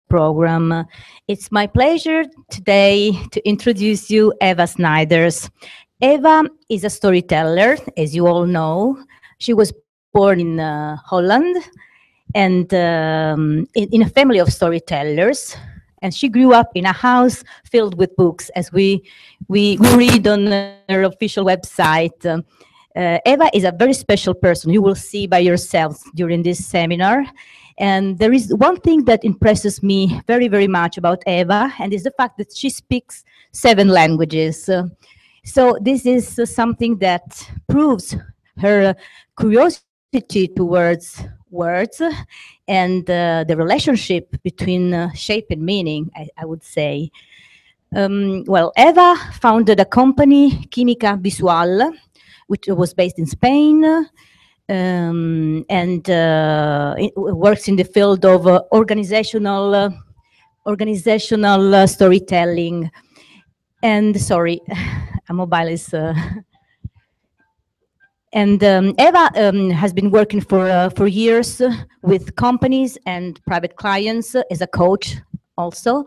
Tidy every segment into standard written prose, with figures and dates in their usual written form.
program. It's my pleasure today to introduce you Eva Snijders. Eva is a storyteller, as you all know. She was born in Holland and in a family of storytellers. And she grew up in a house filled with books, as we read on her official website. Eva is a very special person. You will see by yourselves during this seminar. And there is one thing that impresses me very, very much about Eva, and is the fact that she speaks 7 languages. So this is something that proves her curiosity towards words and the relationship between shape and meaning, I would say. Well, Eva founded a company, Química Visual, which was based in Spain, and it works in the field of organizational storytelling. And sorry, a mobile is. And Eva has been working for years with companies and private clients as a coach also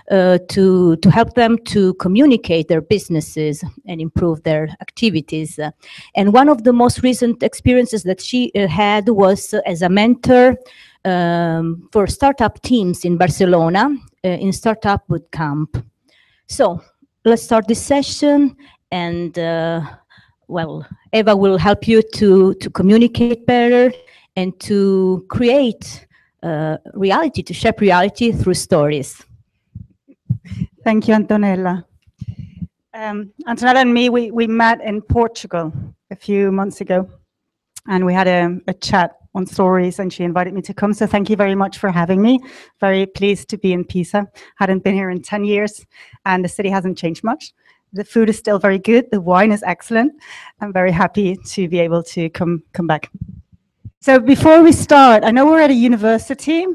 to help them to communicate their businesses and improve their activities. And one of the most recent experiences that she had was as a mentor for startup teams in Barcelona in Startup Bootcamp. So let's start this session, and well, Eva will help you to communicate better and to create reality, to shape reality through stories. Thank you, Antonella. Antonella and me, we met in Portugal a few months ago, and we had a chat on stories, and she invited me to come. So thank you very much for having me. Very pleased to be in Pisa. Hadn't been here in 10 years, and the city hasn't changed much. The food is still very good. The wine is excellent. I'm very happy to be able to come back. So before we start, I know we're at a university,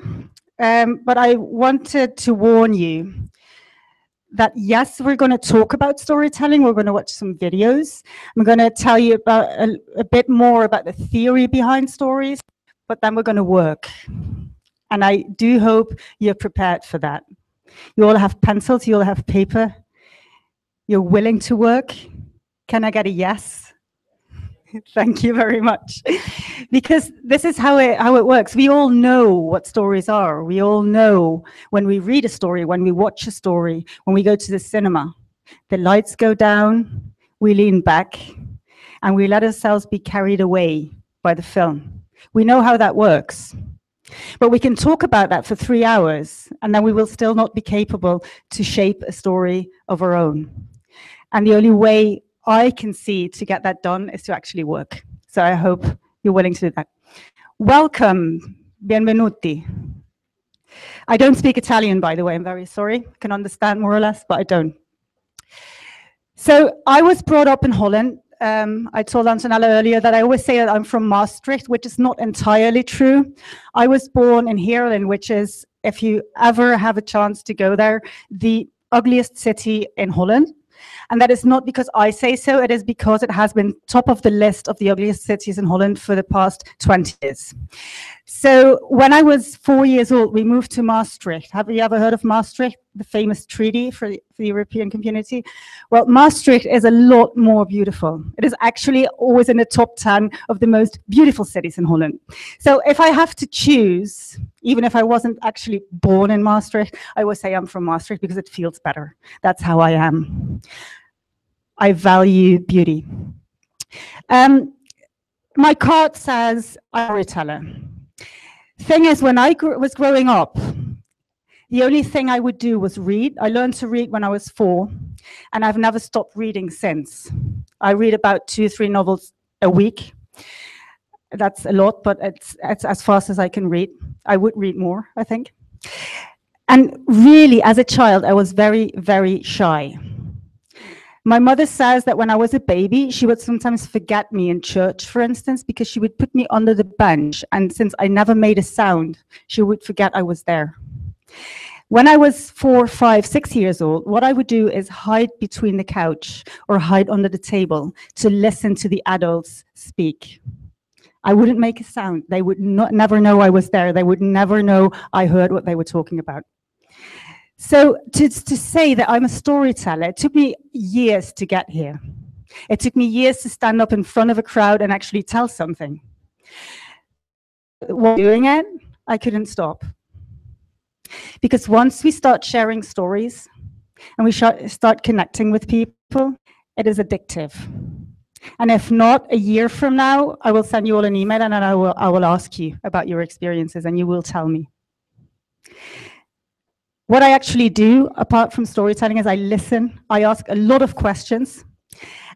but I wanted to warn you that yes, we're going to talk about storytelling. We're going to watch some videos. I'm going to tell you about a bit more about the theory behind stories, but then we're going to work. And I do hope you're prepared for that. You all have pencils, you all have paper. You're willing to work? Can I get a yes? Thank you very much. Because this is how it works. We all know what stories are. We all know when we read a story, when we watch a story, when we go to the cinema. The lights go down, we lean back, and we let ourselves be carried away by the film. We know how that works. But we can talk about that for 3 hours, and then we will still not be capable to shape a story of our own. And the only way I can see to get that done is to actually work. So I hope you're willing to do that. Welcome, benvenuti. I don't speak Italian, by the way, I'm very sorry. I can understand more or less, but I don't. So I was brought up in Holland. I told Antonella earlier that I always say that I'm from Maastricht, which is not entirely true. I was born in Heerlen, which is, if you ever have a chance to go there, the ugliest city in Holland. And that is not because I say so, it is because it has been top of the list of the ugliest cities in Holland for the past 20 years. So when I was 4 years old, we moved to Maastricht. Have you ever heard of Maastricht, the famous treaty for the European community? Well, Maastricht is a lot more beautiful. It is actually always in the top 10 of the most beautiful cities in Holland. So if I have to choose, even if I wasn't actually born in Maastricht, I would say I'm from Maastricht because it feels better. That's how I am. I value beauty. My card says I'm a storyteller. Thing is, when I was growing up, the only thing I would do was read. I learned to read when I was 4, and I've never stopped reading since. I read about 2 or 3 novels a week. That's a lot, but it's as fast as I can read. I would read more, I think. And really, as a child, I was very, very shy. My mother says that when I was a baby, she would sometimes forget me in church, for instance, because she would put me under the bench, and since I never made a sound, she would forget I was there. When I was 4, 5, 6 years old, what I would do is hide between the couch or hide under the table to listen to the adults speak. I wouldn't make a sound. They would never know I was there. They would never know I heard what they were talking about. So to say that I'm a storyteller, it took me years to get here. It took me years to stand up in front of a crowd and actually tell something. While doing it, I couldn't stop. Because once we start sharing stories and we start connecting with people, it is addictive. And if not, a year from now, I will send you all an email and then I will ask you about your experiences and you will tell me. What I actually do, apart from storytelling, is I listen. I ask a lot of questions.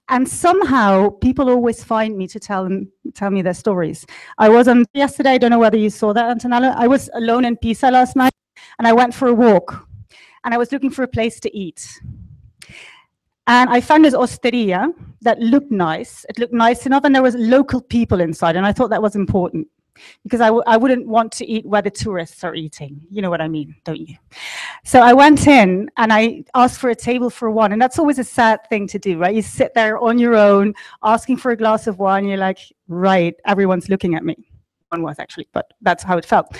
And somehow, people always find me to tell me their stories. I was on yesterday, I don't know whether you saw that, Antonella. I was alone in Pisa last night, and I went for a walk. And I was looking for a place to eat. And I found this osteria that looked nice. It looked nice enough, and there was local people inside, and I thought that was important. Because I wouldn't want to eat where the tourists are eating. You know what I mean, don't you? So I went in and I asked for a table for one. And that's always a sad thing to do, right? You sit there on your own, asking for a glass of wine. You're like, right, everyone's looking at me. One was actually, but that's how it felt.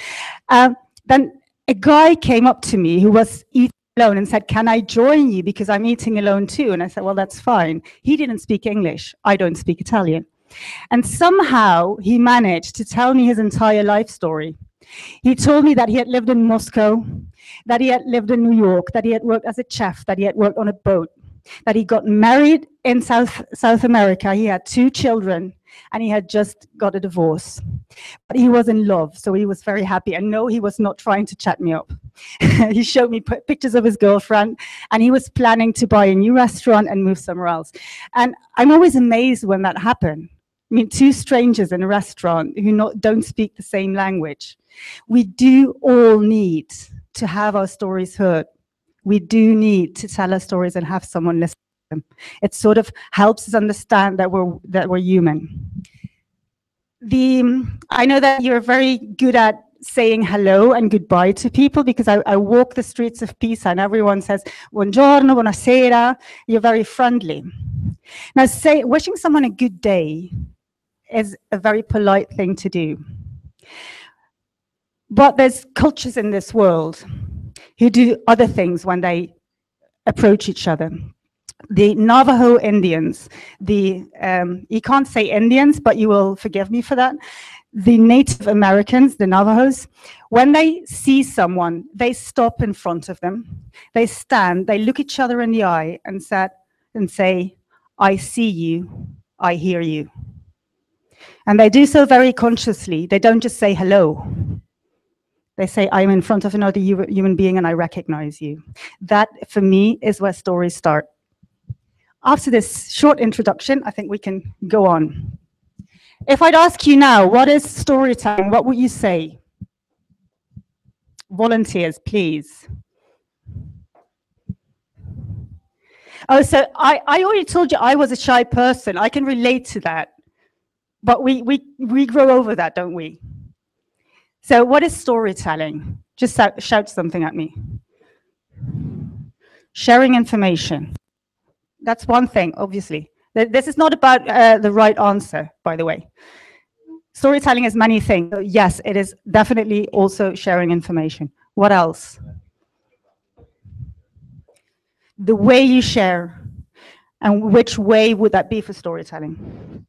Then a guy came up to me who was eating alone and said, can I join you? Because I'm eating alone too. And I said, well, that's fine. He didn't speak English. I don't speak Italian. And somehow he managed to tell me his entire life story. He told me that he had lived in Moscow, that he had lived in New York, that he had worked as a chef, that he had worked on a boat, that he got married in South America, he had 2 children, and he had just got a divorce. But he was in love, so he was very happy. And no, he was not trying to chat me up. He showed me pictures of his girlfriend, and he was planning to buy a new restaurant and move somewhere else. And I'm always amazed when that happened. I mean, 2 strangers in a restaurant who don't speak the same language. We do all need to have our stories heard. We do need to tell our stories and have someone listen to them. It sort of helps us understand that we're human. I know that you're very good at saying hello and goodbye to people, because I walk the streets of Pisa and everyone says, buongiorno, buonasera. You're very friendly. Now, wishing someone a good day is a very polite thing to do. But there's cultures in this world who do other things when they approach each other. The Navajo Indians, you can't say Indians, but you will forgive me for that. The Native Americans, the Navajos, when they see someone, they stop in front of them. They stand, they look each other in the eye and say, I see you, I hear you. And they do so very consciously. They don't just say hello. They say, I'm in front of another human being and I recognize you. That, for me, is where stories start. After this short introduction, I think we can go on. If I'd ask you now, what is storytelling? What would you say? Volunteers, please. Oh, so I already told you I was a shy person. I can relate to that. But we grow over that, don't we? So what is storytelling? Just shout something at me. Sharing information. That's one thing, obviously. This is not about the right answer, by the way. Storytelling is many things. So yes, it is definitely also sharing information. What else? The way you share. And which way would that be for storytelling?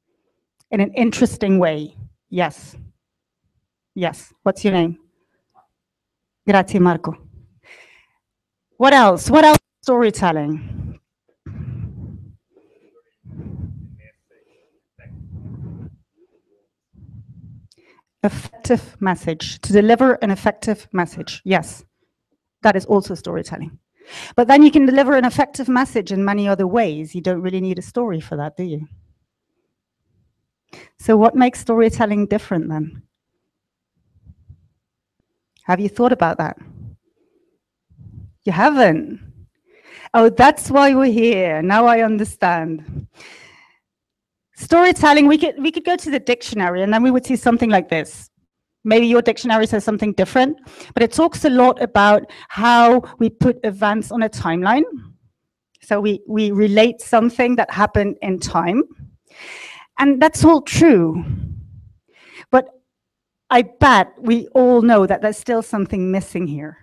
In an interesting way. Yes. Yes. What's your name? Grazie, Marco. What else? What else is storytelling? Effective message. To deliver an effective message. Yes. That is also storytelling. But then you can deliver an effective message in many other ways. You don't really need a story for that, do you? So what makes storytelling different then? Have you thought about that? You haven't? Oh, that's why we're here. Now I understand. Storytelling, we could go to the dictionary and then we would see something like this. Maybe your dictionary says something different, but it talks a lot about how we put events on a timeline. So we relate something that happened in time. And that's all true. But I bet we all know that there's still something missing here.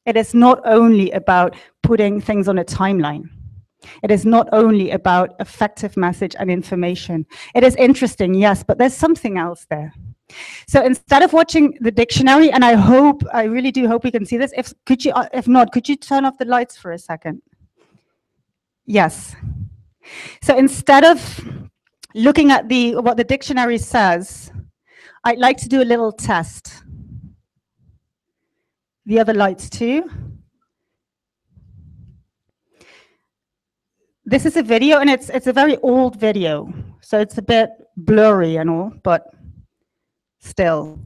It is not only about putting things on a timeline. It is not only about effective message and information. It is interesting, yes, but there's something else there. So instead of watching the dictionary, and I really do hope we can see this. If not, could you turn off the lights for a second? Yes. So instead of looking at what the dictionary says, I'd like to do a little test. The other lights too. This is a video, and it's a very old video, so it's a bit blurry and all, but still.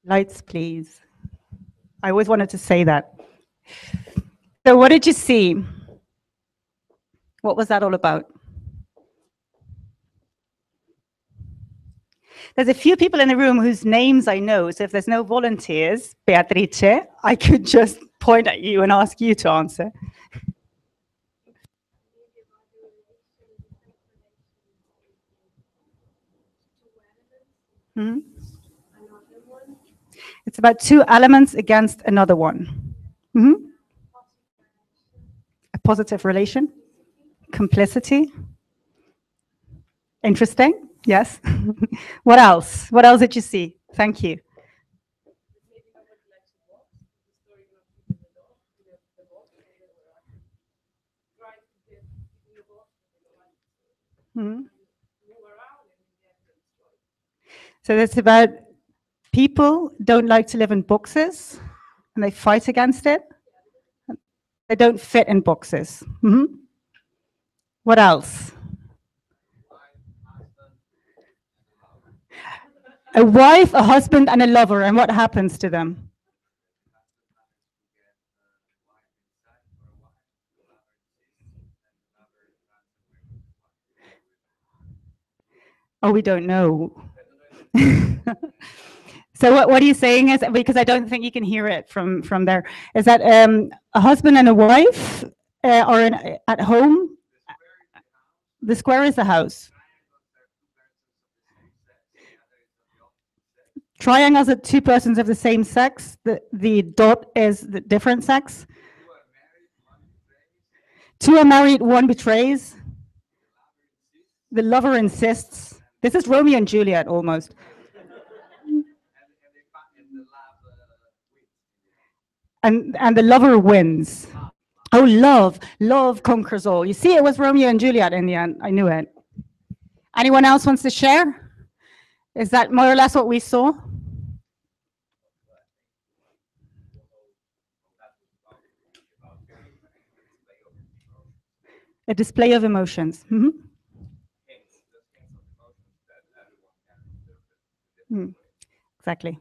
Lights, please. I always wanted to say that. So what did you see? What was that all about? There's a few people in the room whose names I know, so if there's no volunteers, Beatrice, I could just point at you and ask you to answer. Hmm? It's about two elements against another one. Hmm? A positive relation, complicity. Interesting, yes. What else? What else did you see? Thank you. Hmm? So it's about people don't like to live in boxes, and they fight against it. They don't fit in boxes. Hmm? What else? A wife, a husband, and a lover, and what happens to them? Oh, we don't know. So what are you saying is, because I don't think you can hear it from there, is that a husband and a wife are at home? The square is the house. Triangles are two persons of the same sex. The dot is the different sex. Two are married, one betrays. The lover insists. This is Romeo and Juliet almost. And the lover wins. Oh, love conquers all. You see, it was Romeo and Juliet in the end. I knew it. Anyone else wants to share? Is that more or less what we saw? A display of emotions. Mm-hmm. Exactly.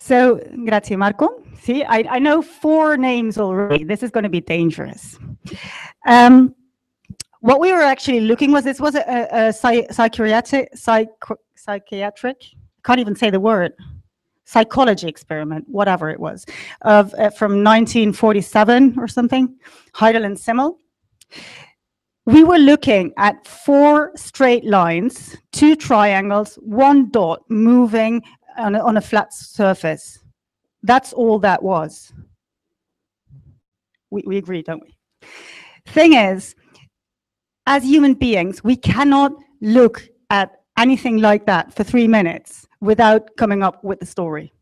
So, grazie, Marco. See, I know 4 names already. This is going to be dangerous. What we were actually looking was, this was a psychiatric, can't even say the word, psychology experiment, whatever it was, from 1947 or something, Heidel and Simmel. We were looking at 4 straight lines, 2 triangles, 1 dot moving on a flat surface. That's all that was. We agree, don't we? Thing is, as human beings, we cannot look at anything like that for 3 minutes without coming up with the story.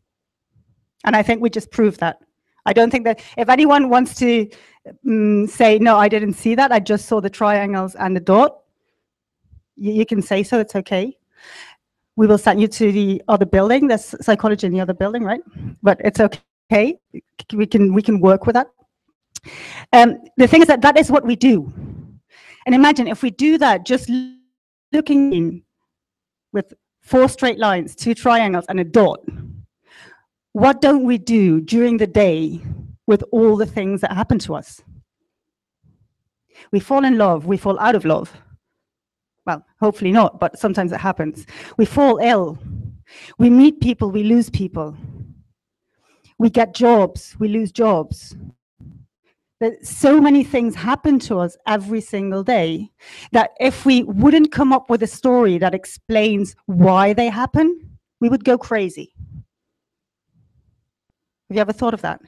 And I think we just proved that. I don't think that if anyone wants to say, no, I didn't see that, I just saw the triangles and the dot, you can say so, it's okay. We will send you to the other building. There's psychology in the other building, right? But it's okay. We can work with that. The thing is that that is what we do. And imagine if we do that just looking with 4 straight lines, 2 triangles, and a dot. What don't we do during the day with all the things that happen to us? We fall in love, we fall out of love. Well, hopefully not, but sometimes it happens. We fall ill. We meet people, we lose people. We get jobs, we lose jobs. That so many things happen to us every single day that if we wouldn't come up with a story that explains why they happen, we would go crazy. Have you ever thought of that?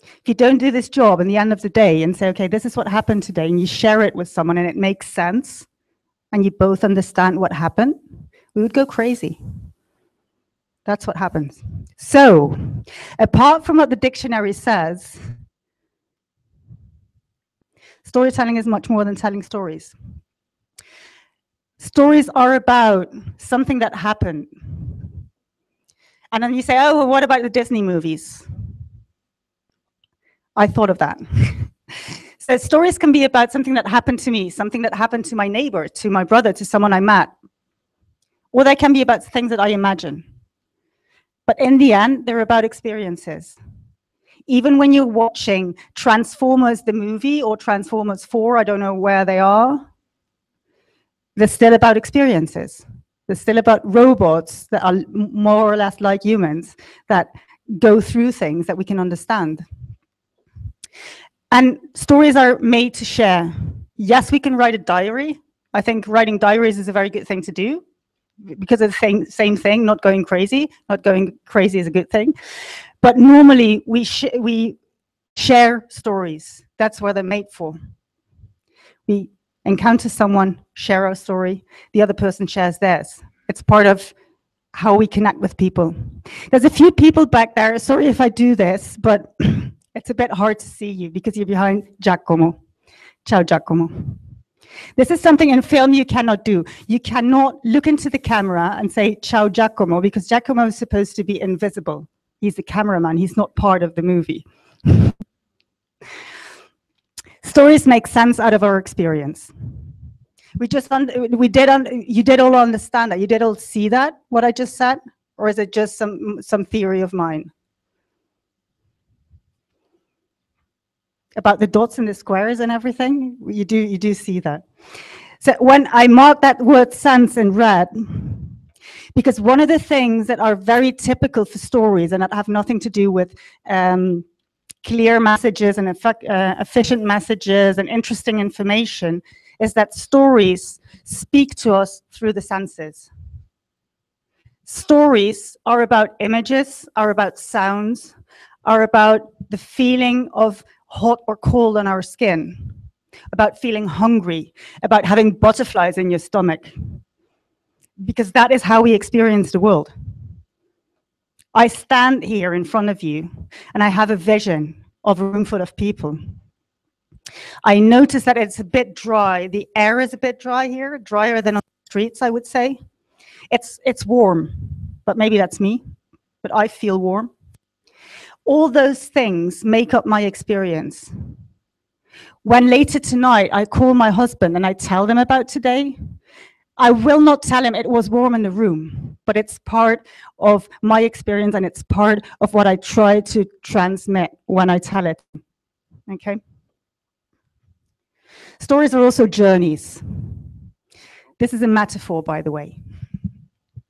If you don't do this job in the end of the day and say, okay, this is what happened today, and you share it with someone and it makes sense, and you both understand what happened, we would go crazy. That's what happens. So, apart from what the dictionary says, storytelling is much more than telling stories. Stories are about something that happened. And then you say, oh, well, what about the Disney movies? I thought of that. So stories can be about something that happened to me, something that happened to my neighbor, to my brother, to someone I met. Or they can be about things that I imagine. But in the end, they're about experiences. Even when you're watching Transformers the movie or Transformers 4, I don't know where they are, they're still about experiences. They're still about robots that are more or less like humans that go through things that we can understand. And stories are made to share. Yes, we can write a diary. I think writing diaries is a very good thing to do because of the same thing, not going crazy. Not going crazy is a good thing. But normally we share stories. That's what they're made for. We encounter someone, share our story, the other person shares theirs. It's part of how we connect with people. There's a few people back there. Sorry if I do this, but it's a bit hard to see you because you're behind Giacomo. Ciao, Giacomo. This is something in film you cannot do. You cannot look into the camera and say, ciao, Giacomo, because Giacomo is supposed to be invisible. He's the cameraman. He's not part of the movie. Stories make sense out of our experience. You did all understand that? You did all see that, what I just said? Or is it just some theory of mine? About the dots and the squares and everything? You do see that. So when I mark that word sense in red, because one of the things that are very typical for stories and that have nothing to do with clear messages and efficient messages and interesting information is that stories speak to us through the senses. Stories are about images, are about sounds, are about the feeling of hot or cold on our skin, about feeling hungry, about having butterflies in your stomach, because that is how we experience the world. I stand here in front of you and I have a vision of a room full of people. I notice that it's a bit dry. The air is a bit dry here, drier than on the streets, I would say. It's warm, but maybe that's me, but I feel warm. All those things make up my experience. When later tonight I call my husband and I tell them about today, I will not tell him it was warm in the room, but it's part of my experience and it's part of what I try to transmit when I tell it. Okay? Stories are also journeys. This is a metaphor, by the way.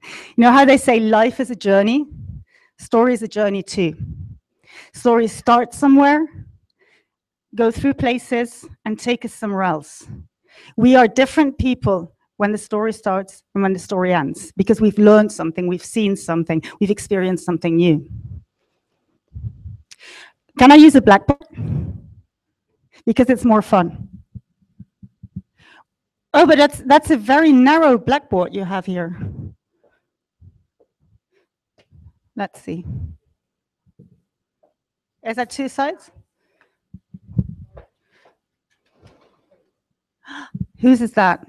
You know how they say life is a journey? Story is a journey too. Stories start somewhere go through places, and take us somewhere else. We are different people when the story starts and when the story ends, because we've learned something, we've seen something, we've experienced something new. Can I use a blackboard? Because it's more fun. Oh, but that's a very narrow blackboard you have here. Let's see. Is that two sides? Whose is that?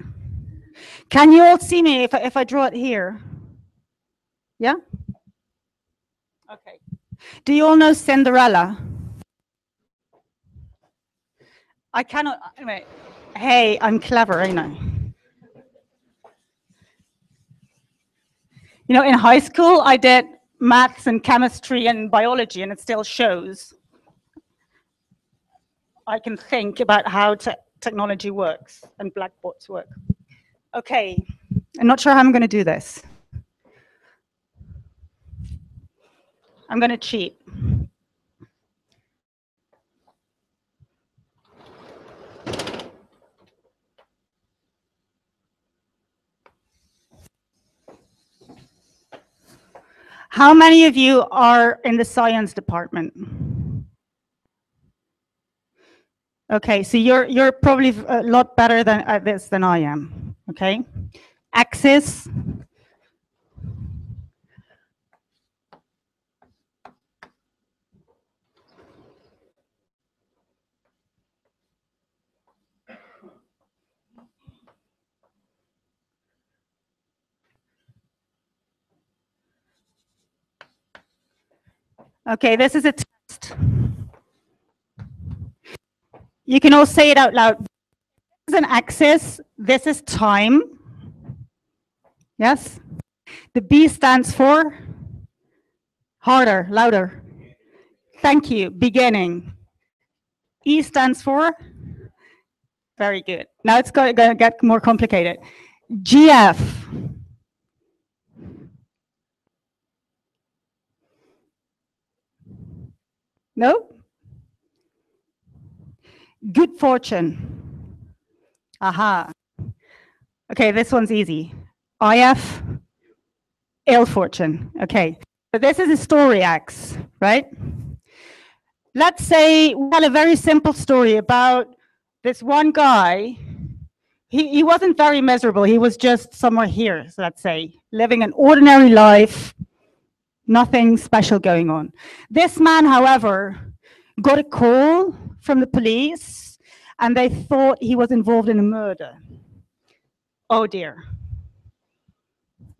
Can you all see me if I draw it here? Yeah? Okay. Do you all know Cinderella? I cannot, anyway. Hey, I'm clever, ain't I? You know, in high school, I did maths and chemistry and biology, and it still shows. I can think about how technology works and blackboards work. Okay, I'm not sure how I'm going to do this. I'm going to cheat. How many of you are in the science department? Okay, so you're probably a lot better at this than I am. Okay, axis. Okay, this is a test. You can all say it out loud. This is an axis. This is time. Yes? The B stands for? Harder, louder. Thank you. Beginning. E stands for? Very good. Now it's going to get more complicated. GF. No? Good fortune. Aha. Okay, this one's easy. IF, ill fortune. Okay, but this is a story axe, right? Let's say we had a very simple story about this one guy. He wasn't very miserable. He was just somewhere here, so let's say, living an ordinary life, nothing special going on. This man, however, got a call from the police, and they thought he was involved in a murder. Oh dear.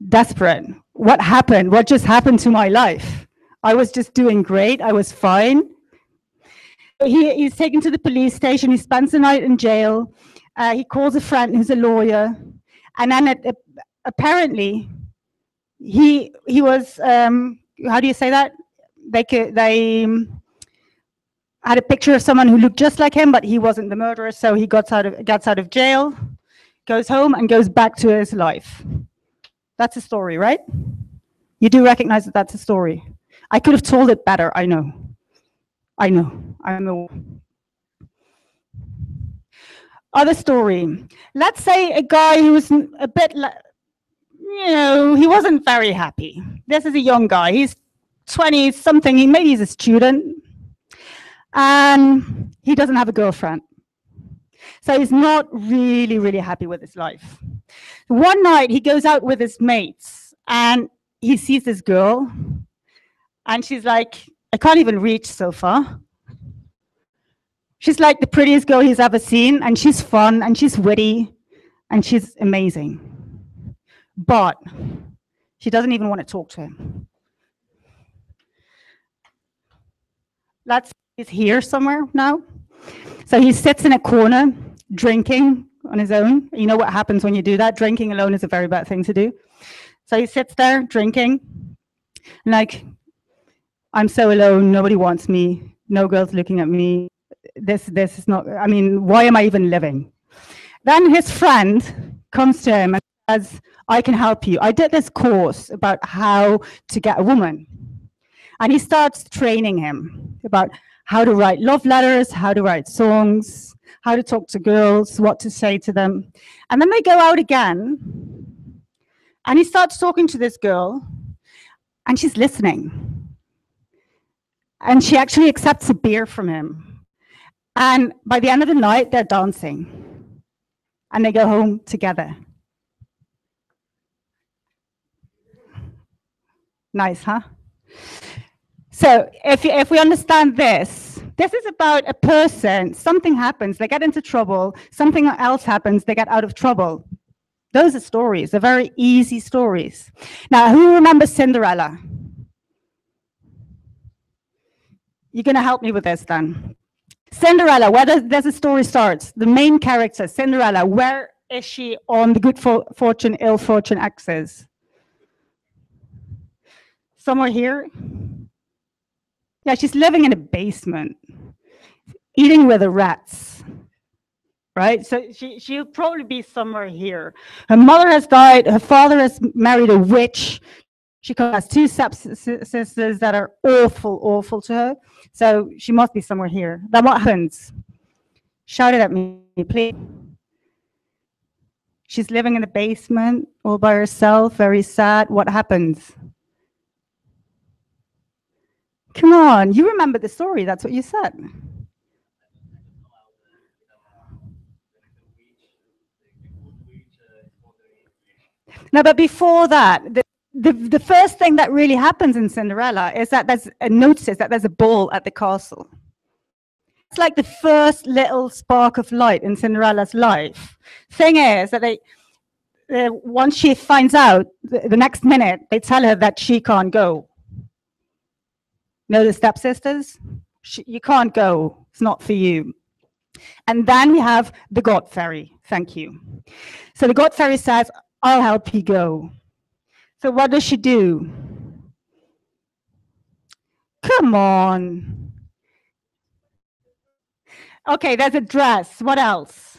Desperate. What happened? What just happened to my life? I was just doing great. I was fine. He's taken to the police station. He spends the night in jail. He calls a friend who's a lawyer. And then apparently, he was, how do you say that? They had a picture of someone who looked just like him, but he wasn't the murderer. So he gets out of jail, goes home, and goes back to his life. That's a story, right? You do recognize that that's a story. I could have told it better, I know. I know. Other story. Let's say a guy who was a bit, he wasn't very happy. This is a young guy. He's 20-something. Maybe he's a student. And he doesn't have a girlfriend. So he's not really, really happy with his life. One night, he goes out with his mates, and he sees this girl, and she's like, I can't even reach so far. She's like the prettiest girl he's ever seen, and she's fun, and she's witty, and she's amazing. But she doesn't even want to talk to him. He's here somewhere now. So he sits in a corner, drinking on his own. You know what happens when you do that? Drinking alone is a very bad thing to do. So he sits there, drinking, like, I'm so alone, nobody wants me, no girl's looking at me, this is not, I mean, why am I even living? Then his friend comes to him and says, I can help you. I did this course about how to get a woman. And he starts training him about how to write love letters, how to write songs, how to talk to girls, what to say to them. And then they go out again, and he starts talking to this girl, and she's listening. And she actually accepts a beer from him. And by the end of the night, they're dancing. And they go home together. Nice, huh? So if we understand this, this is about a person, something happens, they get into trouble, something else happens, they get out of trouble. Those are stories, they're very easy stories. Now, who remembers Cinderella? You're going to help me with this then. Cinderella, where does the story start? The main character, Cinderella, where is she on the good fortune, ill fortune axis? Somewhere here? Yeah, she's living in a basement, eating with the rats, right? So she'll probably be somewhere here. Her mother has died. Her father has married a witch. She has two stepsisters that are awful, awful to her. So she must be somewhere here. Then what happens? Shout it at me, please. She's living in a basement all by herself, very sad. What happens? Come on, you remember the story. That's what you said. No, but before that, the first thing that really happens in Cinderella is that there's a notice that there's a ball at the castle. It's like the first little spark of light in Cinderella's life. Thing is that once she finds out, the next minute, they tell her that she can't go. No, the stepsisters? You can't go. It's not for you. And then we have the God Fairy. Thank you. So the God Fairy says, I'll help you go. So what does she do? Come on. Okay, there's a dress. What else?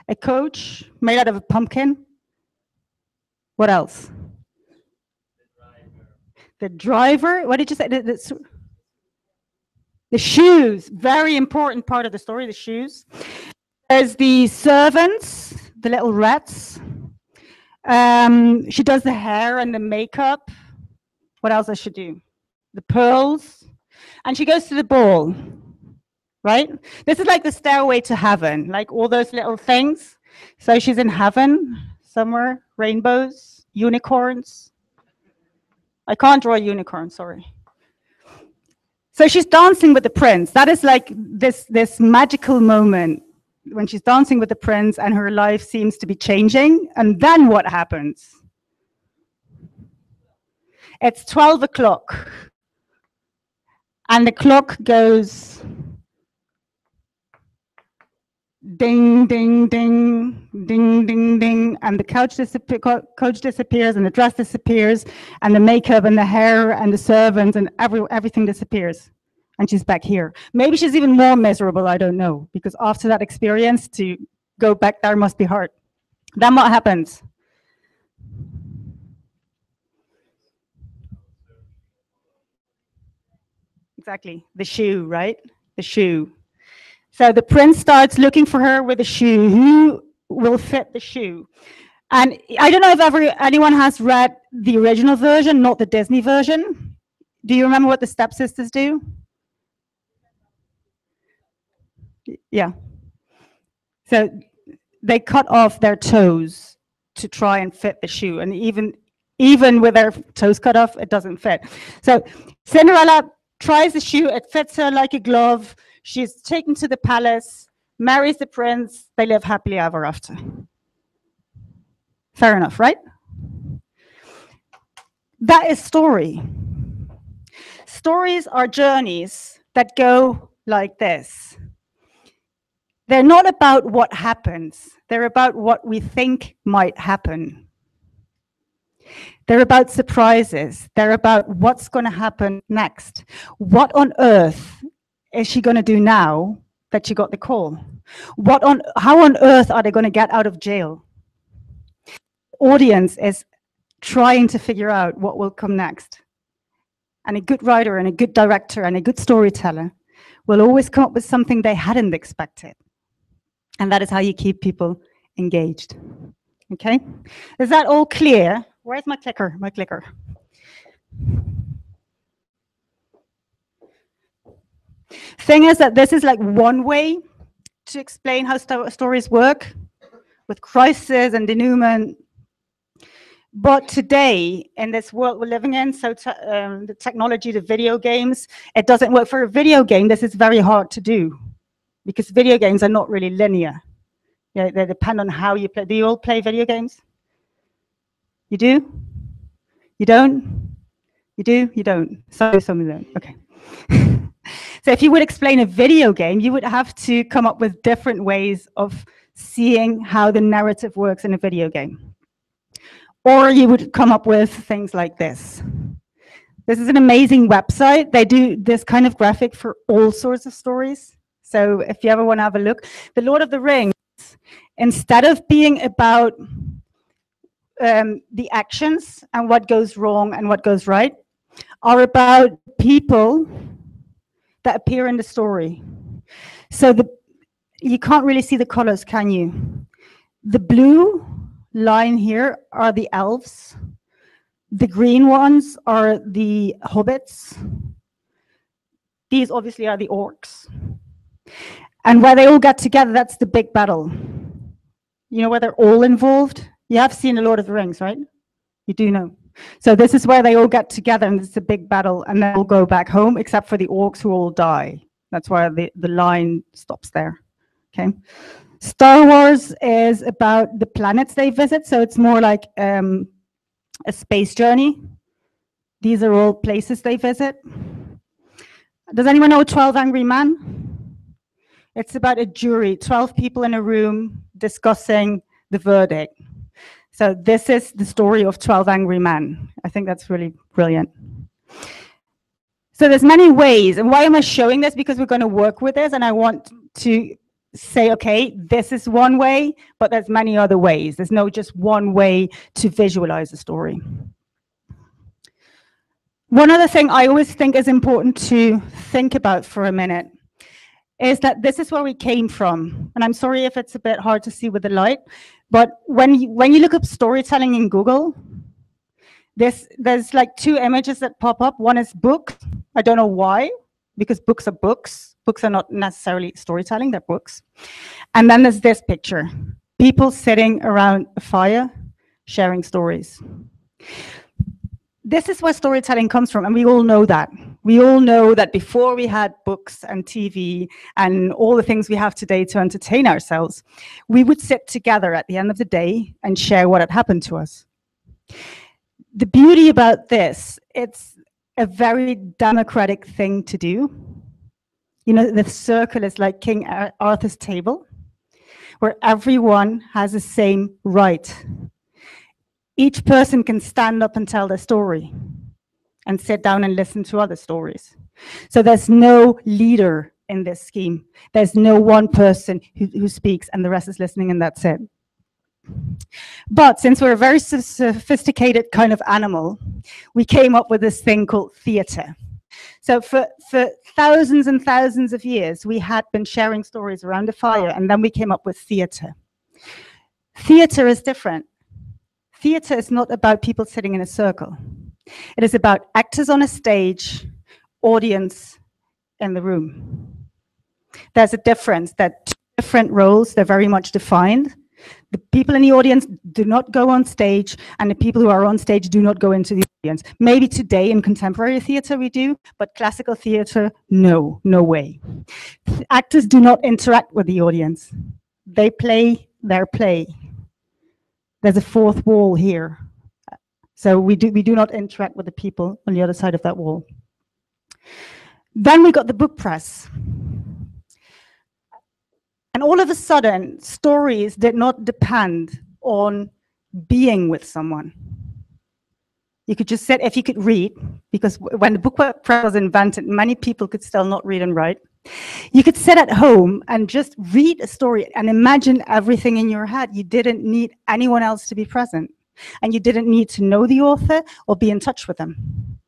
A coach made out of a pumpkin. What else? The driver. What did you say? The shoes. Very important part of the story, the shoes. There's the servants, the little rats. She does the hair and the makeup. What else does she do? The pearls. And she goes to the ball, right? This is like the stairway to heaven, like all those little things. So she's in heaven somewhere, rainbows, unicorns. I can't draw a unicorn, sorry. So she's dancing with the prince. That is like this magical moment when she's dancing with the prince and her life seems to be changing. And then what happens? It's 12 o'clock. And the clock goes ding, ding, ding, ding, ding, ding. And the coach disappears and the dress disappears and the makeup and the hair and the servants and everything disappears. And she's back here. Maybe she's even more miserable, I don't know, because after that experience, to go back there must be hard. Then what happens? Exactly, the shoe, right? The shoe. So the prince starts looking for her with a shoe. Who will fit the shoe? And I don't know if anyone has read the original version, not the Disney version. Do you remember what the stepsisters do? Yeah. So they cut off their toes to try and fit the shoe. And even with their toes cut off, it doesn't fit. So Cinderella tries the shoe. It fits her like a glove. She's taken to the palace, marries the prince. They live happily ever after. Fair enough, right? That is story. Stories are journeys that go like this. They're not about what happens. They're about what we think might happen. They're about surprises. They're about what's going to happen next. What on earth is she going to do now that she got the call? How on earth are they going to get out of jail? The audience is trying to figure out what will come next. and a good writer and a good director and a good storyteller will always come up with something they hadn't expected. And that is how you keep people engaged. Okay? Is that all clear? Where's my clicker? My clicker. Thing is that this is like one way to explain how stories work with crisis and denouement. But today, in this world we're living in, so the technology, the video games, it doesn't work for a video game. This is very hard to do because video games are not really linear. Yeah, they depend on how you play. Do you all play video games? You do? You don't? You do? You don't? Some don't. Okay. So if you would explain a video game, you would have to come up with different ways of seeing how the narrative works in a video game. Or you would come up with things like this. This is an amazing website. They do this kind of graphic for all sorts of stories. So if you ever want to have a look, The Lord of the Rings, instead of being about the actions and what goes wrong and what goes right, are about people that appear in the story. So you can't really see the colors, can you? The blue line here are the elves. The green ones are the hobbits. These obviously are the orcs. And where they all get together, that's the big battle. You know, where they're all involved. You have seen The Lord of the Rings, right? You do know. So this is where they all get together and it's a big battle and then they'll go back home, except for the orcs who all die. That's why the line stops there, okay? Star Wars is about the planets they visit, so it's more like a space journey. These are all places they visit. Does anyone know 12 Angry Men? It's about a jury, 12 people in a room discussing the verdict. So this is the story of 12 Angry Men. I think that's really brilliant. So there's many ways, and why am I showing this? Because we're going to work with this, and I want to say, okay, this is one way, but there's many other ways. There's no just one way to visualize a story. One other thing I always think is important to think about for a minute is that this is where we came from. And I'm sorry if it's a bit hard to see with the light, but when you look up storytelling in Google, there's like two images that pop up. One is book. I don't know why, because books are books. Books are not necessarily storytelling, they're books. And then there's this picture, people sitting around a fire, sharing stories. This is where storytelling comes from, and we all know that. We all know that before we had books and TV and all the things we have today to entertain ourselves, we would sit together at the end of the day and share what had happened to us. The beauty about this, it's a very democratic thing to do. You know, the circle is like King Arthur's table, where everyone has the same right. Each person can stand up and tell their story and sit down and listen to other stories. So there's no leader in this scheme. There's no one person who speaks and the rest is listening and that's it. But since we're a very sophisticated kind of animal, we came up with this thing called theater. So for thousands and thousands of years, we had been sharing stories around a fire, and then we came up with theater. Theater is different. Theater is not about people sitting in a circle. It is about actors on a stage, audience in the room. There's a difference. There are two different roles. They're very much defined. The people in the audience do not go on stage, and the people who are on stage do not go into the audience. Maybe today in contemporary theater we do, but classical theater, no way. Actors do not interact with the audience. They play their play. There's a fourth wall here. So we do not interact with the people on the other side of that wall. Then we got the book press. And all of a sudden, stories did not depend on being with someone. You could just sit, if you could read, because when the book press was invented, many people could still not read and write. You could sit at home and just read a story and imagine everything in your head. You didn't need anyone else to be present. And you didn't need to know the author or be in touch with them.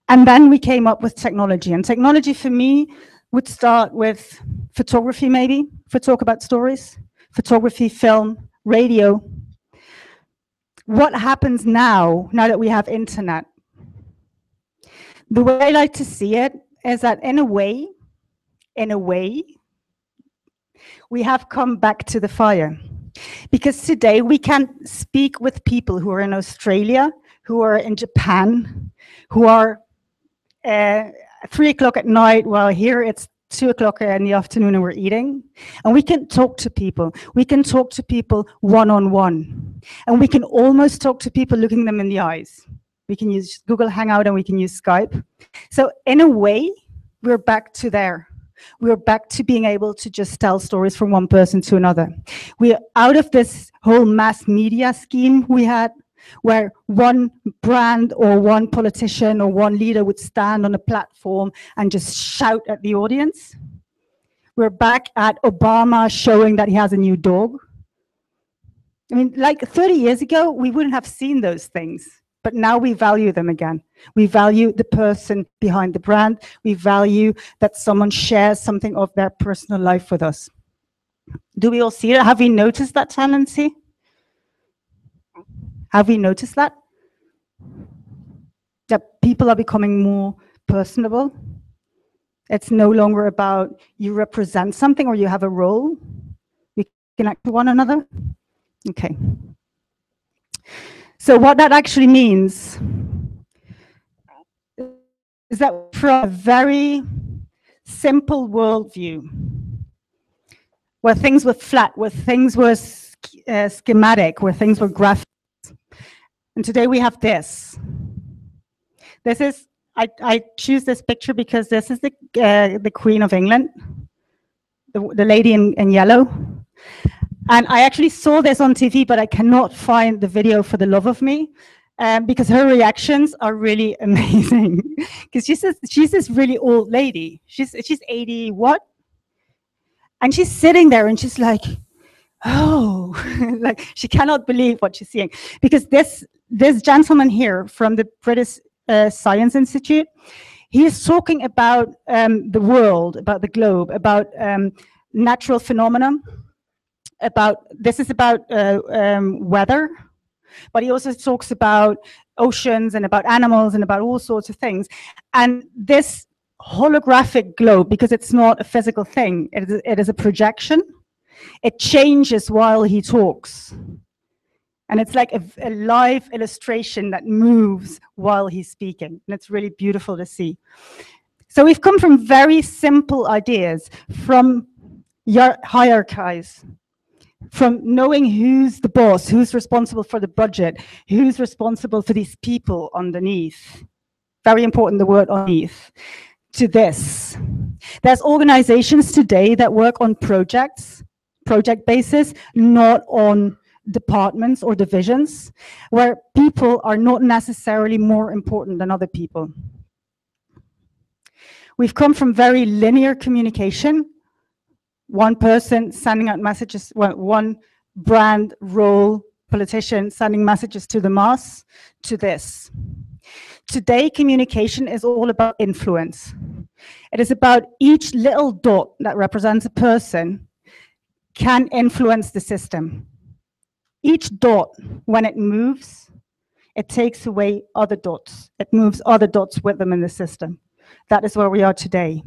And then we came up with technology. And technology for me would start with photography, maybe, if we talk about stories. Photography, film, radio. What happens now that we have internet? The way I like to see it is that in a way, we have come back to the fire. Because today we can speak with people who are in Australia, who are in Japan, who are 3 o'clock at night, while here it's 2 o'clock in the afternoon and we're eating. And we can talk to people. We can talk to people one-on-one. And we can almost talk to people looking them in the eyes. We can use Google Hangout and we can use Skype. So in a way, we're back to there. We're back to being able to just tell stories from one person to another. We're out of this whole mass media scheme we had, where one brand or one politician or one leader would stand on a platform and just shout at the audience. We're back at Obama showing that he has a new dog. I mean, like 30 years ago, we wouldn't have seen those things. But now we value them again. We value the person behind the brand. We value that someone shares something of their personal life with us. Do we all see it? Have we noticed that tendency? Have we noticed that? That people are becoming more personable. It's no longer about you represent something or you have a role. We connect to one another. Okay. So what that actually means is that from a very simple worldview, where things were flat, where things were schematic, where things were graphic, and today we have this. This is, I choose this picture because this is the Queen of England, the lady in yellow. And I actually saw this on TV, but I cannot find the video for the love of me, because her reactions are really amazing. Because she's this really old lady. She's 80 what? And she's sitting there and she's like, oh, like she cannot believe what she's seeing. Because this gentleman here from the British Science Institute, he is talking about the world, about the globe, about natural phenomena. This is about weather, but he also talks about oceans and about animals and about all sorts of things. And this holographic globe, because it's not a physical thing, it is a projection. It changes while he talks. And it's like a live illustration that moves while he's speaking. And it's really beautiful to see. So we've come from very simple ideas, from hierarchies, from knowing who's the boss, who's responsible for the budget, who's responsible for these people underneath. Very important, the word underneath, to this. There's organizations today that work on project basis, not on departments or divisions, where people are not necessarily more important than other people. We've come from very linear communication, one person sending out messages, one brand, role, politician sending messages to the mass, to this. Today, communication is all about influence. It is about each little dot that represents a person can influence the system. Each dot, when it moves, it takes away other dots. It moves other dots with them in the system. That is where we are today.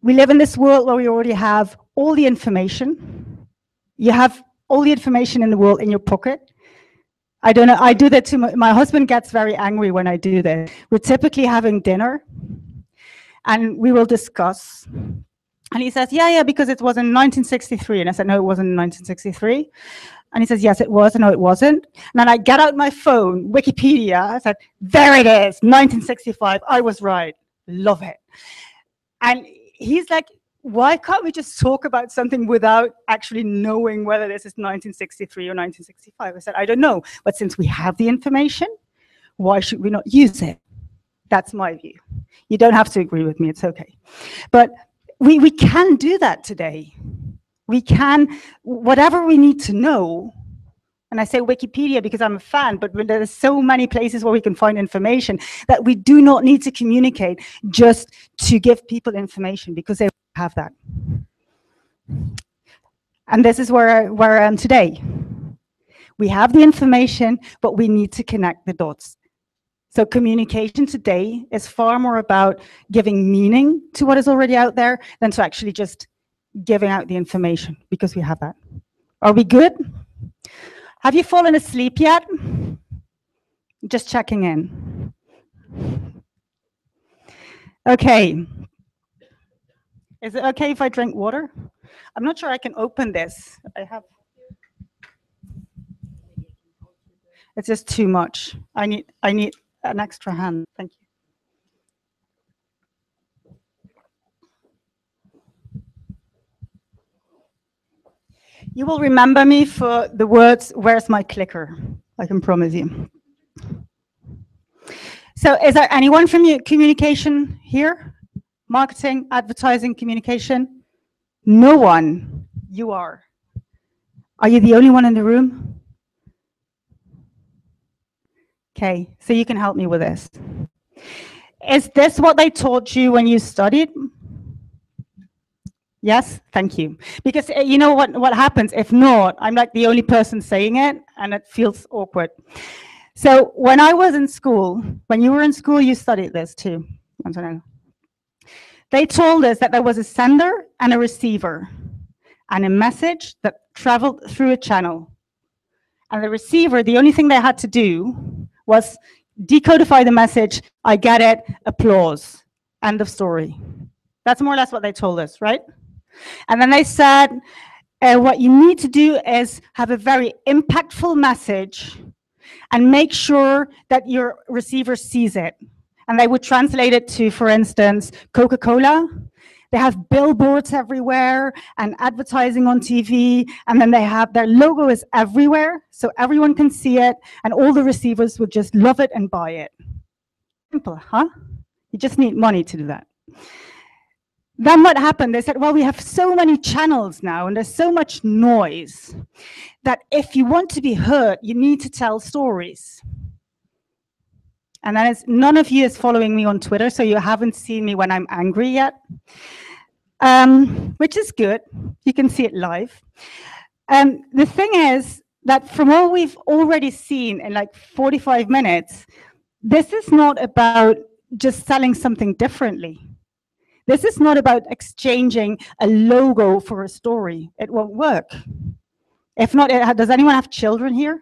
We live in this world where we already have all the information. You have all the information in the world in your pocket. I don't know, I do that too. My husband gets very angry when I do that. We're typically having dinner and we will discuss. And he says, yeah, because it was in 1963. And I said, no, it wasn't in 1963. And he says, yes, it was. And no, it wasn't. And then I get out my phone, Wikipedia. I said, there it is, 1965. I was right. Love it. And he's like, why can't we just talk about something without actually knowing whether this is 1963 or 1965? I said, I don't know. But since we have the information, why should we not use it? That's my view. You don't have to agree with me. It's okay. But we can do that today. We can, whatever we need to know, And I say Wikipedia because I'm a fan, but there's so many places where we can find information that we do not need to communicate just to give people information, because they have that. And this is where I am today. We have the information, but we need to connect the dots. So communication today is far more about giving meaning to what is already out there than to actually just giving out the information, because we have that. Are we good? Have you fallen asleep yet? Just checking in. Okay. Is it okay if I drink water? I'm not sure I can open this. It's just too much. I need an extra hand. Thank you. You will remember me for the words, "Where's my clicker?" I can promise you. So is there anyone from communication here? Marketing, advertising, communication? No one. You are. Are you the only one in the room? Okay, so you can help me with this. Is this what they taught you when you studied? Yes, thank you. Because you know what happens? If not, I'm like the only person saying it, and it feels awkward. So when I was in school, when you were in school, you studied this too, Antonella. They told us that there was a sender and a receiver, and a message that traveled through a channel. And the receiver, the only thing they had to do was decodify the message, I get it, applause, end of story. That's more or less what they told us, right? And then they said, what you need to do is have a very impactful message and make sure that your receiver sees it. And they would translate it to, for instance, Coca-Cola. They have billboards everywhere and advertising on TV, and then they have their logo is everywhere, so everyone can see it, and all the receivers would just love it and buy it. Simple, huh? You just need money to do that. Then what happened? They said, well, we have so many channels now, and there's so much noise, that if you want to be heard, you need to tell stories. And then none of you is following me on Twitter, so you haven't seen me when I'm angry yet, which is good. You can see it live. The thing is that from all we've already seen in like 45 minutes, this is not about just selling something differently. This is not about exchanging a logo for a story. It won't work. If not, does anyone have children here?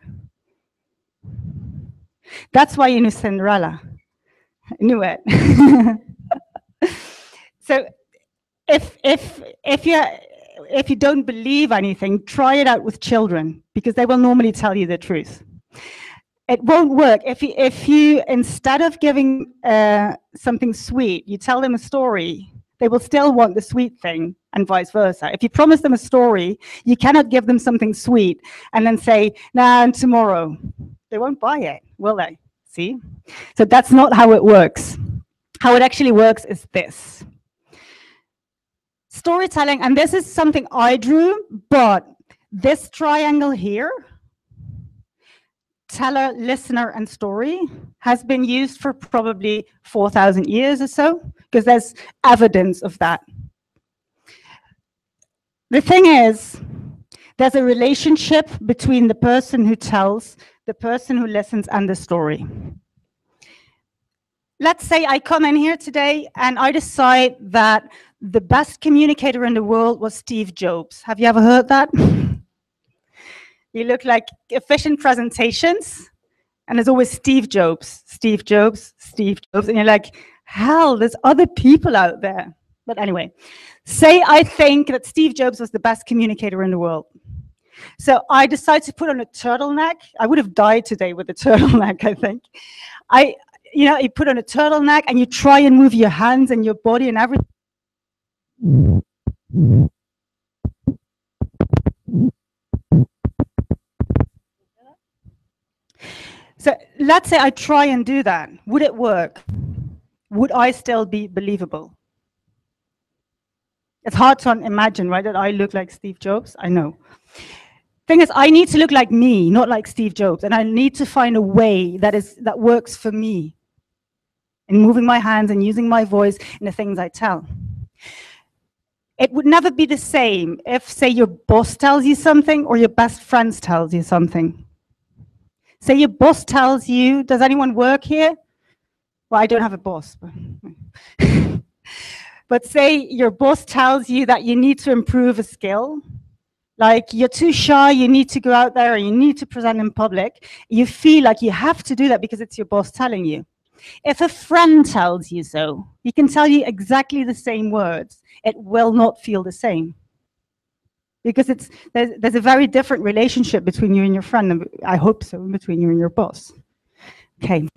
That's why you knew Cinderella. I knew it. So if you don't believe anything, try it out with children, because they will normally tell you the truth. It won't work. If you instead of giving something sweet, you tell them a story, they will still want the sweet thing, and vice versa. If you promise them a story, you cannot give them something sweet and then say, nah, and tomorrow. They won't buy it, will they? See? So that's not how it works. How it actually works is this. Storytelling, and this is something I drew, but this triangle here, teller, listener, and story, has been used for probably 4,000 years or so, because there's evidence of that. The thing is, there's a relationship between the person who tells, the person who listens, and the story. Let's say I come in here today and I decide that the best communicator in the world was Steve Jobs. Have you ever heard that? You look like efficient presentations, and there's always Steve Jobs, Steve Jobs, Steve Jobs, and you're like, hell, there's other people out there. But anyway, say I think that Steve Jobs was the best communicator in the world. So I decide to put on a turtleneck. I would have died today with a turtleneck, I think. You put on a turtleneck and you try and move your hands and your body and everything. So let's say I try and do that. Would it work? Would I still be believable? It's hard to imagine, right, that I look like Steve Jobs. I know. Thing is, I need to look like me, not like Steve Jobs, and I need to find a way that works for me in moving my hands and using my voice in the things I tell. It would never be the same if, say, your boss tells you something or your best friend tells you something. Say your boss tells you, does anyone work here? Well, I don't have a boss. But say your boss tells you that you need to improve a skill, like you're too shy, you need to go out there, and you need to present in public. You feel like you have to do that because it's your boss telling you. If a friend tells you so, he can tell you exactly the same words. It will not feel the same. Because there's a very different relationship between you and your friend, and I hope so, between you and your boss. Okay.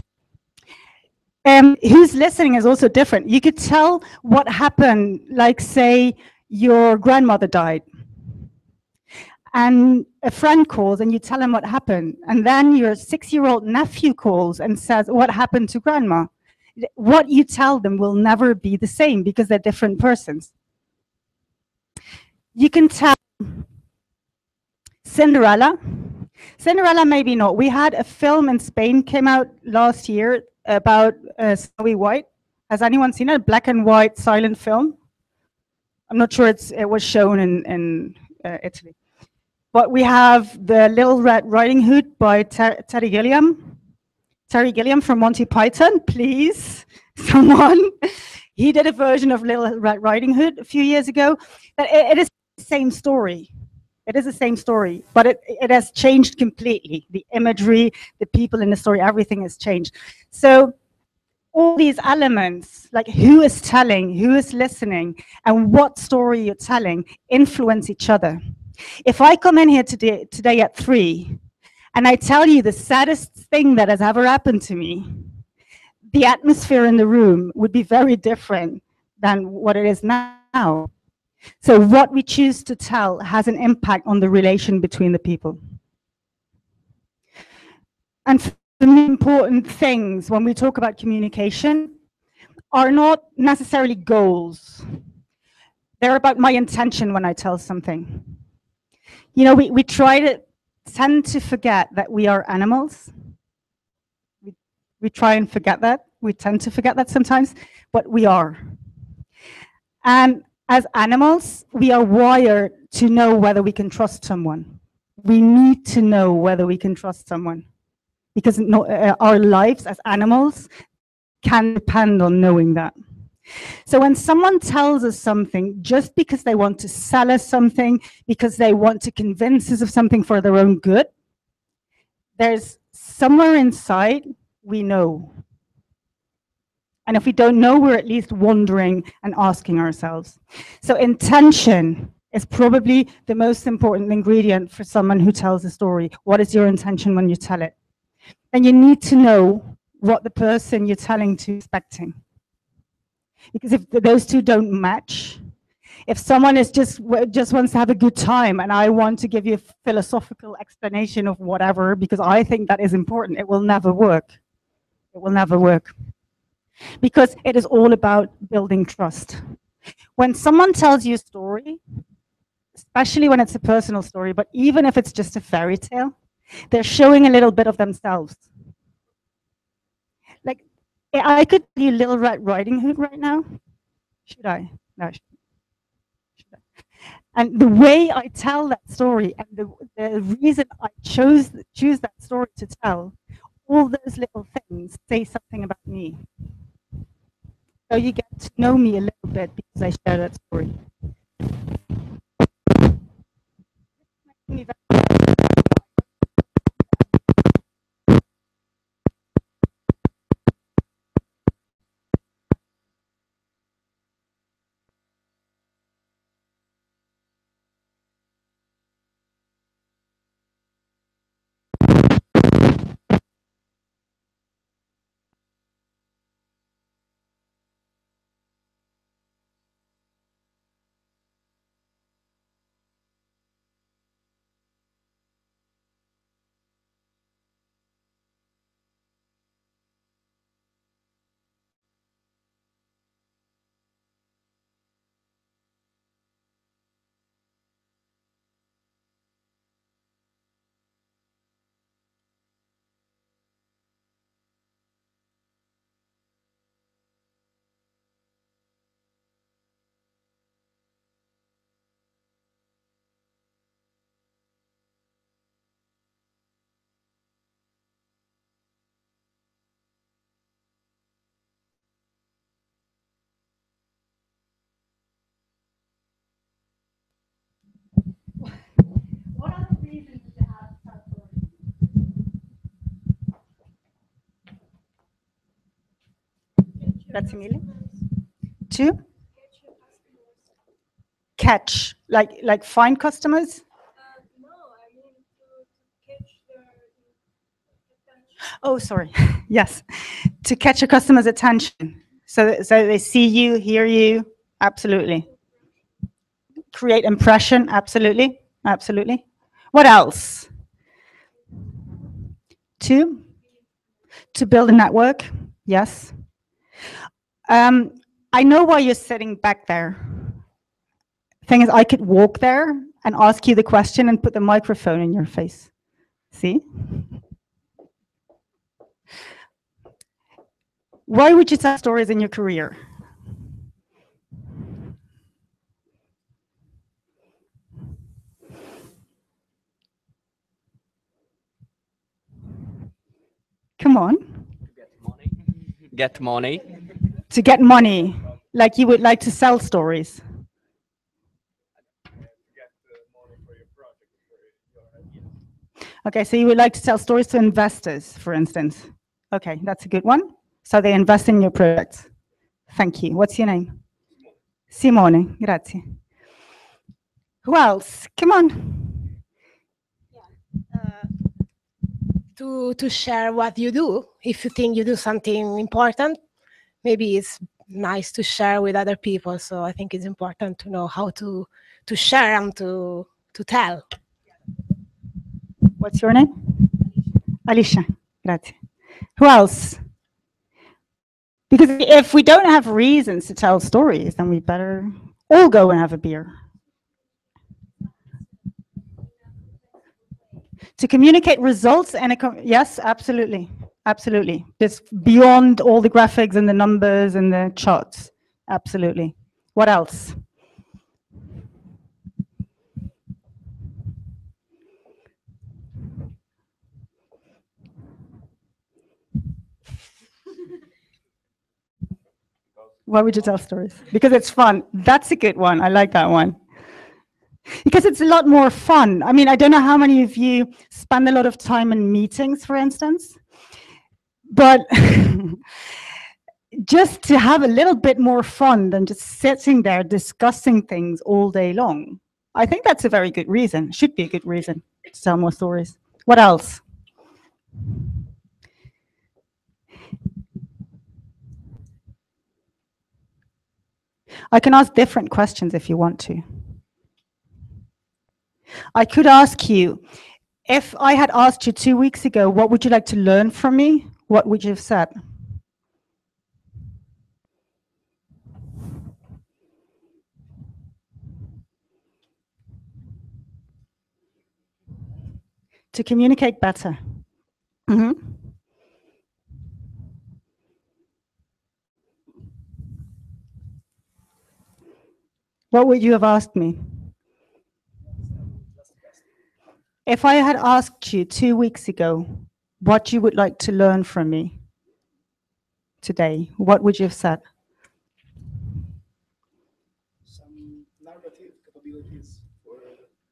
Who's listening is also different. You could tell what happened, like say your grandmother died, and a friend calls and you tell him what happened, and then your 6-year-old nephew calls and says, what happened to grandma? What you tell them will never be the same because they're different persons. You can tell Cinderella. Cinderella, maybe not. We had a film in Spain came out last year about Snowy White. Has anyone seen it? A black and white silent film. I'm not sure it was shown in Italy. But we have the Little Red Riding Hood by Terry Gilliam. Terry Gilliam from Monty Python, please, someone. He did a version of Little Red Riding Hood a few years ago. It is the same story. It is the same story, but it has changed completely. The imagery, the people in the story, everything has changed. So all these elements, like who is telling, who is listening, and what story you're telling, influence each other. If I come in here today at 3, and I tell you the saddest thing that has ever happened to me, the atmosphere in the room would be very different than what it is now. So what we choose to tell has an impact on the relation between the people. And the important things when we talk about communication are not necessarily goals. They're about my intention when I tell something. You know, we tend to forget that we are animals. We try and forget that. We tend to forget that sometimes, but we are. And as animals, we are wired to know whether we can trust someone. We need to know whether we can trust someone because our lives as animals can depend on knowing that. So when someone tells us something just because they want to sell us something, because they want to convince us of something for their own good, there's somewhere inside we know. And if we don't know, we're at least wondering and asking ourselves. So intention is probably the most important ingredient for someone who tells a story. What is your intention when you tell it? And you need to know what the person you're telling to is expecting. Because if those two don't match, if someone is just wants to have a good time and I want to give you a philosophical explanation of whatever because I think that is important, it will never work. It will never work. Because it is all about building trust. When someone tells you a story, especially when it's a personal story, but even if it's just a fairy tale, they're showing a little bit of themselves. Like, I could tell you Little Red Riding Hood right now. Should I? No, should I? And the way I tell that story and the reason I choose that story to tell, all those little things say something about me. So you get to know me a little bit because I share that story. Grazie mille. To catch, like find customers. Oh, sorry. Yes, to catch a customer's attention, so they see you, hear you. Absolutely. Create impression. Absolutely. Absolutely. What else? To to build a network. Yes. Um, I know why you're sitting back there. Thing is, I could walk there and ask you the question and put the microphone in your face. See? Why would you tell stories in your career? Come on. Get money. Get money. To get money, like you would like to sell stories. Okay, so you would like to tell stories to investors, for instance. Okay, that's a good one. So they invest in your project. Thank you. What's your name? Simone. Grazie. Who else? Come on. To share what you do. If you think you do something important, maybe it's nice to share with other people. So I think it's important to know how to share and to tell. What's your name? Alicia. Grazie. Who else? Because if we don't have reasons to tell stories, then we better all go and have a beer. To communicate results and yes, absolutely, absolutely. Just beyond all the graphics and the numbers and the charts, absolutely. What else? Why would you tell stories? Because it's fun. That's a good one. I like that one. Because it's a lot more fun. I mean, I don't know how many of you spend a lot of time in meetings, for instance, but just to have a little bit more fun than just sitting there discussing things all day long. I think that's a very good reason, should be a good reason to tell more stories. What else? I can ask different questions if you want to. I could ask you, if I had asked you 2 weeks ago, what would you like to learn from me? What would you have said? To communicate better. What would you have asked me? If I had asked you 2 weeks ago what you would like to learn from me today, what would you have said? Some narrative capabilities for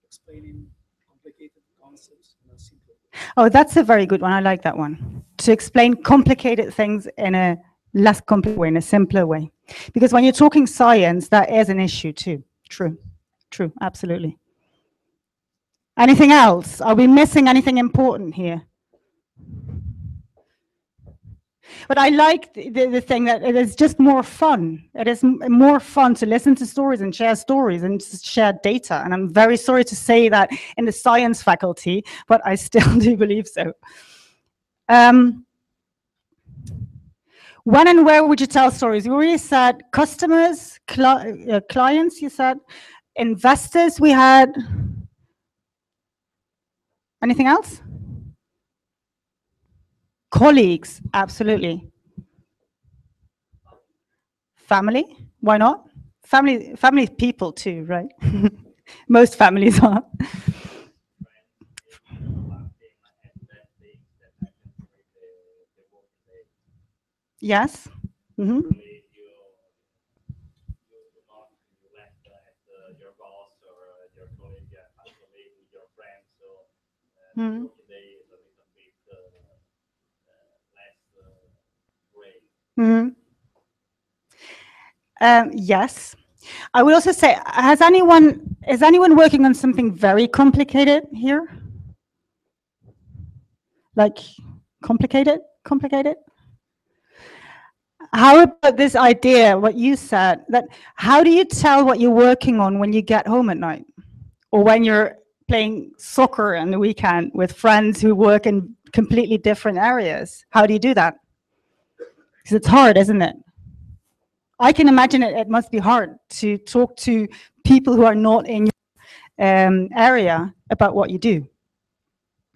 explaining complicated concepts in a simple way. Oh, that's a very good one. I like that one. To explain complicated things in a less complex way, in a simpler way. Because when you're talking science, that is an issue too. True, true, absolutely. Anything else? Are we missing anything important here? But I like the thing that it is just more fun. It is more fun to listen to stories and to share data. And I'm very sorry to say that in the science faculty, but I still do believe so. When and where would you tell stories? You already said customers, clients, you said investors, we had. Anything else? Colleagues, absolutely. Family, why not? Family people too, right? Most families are. Yes. Mm-hmm. Mm-hmm. Mm-hmm. Yes. I would also say, is anyone working on something very complicated here? Like complicated? Complicated? How about this idea, what you said, that how do you tell what you're working on when you get home at night? Or when you're playing soccer on the weekend with friends who work in completely different areas? How do you do that? Because it's hard, isn't it? I can imagine it must be hard to talk to people who are not in your area about what you do.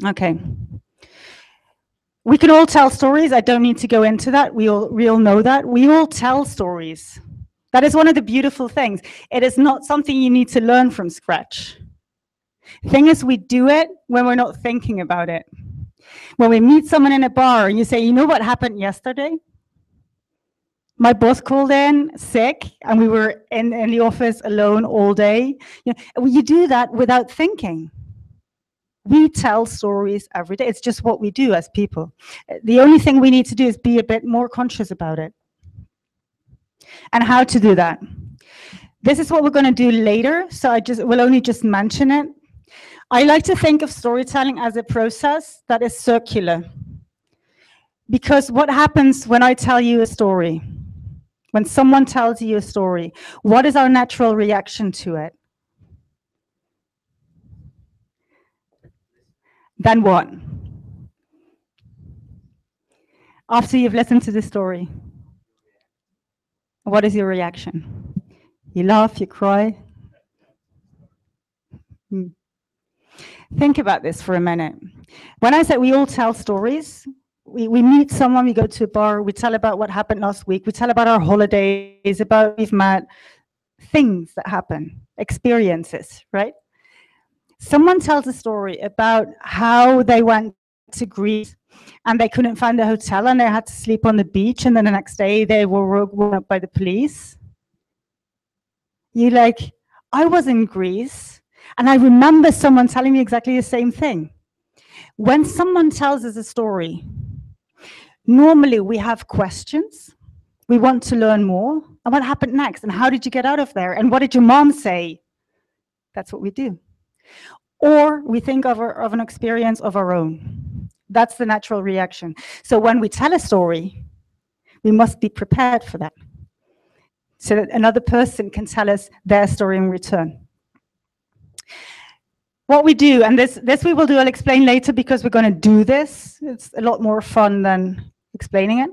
Okay. We can all tell stories. I don't need to go into that. We all know that. We all tell stories. That is one of the beautiful things. It is not something you need to learn from scratch. Thing is, we do it when we're not thinking about it. When we meet someone in a bar and you say, you know what happened yesterday? My boss called in sick and we were in the office alone all day. You do that without thinking. We tell stories every day. It's just what we do as people. The only thing we need to do is be a bit more conscious about it. And how to do that. This is what we're going to do later, so I will only just mention it. I like to think of storytelling as a process that is circular. Because what happens when I tell you a story? When someone tells you a story, what is our natural reaction to it? Then what? After you've listened to the story, what is your reaction? You laugh, you cry? Think about this for a minute. When I said we all tell stories, we meet someone, we go to a bar, we tell about what happened last week, we tell about our holidays, about we've met, things that happen, experiences, right? Someone tells a story about how they went to Greece and they couldn't find a hotel and they had to sleep on the beach, and then the next day they were woken up by the police. You're like, I was in Greece and I remember someone telling me exactly the same thing. When someone tells us a story, normally we have questions. We want to learn more. And what happened next? And how did you get out of there? And what did your mom say? That's what we do. Or we think of an experience of our own. That's the natural reaction. So when we tell a story, we must be prepared for that, so that another person can tell us their story in return. What we do, and this we will do, I'll explain later because we're going to do this. It's a lot more fun than explaining it.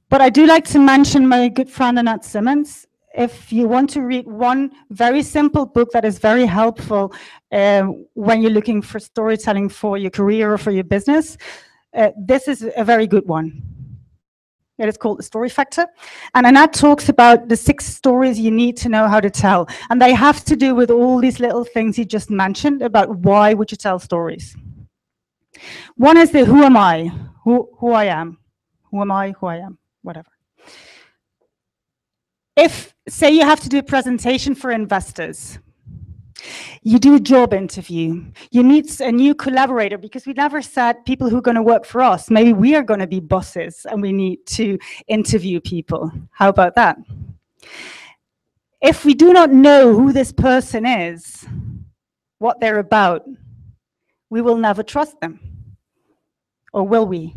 But I do like to mention my good friend Annette Simmons. If you want to read one very simple book that is very helpful when you're looking for storytelling for your career or for your business, this is a very good one. It is called The Story Factor. And Annette talks about the 6 stories you need to know how to tell. And they have to do with all these little things you just mentioned about why would you tell stories. One is the who am I, who I am. Who am I, who I am, whatever. If, say you have to do a presentation for investors, you do a job interview, you meet a new collaborator, because we never said people who are going to work for us. Maybe we are going to be bosses and we need to interview people. How about that? If we do not know who this person is, what they're about, we will never trust them. Or will we?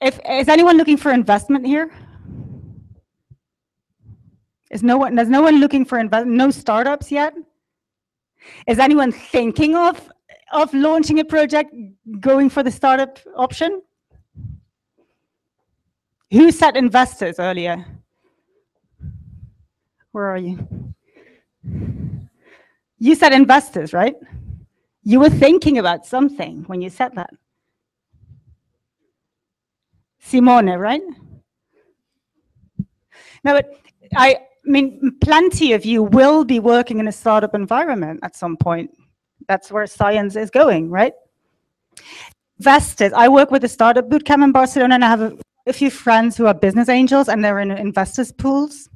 Is anyone looking for investment here? There's no one looking for investment? No startups yet? Is anyone thinking of launching a project, going for the startup option? Who said investors earlier? Where are you? You said investors, right? You were thinking about something when you said that. Simone, right? No, but I mean, plenty of you will be working in a startup environment at some point. That's where science is going, right? Investors. I work with a startup bootcamp in Barcelona, and I have a few friends who are business angels, and they're in investors pools.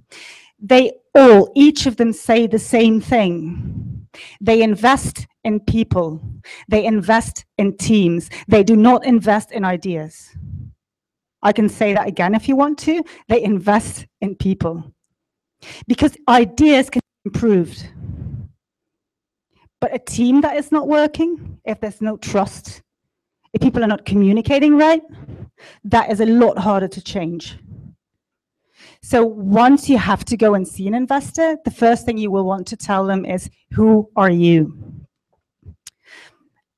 Each of them say the same thing. They invest in people. They invest in teams. They do not invest in ideas. I can say that again if you want to. They invest in people because ideas can be improved. But a team that is not working, if there's no trust, if people are not communicating right, that is a lot harder to change. So once you have to go and see an investor, the first thing you will want to tell them is, who are you?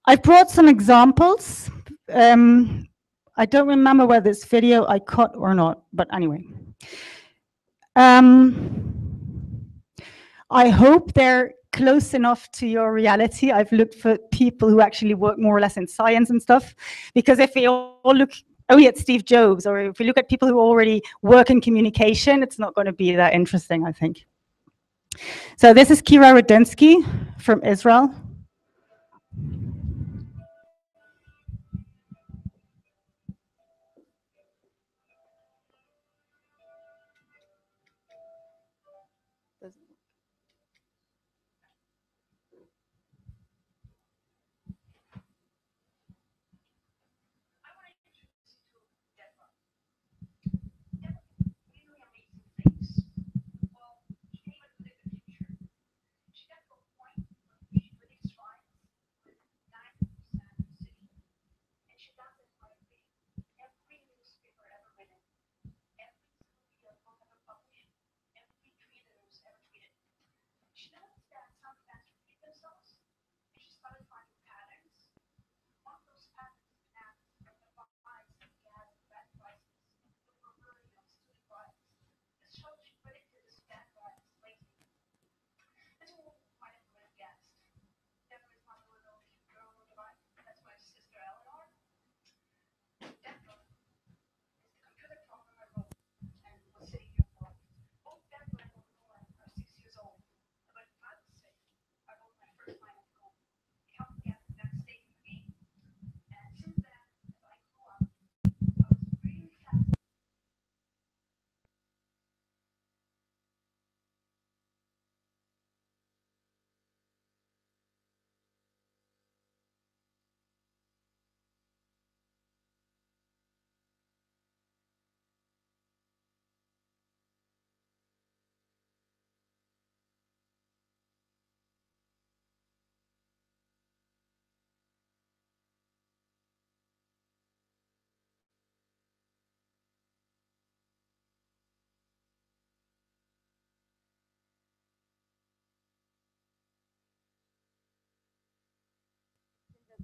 I brought some examples. I don't remember whether this video I cut or not, but anyway. I hope they're close enough to your reality. I've looked for people who actually work more or less in science and stuff, because if we all look only at Steve Jobs, or if we look at people who already work in communication, it's not going to be that interesting, I think. So this is Kira Rudinsky from Israel.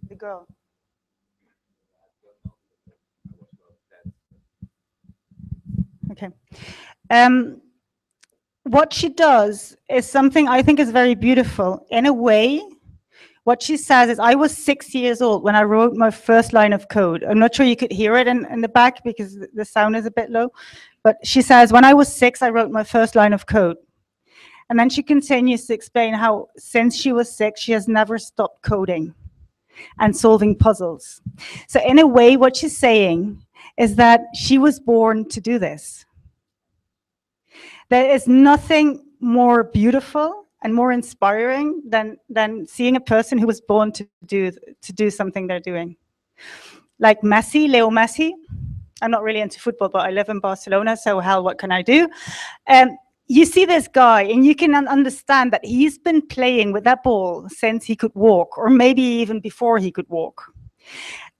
The girl. Okay. What she does is something I think is very beautiful. In a way, what she says is, I was 6 years old when I wrote my first line of code. I'm not sure you could hear it in the back because the sound is a bit low. But she says, when I was 6, I wrote my first line of code. And then she continues to explain how since she was 6, she has never stopped coding and solving puzzles. So in a way, what she's saying is that she was born to do this. There is nothing more beautiful and more inspiring than seeing a person who was born to do something they're doing. Like Messi, Leo Messi. I'm not really into football, but I live in Barcelona, so hell, what can I do? You see this guy, and you can understand that he's been playing with that ball since he could walk, or maybe even before he could walk.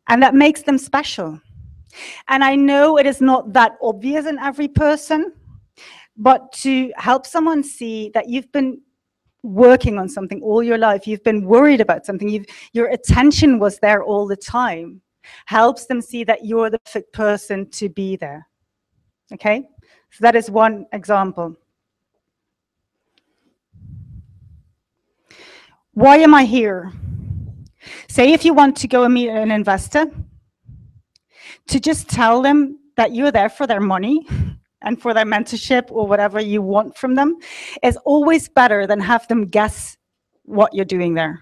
And that makes them special. And I know it is not that obvious in every person, but to help someone see that you've been working on something all your life, you've been worried about something, your attention was there all the time, helps them see that you're the perfect person to be there. Okay? So that is one example. Why am I here? Say if you want to go and meet an investor, to just tell them that you're there for their money and for their mentorship or whatever you want from them is always better than have them guess what you're doing there.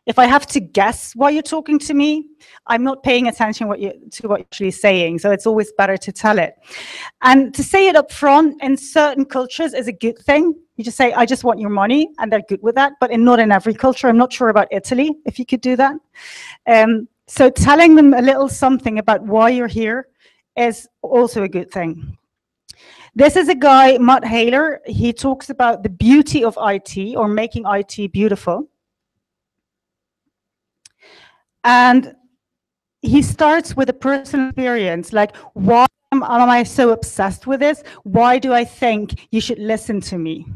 If I have to guess why you're talking to me, I'm not paying attention to what you're actually saying, so it's always better to tell it. And to say it up front in certain cultures is a good thing. You just say, I just want your money, and they're good with that, but not in every culture. I'm not sure about Italy, if you could do that. So telling them a little something about why you're here is also a good thing. This is a guy, Matt Haler. He talks about the beauty of IT, or making IT beautiful. And he starts with a personal experience, like, why am I so obsessed with this? Why do I think you should listen to me?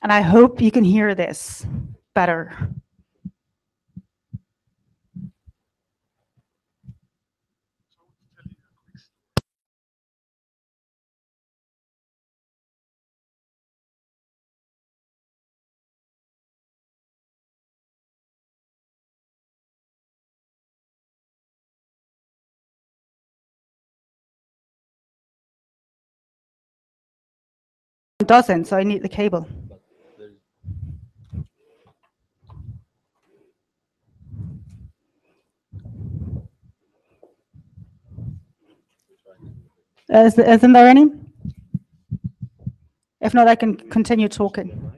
And I hope you can hear this better. It doesn't, so I need the cable. Isn't there any? If not, I can continue talking.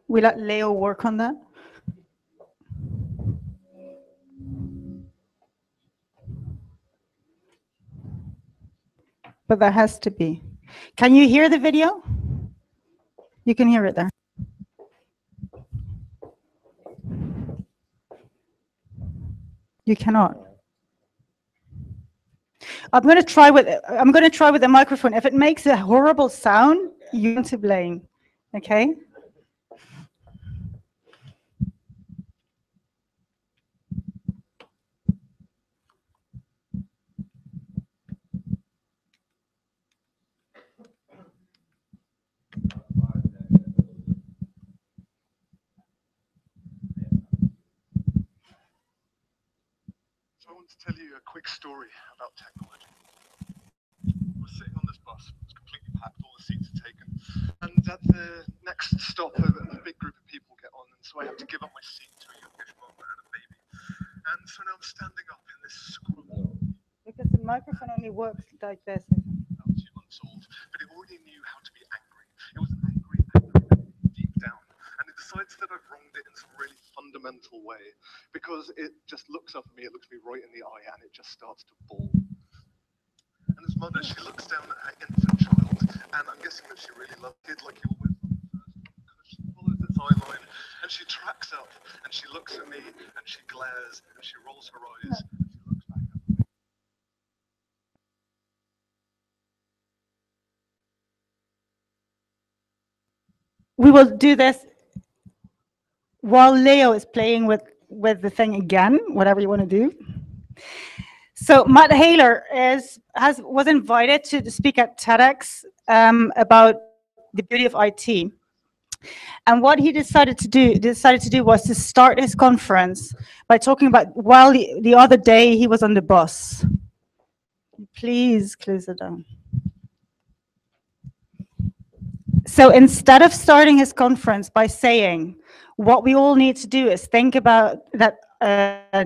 We let Leo work on that. But there has to be. Can you hear the video? You can hear it there. You cannot. I'm going to try with the microphone. If it makes a horrible sound, you're to blame. Okay? So I want to tell you a quick story about technology. We're sitting on this bus, it's completely packed, all the seats are taken. And at the next stop, a big group of people get on, and so I have to give up my seat to a youngish mum and a baby. And so now I'm standing up in this scroll. Because the microphone only works like this. About 2 months old, but it already knew how to be angry. It was angry deep down. And it decides that I've wronged it in some really fundamental way, because it just looks up at me, it looks me right in the eye, and it just starts to bawl. And as mother, she looks down at her infant child, and I'm guessing that she really loved it, like you always love the first one, because she follows its eye line, and she tracks up, and she looks at me, and she glares, and she rolls her eyes, and she looks back at me. We will do this while Leo is playing with the thing again, whatever you want to do. So Matt Haler was invited to speak at TEDx about the beauty of IT. And what he decided to do was to start his conference by talking about, while the other day he was on the bus. Please close it down. So instead of starting his conference by saying, what we all need to do is think about that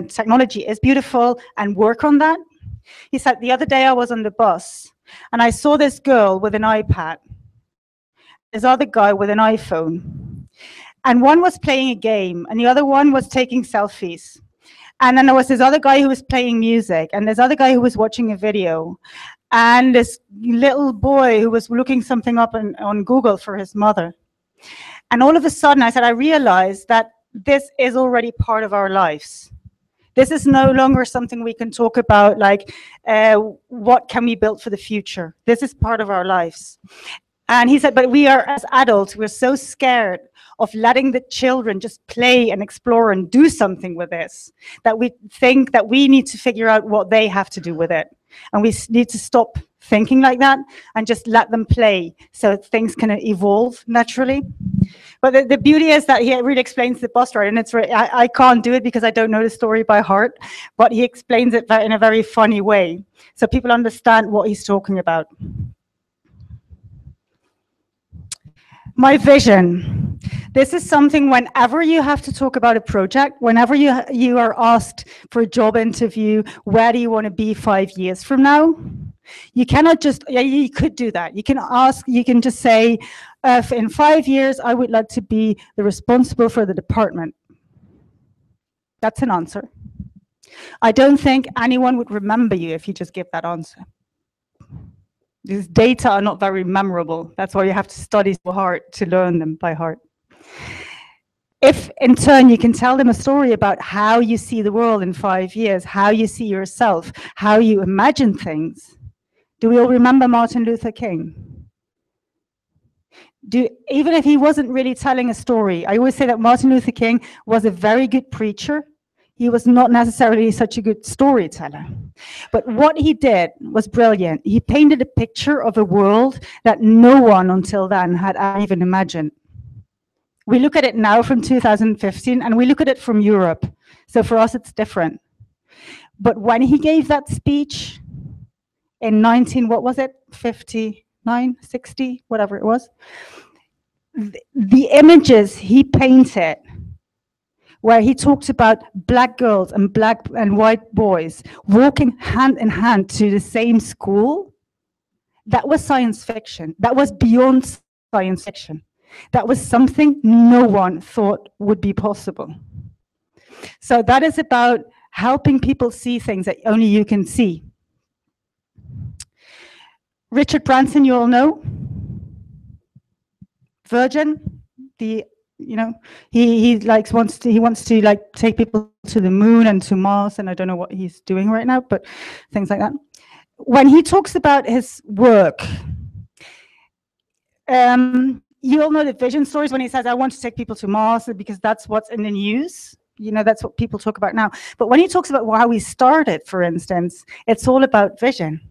technology is beautiful and work on that, he said, the other day I was on the bus and I saw this girl with an iPad, this other guy with an iPhone. And one was playing a game and the other one was taking selfies. And then there was this other guy who was playing music and this other guy who was watching a video. And this little boy who was looking something up on Google for his mother. And all of a sudden I said, I realized that this is already part of our lives. This is no longer something we can talk about like, what can we build for the future? This is part of our lives. And he said, but we are, as adults, we're so scared of letting the children just play and explore and do something with this, that we think that we need to figure out what they have to do with it. And we need to stop thinking like that and just let them play so things can evolve naturally. But the beauty is that he really explains the bus ride, and it's really, I can't do it because I don't know the story by heart, but he explains it in a very funny way, so people understand what he's talking about. My vision. This is something whenever you have to talk about a project, whenever you are asked for a job interview, where do you want to be 5 years from now? You cannot just, yeah, you could do that. You can ask, you can just say, in 5 years, I would like to be the responsible for the department. That's an answer. I don't think anyone would remember you if you just give that answer. These data are not very memorable. That's why you have to study so hard to learn them by heart. If, in turn, you can tell them a story about how you see the world in 5 years, how you see yourself, how you imagine things. Do we all remember Martin Luther King? Even if he wasn't really telling a story, I always say that Martin Luther King was a very good preacher. He was not necessarily such a good storyteller. But what he did was brilliant. He painted a picture of a world that no one until then had even imagined. We look at it now from 2015, and we look at it from Europe. So for us, it's different. But when he gave that speech in 59, 60, whatever it was, the images he painted, where he talked about black girls and black and white boys walking hand in hand to the same school, that was science fiction. That was beyond science fiction. That was something no one thought would be possible. So that is about helping people see things that only you can see. Richard Branson, you all know. Virgin, he wants to like take people to the moon and to Mars, and I don't know what he's doing right now, but things like that. When he talks about his work, you all know the vision stories when he says, I want to take people to Mars because that's what's in the news. You know, that's what people talk about now. But when he talks about how he started, for instance, it's all about vision.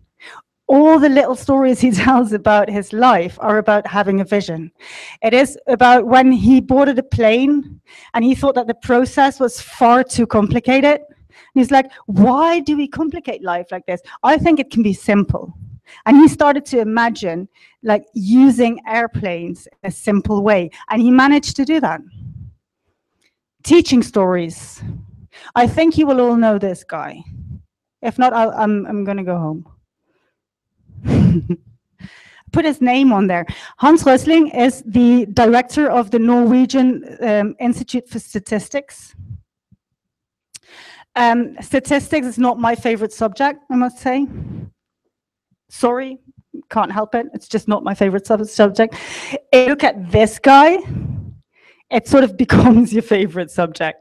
All the little stories he tells about his life are about having a vision. It is about when he boarded a plane and he thought that the process was far too complicated. And he's like, why do we complicate life like this? I think it can be simple. And he started to imagine like using airplanes in a simple way. And he managed to do that. Teaching stories. I think you will all know this guy. If not, I'm going to go home. Put his name on there. Hans Rosling is the director of the Norwegian Institute for Statistics. Statistics is not my favorite subject, I must say. Sorry, can't help it. It's just not my favorite subject. If you look at this guy, it sort of becomes your favorite subject.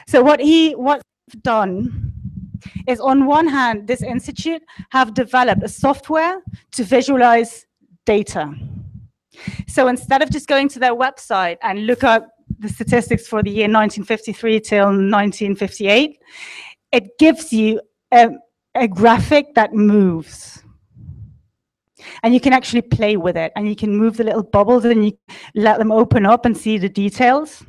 So what's done is, on one hand, this institute have developed a software to visualize data. So instead of just going to their website and look up the statistics for the year 1953 till 1958, it gives you a graphic that moves. And you can actually play with it, and you can move the little bubbles and you let them open up and see the details.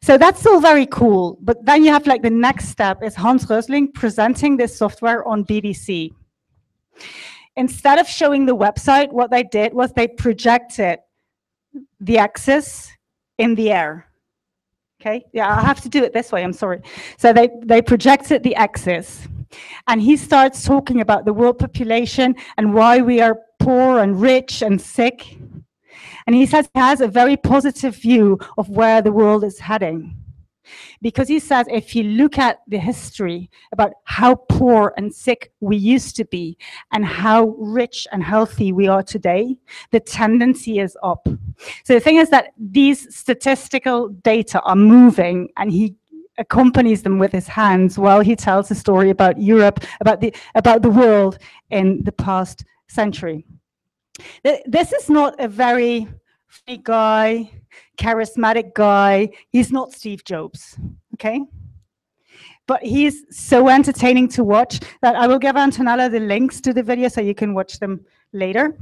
So that's all very cool, but then you have like the next step is Hans Rosling presenting this software on BBC. Instead of showing the website, what they did was they projected the axis in the air. Okay, yeah, I have to do it this way, I'm sorry. So they projected the axis, and he starts talking about the world population and why we are poor and rich and sick. And he says he has a very positive view of where the world is heading. Because he says if you look at the history about how poor and sick we used to be and how rich and healthy we are today, the tendency is up. So the thing is that these statistical data are moving, and he accompanies them with his hands while he tells a story about Europe, about the world in the past century. This is not a very funny guy, charismatic guy. He's not Steve Jobs, okay? But he's so entertaining to watch that I will give Antonella the links to the video so you can watch them later.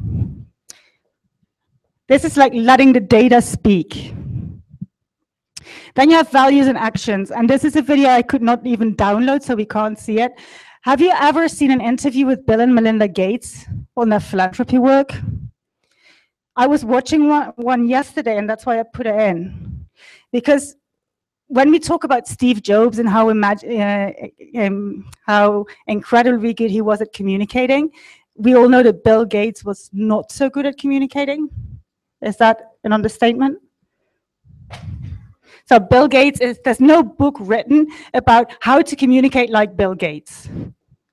This is like letting the data speak. Then you have values and actions, and this is a video I could not even download, so we can't see it. Have you ever seen an interview with Bill and Melinda Gates on their philanthropy work? I was watching one yesterday, and that's why I put it in. Because when we talk about Steve Jobs and how incredibly good he was at communicating, we all know that Bill Gates was not so good at communicating. Is that an understatement? So Bill Gates, there's no book written about how to communicate like Bill Gates,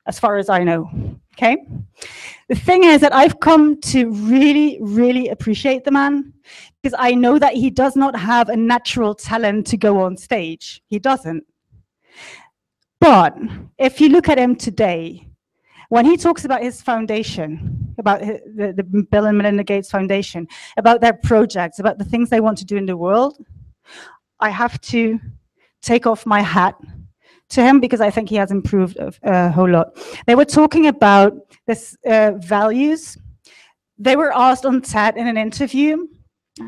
as far as I know, okay? The thing is that I've come to really, really appreciate the man, because I know that he does not have a natural talent to go on stage. He doesn't. But if you look at him today, when he talks about his foundation, about the Bill and Melinda Gates Foundation, about their projects, about the things they want to do in the world, I have to take off my hat to him, because I think he has improved a whole lot. They were talking about this values. They were asked on TED in an interview,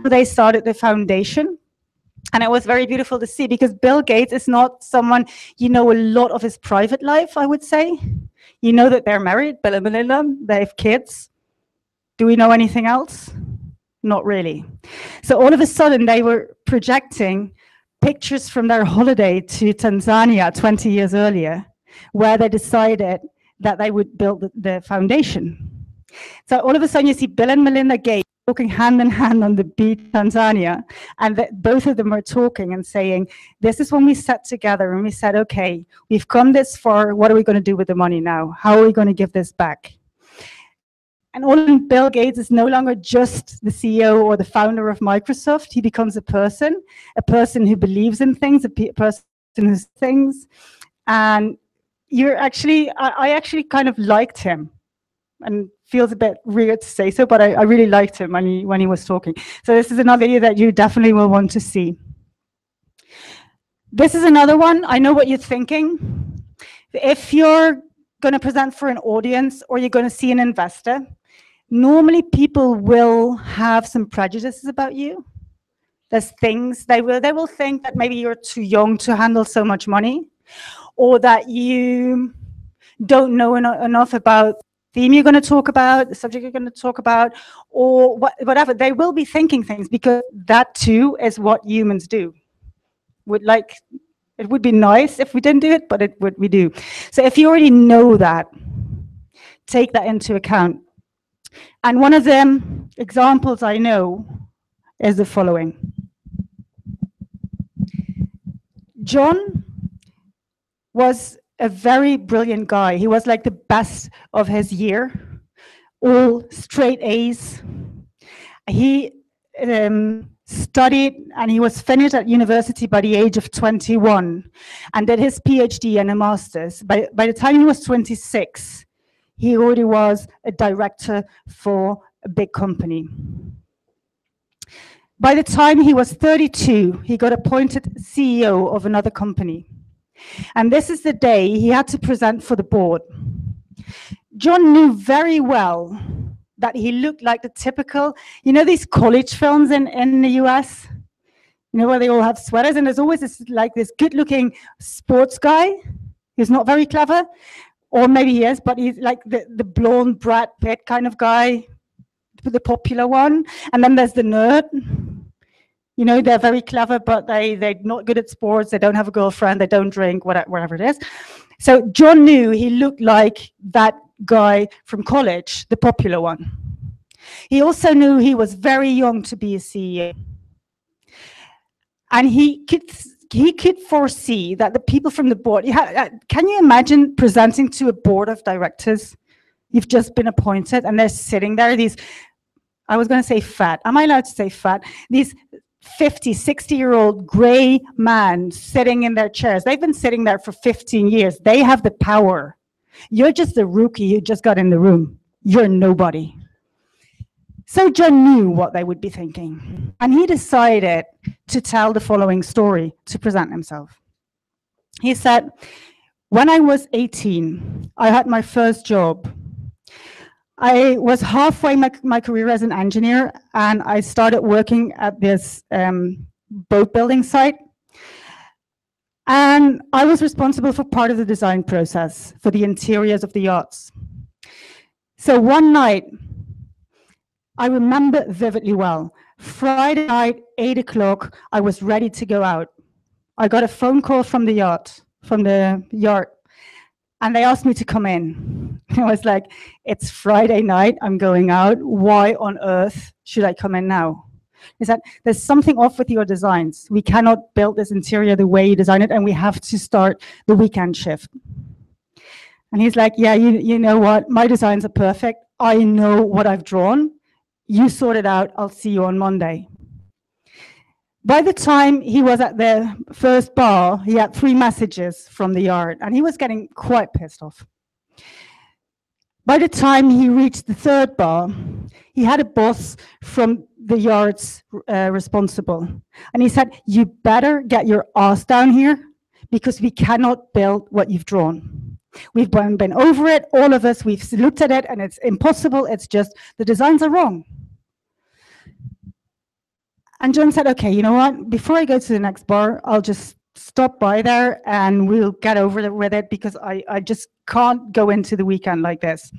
they started the foundation. And it was very beautiful to see, because Bill Gates is not someone, you know, a lot of his private life, I would say. You know that they're married, Bill and Melinda, they have kids. Do we know anything else? Not really. So all of a sudden they were projecting pictures from their holiday to Tanzania 20 years earlier, where they decided that they would build the foundation. So all of a sudden you see Bill and Melinda Gates walking hand in hand on the beach in Tanzania, and both of them are talking and saying, this is when we sat together and we said, okay, we've come this far, what are we going to do with the money now? How are we going to give this back? And all in Bill Gates is no longer just the CEO or the founder of Microsoft. He becomes a person who believes in things, a person who things. And I actually kind of liked him, and feels a bit weird to say so, but I really liked him when he was talking. So this is another video that you definitely will want to see. This is another one. I know what you're thinking. If you're going to present for an audience or you're going to see an investor, normally people will have some prejudices about you. There's things they will think that maybe you're too young to handle so much money, or that you don't know enough about the theme you're going to talk about, the subject you're going to talk about, or whatever. They will be thinking things, because that too is what humans do. It would be nice if we didn't do it, but we do. So if you already know that, take that into account. And one of them examples I know is the following. John was a very brilliant guy. He was like the best of his year, all straight A's. He studied, and he was finished at university by the age of 21 and did his PhD and a master's. By the time he was 26, he already was a director for a big company. By the time he was 32, he got appointed CEO of another company. And this is the day he had to present for the board. John knew very well that he looked like the typical, you know, these college films in the US, you know, where they all have sweaters, and there's always this good-looking sports guy who's not very clever, or maybe he is, but he's like the blonde Brad Pitt kind of guy, the popular one, and then there's the nerd. You know, they're very clever, but they're not good at sports, they don't have a girlfriend, they don't drink, whatever it is. So John knew he looked like that guy from college, the popular one. He also knew he was very young to be a CEO. And he could foresee that the people from the board, can you imagine presenting to a board of directors? You've just been appointed and they're sitting there, these, I was going to say fat, am I allowed to say fat? These 50, 60-year-old gray men sitting in their chairs. They've been sitting there for 15 years. They have the power. You're just a rookie who just got in the room. You're nobody. So John knew what they would be thinking, and he decided to tell the following story to present himself. He said, when I was 18, I had my first job. I was halfway my career as an engineer, and I started working at this boat building site. And I was responsible for part of the design process for the interiors of the yachts. So one night, I remember vividly well, Friday night, 8 o'clock, I was ready to go out. I got a phone call from the yard, and they asked me to come in. I was like, it's Friday night, I'm going out. Why on earth should I come in now? He said, there's something off with your designs. We cannot build this interior the way you design it, and we have to start the weekend shift. And he's like, yeah, you know what? My designs are perfect. I know what I've drawn. You sort it out. I'll see you on Monday. By the time he was at the first bar, he had 3 messages from the yard, and he was getting quite pissed off. By the time he reached the 3rd bar, he had a boss from the yard's responsible. And he said, you better get your ass down here, because we cannot build what you've drawn. We've been over it, all of us, we've looked at it, and it's impossible. It's just, the designs are wrong. And John said, okay, you know what? Before I go to the next bar, I'll just stop by there and we'll get over with it, because I just can't go into the weekend like this.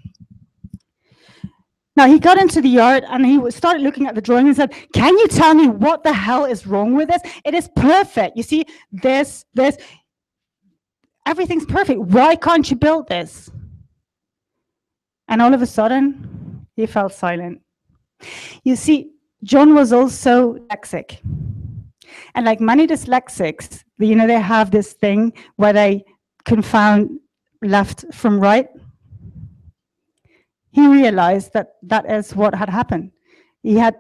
Now, he got into the yard and he started looking at the drawing and said, can you tell me what the hell is wrong with this? It is perfect. You see, this, everything's perfect. Why can't you build this? And all of a sudden, he fell silent. You see, John was also dyslexic. And like many dyslexics, you know, they have this thing where they confound left from right. He realized that that is what had happened. He had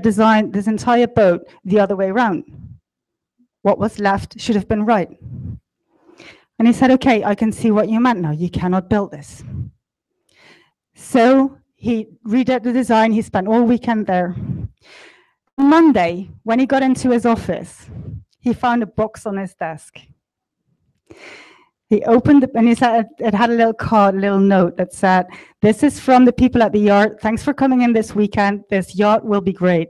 designed this entire boat the other way around. What was left should have been right. And he said, okay, I can see what you meant now. You cannot build this. So he redid the design. He spent all weekend there. Monday, when he got into his office, he found a box on his desk. He opened it, and he said it had a little card, a little note that said, this is from the people at the yard. Thanks for coming in this weekend. This yacht will be great.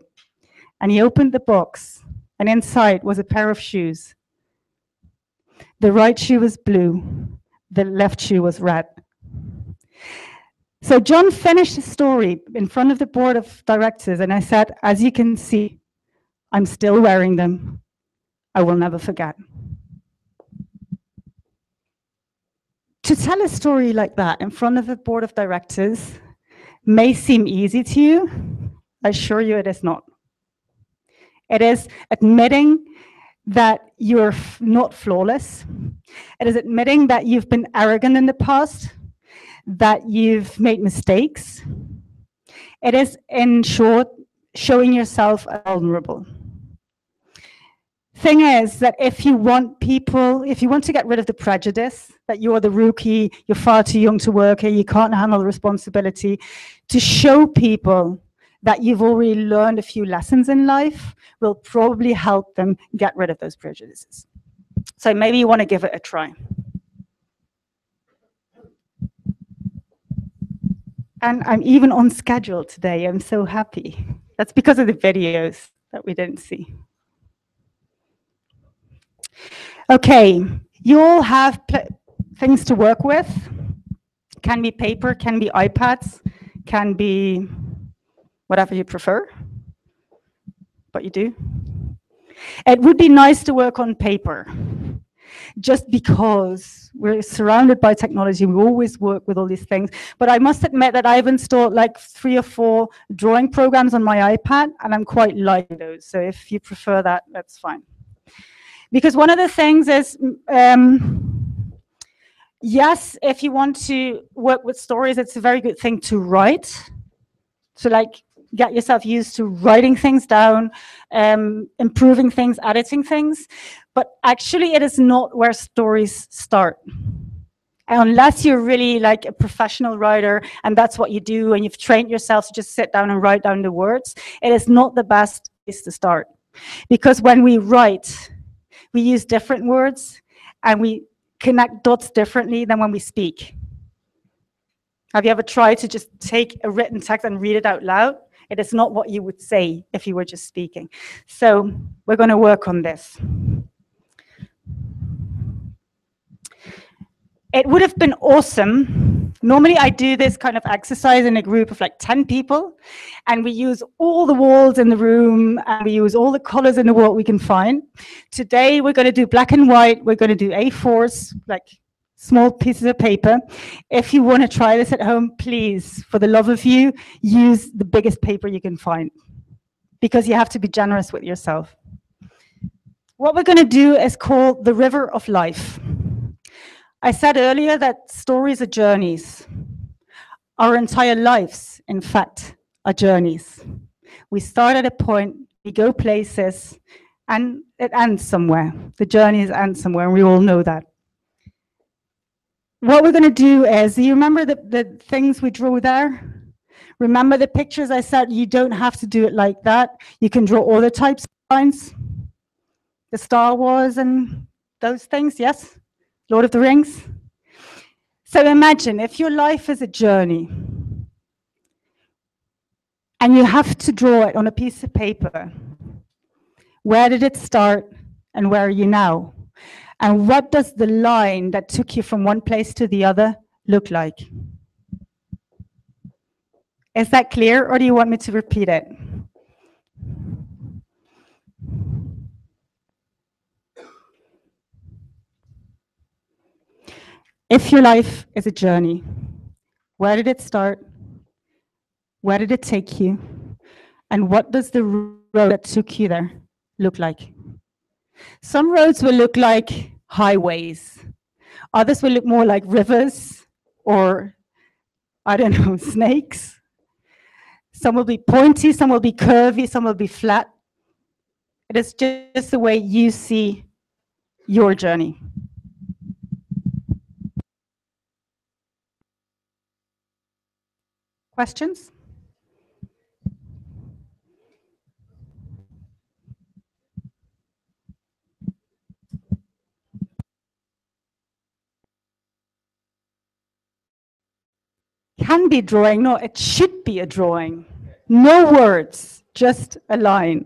And he opened the box, and inside was a pair of shoes. The right shoe was blue. The left shoe was red. So John finished his story in front of the board of directors, and I said, as you can see, I'm still wearing them. I will never forget. To tell a story like that in front of a board of directors may seem easy to you. I assure you it is not. It is admitting that you're not flawless. It is admitting that you've been arrogant in the past, that you've made mistakes. It is, in short, showing yourself vulnerable. Thing is that if you want to get rid of the prejudice that you're the rookie, you're far too young to work here, you can't handle the responsibility, to show people that you've already learned a few lessons in life will probably help them get rid of those prejudices. So maybe you want to give it a try. And I'm even on schedule today. I'm so happy. That's because of the videos that we didn't see. Okay, you all have things to work with. Can be paper, can be iPads, can be whatever you prefer, but you do. It would be nice to work on paper, just because we're surrounded by technology. We always work with all these things. But I must admit that I've installed like 3 or 4 drawing programs on my iPad, and I'm quite liking those. So if you prefer that, that's fine. Because one of the things is, yes, if you want to work with stories, it's a very good thing to write. So like, get yourself used to writing things down, improving things, editing things. But actually, it is not where stories start. Unless you're really like a professional writer and that's what you do and you've trained yourself to just sit down and write down the words, it is not the best place to start. Because when we write, we use different words and we connect dots differently than when we speak. Have you ever tried to just take a written text and read it out loud? It is not what you would say if you were just speaking. So we're going to work on this. It would have been awesome. Normally I do this kind of exercise in a group of like 10 people, and we use all the walls in the room, and we use all the colors in the world we can find. Today we're going to do black and white. We're going to do A4s, like small pieces of paper. If you want to try this at home, please, for the love of you, use the biggest paper you can find, because you have to be generous with yourself. What we're going to do is call the river of life. I said earlier that stories are journeys. Our entire lives, in fact, are journeys. We start at a point, we go places, and it ends somewhere. The journeys end somewhere, and we all know that. What we're going to do is, you remember the things we drew there? Remember the pictures I said you don't have to do it like that. You can draw all the types of lines. The Star Wars and those things, yes? Lord of the Rings. So imagine if your life is a journey and you have to draw it on a piece of paper. Where did it start and where are you now? And what does the line that took you from one place to the other look like? Is that clear, or do you want me to repeat it? If your life is a journey, where did it start? Where did it take you? And what does the road that took you there look like? Some roads will look like highways. Others will look more like rivers or, I don't know, snakes. Some will be pointy, some will be curvy, some will be flat. It is just the way you see your journey. Questions? Can be drawing, no, it should be a drawing. No words, just a line.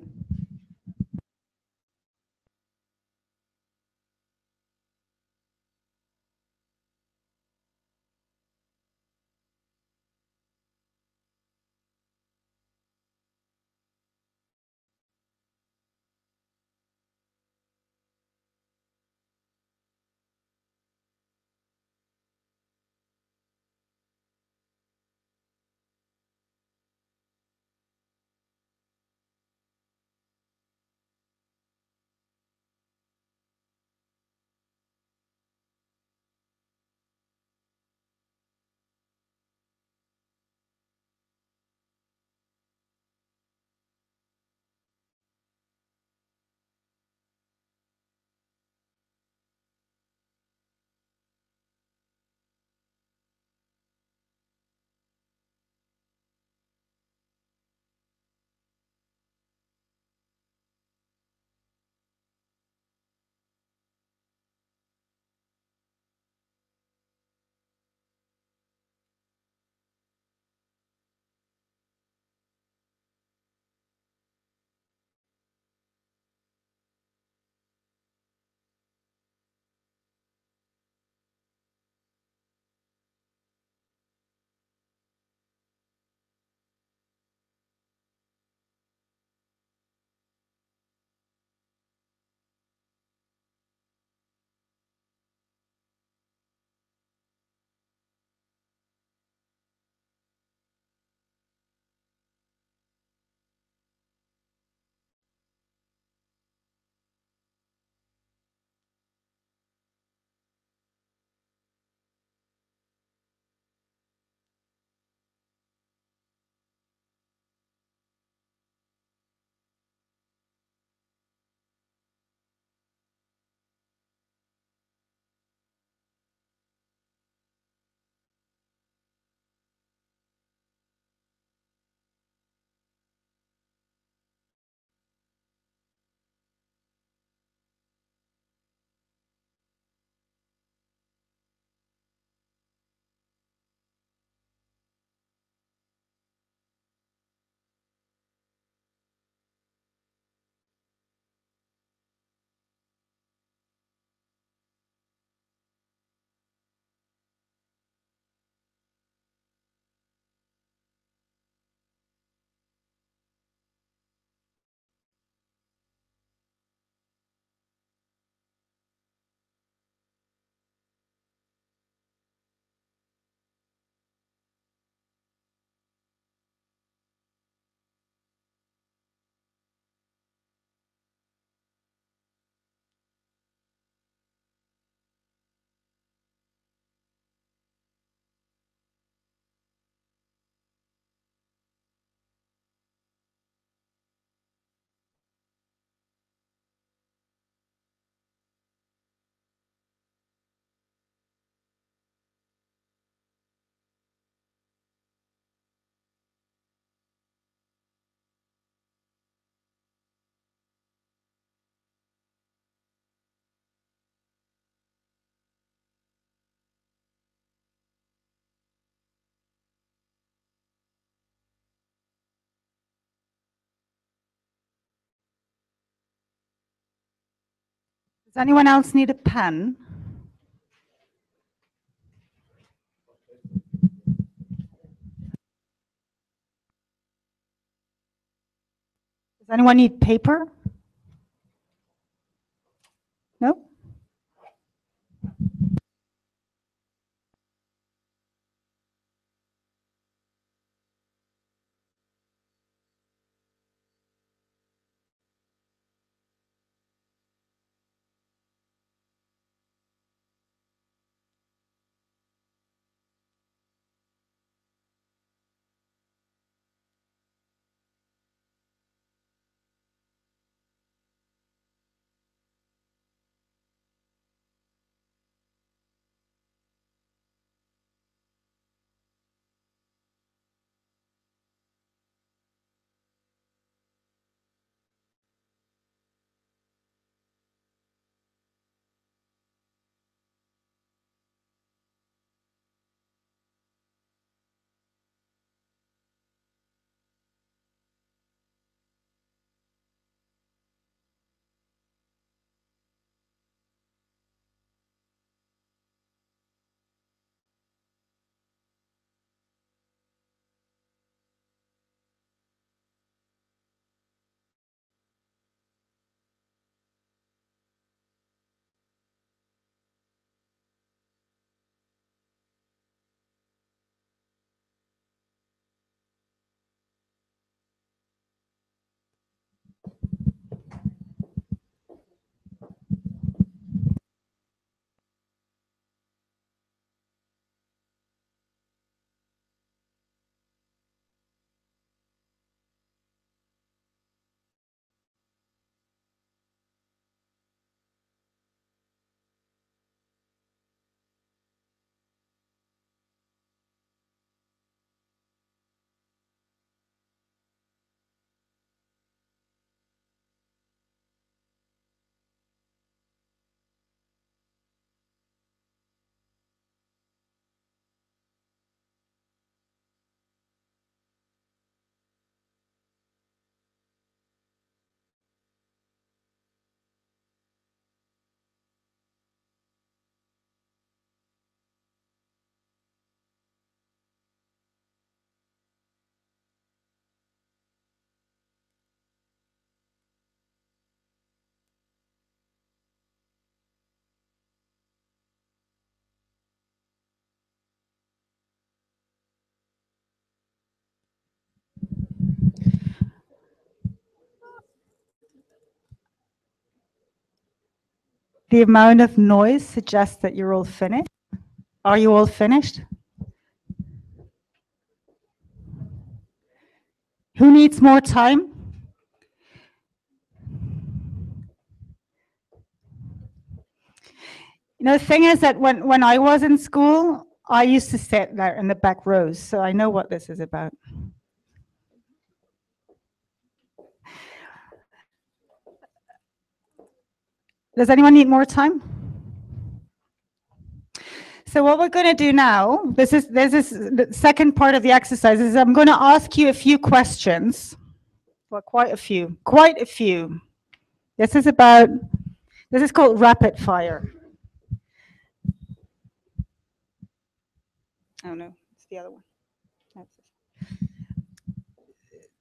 Does anyone else need a pen? Does anyone need paper? No? The amount of noise suggests that you're all finished. Are you all finished? Who needs more time? You know, the thing is that when I was in school, I used to sit there in the back rows, so I know what this is about. Does anyone need more time? So what we're going to do now, this is the second part of the exercise, is I'm going to ask you a few questions. Well, quite a few. This is called rapid fire. Oh no, it's the other one.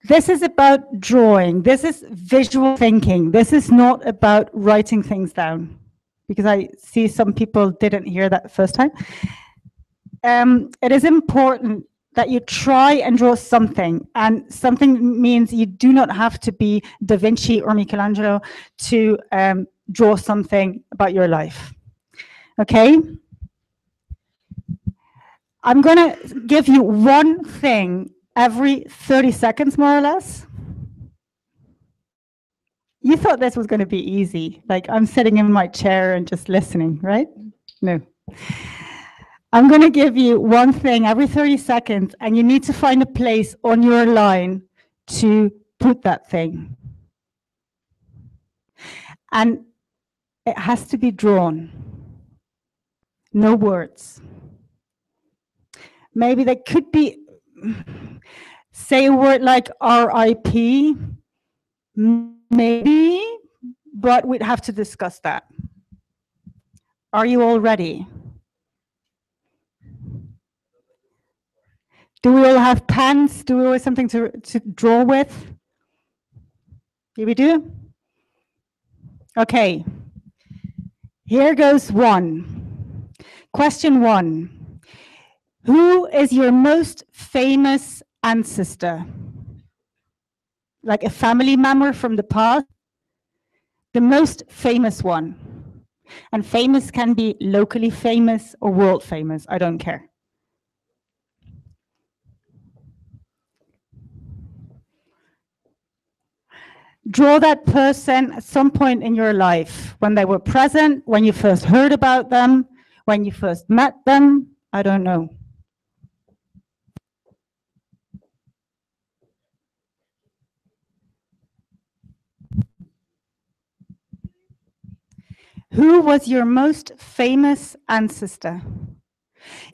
This is about drawing. This is visual thinking. This is not about writing things down, because I see some people didn't hear that the first time. It is important that you try and draw something, and something means you do not have to be Da Vinci or Michelangelo to draw something about your life. Okay? I'm going to give you one thing every 30 seconds, more or less. You thought this was going to be easy, like I'm sitting in my chair and just listening, right? No. I'm going to give you one thing every 30 seconds, and you need to find a place on your line to put that thing. And it has to be drawn. No words. Maybe there could be, say a word like RIP, maybe, but we'd have to discuss that. Are you all ready? Do we all have pens? Do we all have something to draw with? Do we do? Okay. Here goes one. Question one. Who is your most famous ancestor? Like a family member from the past? The most famous one. And famous can be locally famous or world famous. I don't care. Draw that person at some point in your life, when they were present, when you first heard about them, when you first met them. I don't know. Who was your most famous ancestor?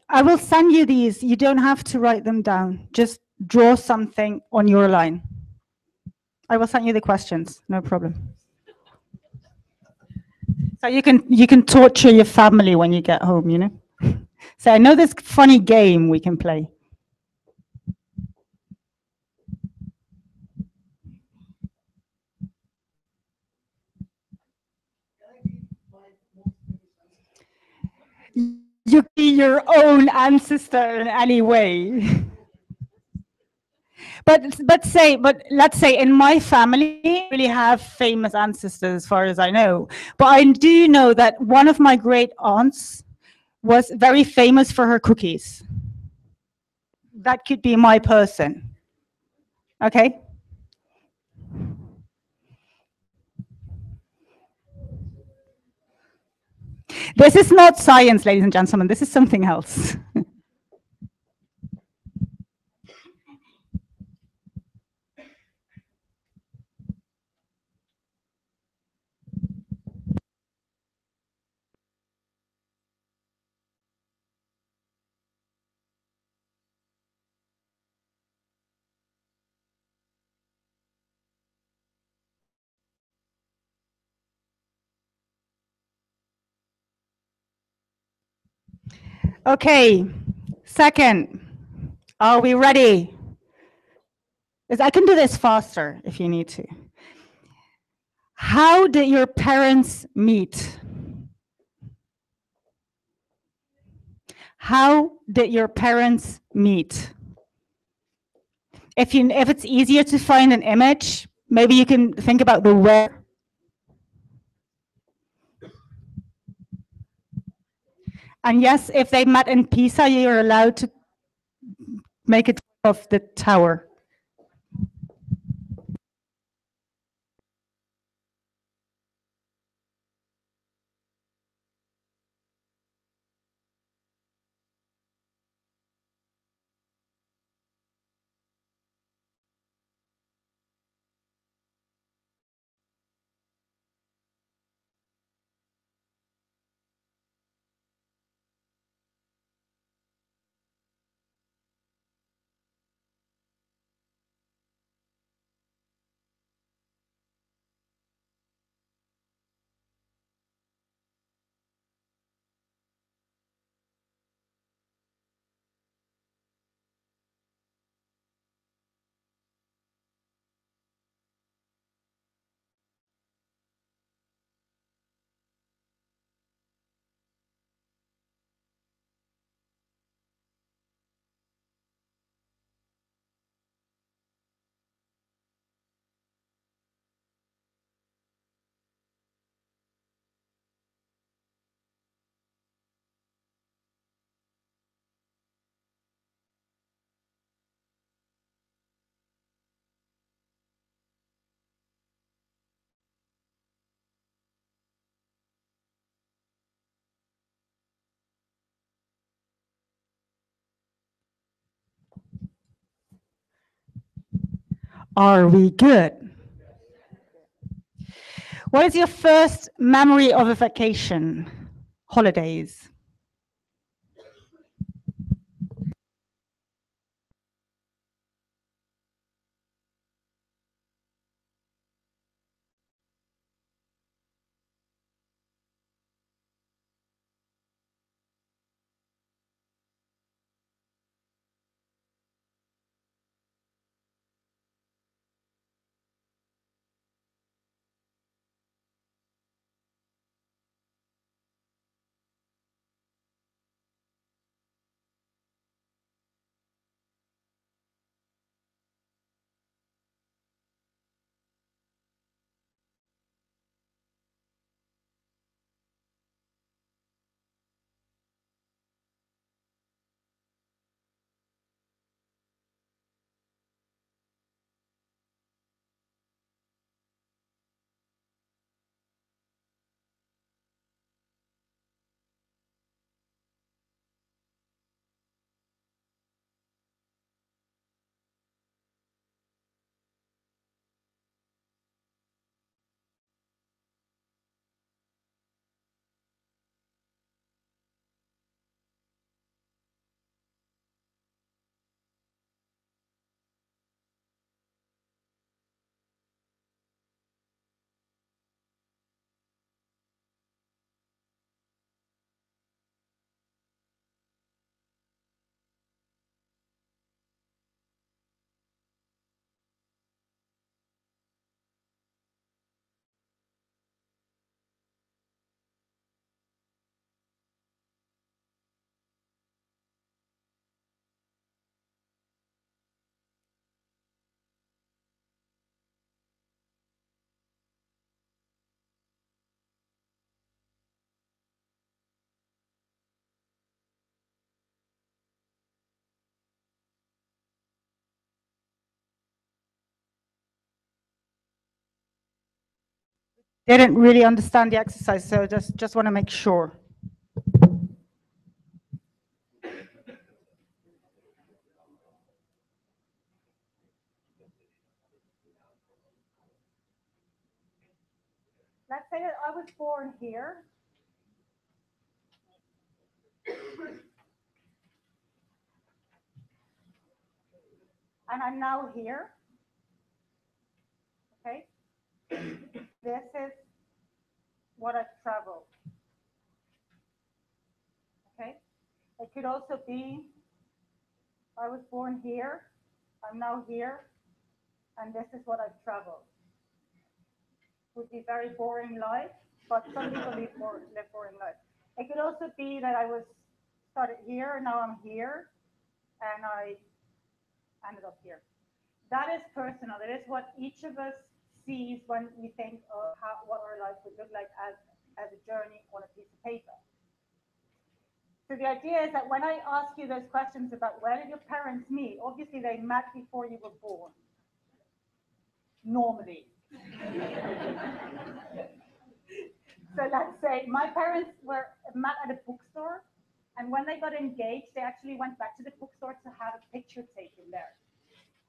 I will send you these. You don't have to write them down. Just draw something on your line. I will send you the questions, no problem. So you can torture your family when you get home, you know? So I know this funny game we can play. You can be your own ancestor in any way. But let's say in my family, I really have famous ancestors as far as I know. But I do know that one of my great aunts was very famous for her cookies. That could be my person. Okay? This is not science, ladies and gentlemen. This is something else. Okay, second, are we ready? I can do this faster if you need to. How did your parents meet? How did your parents meet? If it's easier to find an image, maybe you can think about the where. And yes, if they met in Pisa, you're allowed to make it of the tower. Are we good? What is your first memory of a vacation? Holidays. didn't really understand the exercise, so just want to make sure. Let's say that I was born here. And I'm now here. Okay? This is what I've traveled. Okay? It could also be I was born here, I'm now here, and this is what I've traveled. Would be very boring life, but some people live boring life. It could also be that I was started here, and now I'm here, and I ended up here. That is personal. That is what each of us sees when we think of what our life would look like as a journey on a piece of paper. So the idea is that when I ask you those questions about where did your parents meet, obviously they met before you were born. Normally. So let's say my parents met at a bookstore, and when they got engaged, they actually went back to the bookstore to have a picture taken there.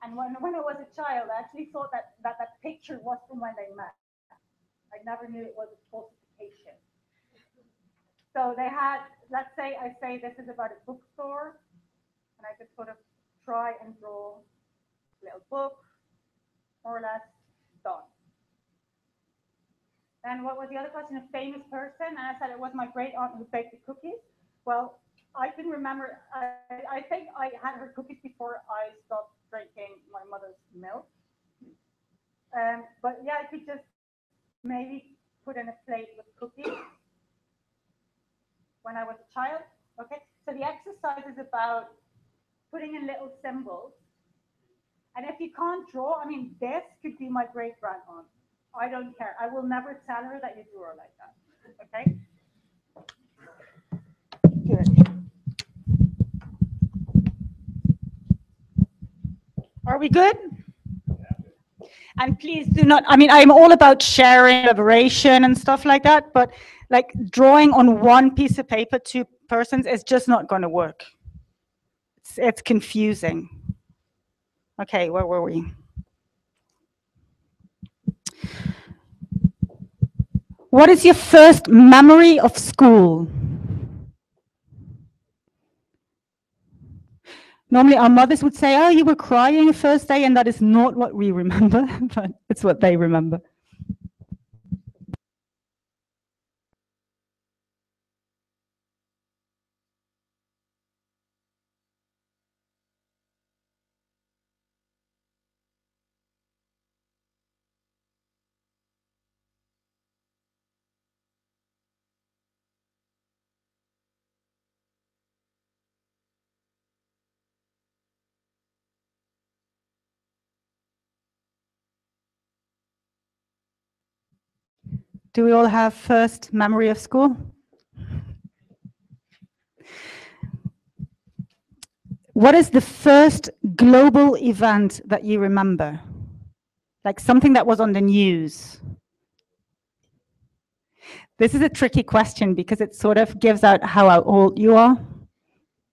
And when I was a child, I actually thought that picture was from when they met. I never knew it was a falsification. So they had, let's say I say this is about a bookstore, and I could sort of try and draw a little book, more or less, done. And what was the other question? A famous person, and I said it was my great aunt who baked the cookies. Well, I can remember, I think I had her cookies before I stopped drinking my mother's milk. But yeah, I could just maybe put in a plate with cookies when I was a child. Okay, so the exercise is about putting in little symbols. And if you can't draw, I mean, this could be my great grand aunt. I don't care. I will never tell her that you drew her like that. Okay? Good. Are we good? And please do not, I mean, I'm all about sharing, collaboration and stuff like that, but like drawing on one piece of paper, 2 persons is just not going to work. It's confusing. Okay, where were we? What is your first memory of school? Normally our mothers would say, oh, you were crying the first day, and that is not what we remember, but it's what they remember. Do we all have first memory of school? What is the first global event that you remember? Like something that was on the news? This is a tricky question because it sort of gives out how old you are.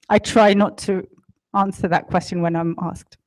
I try not to answer that question when I'm asked.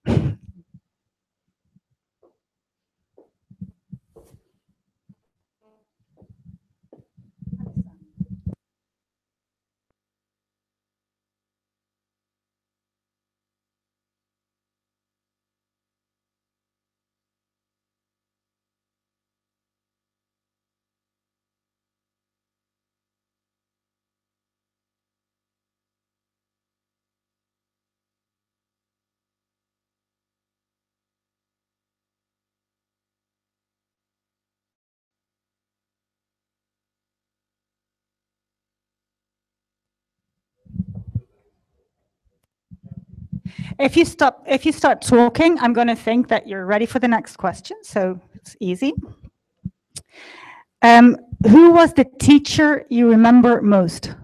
If you start talking, I'm going to think that you're ready for the next question, so it's easy. Who was the teacher you remember most?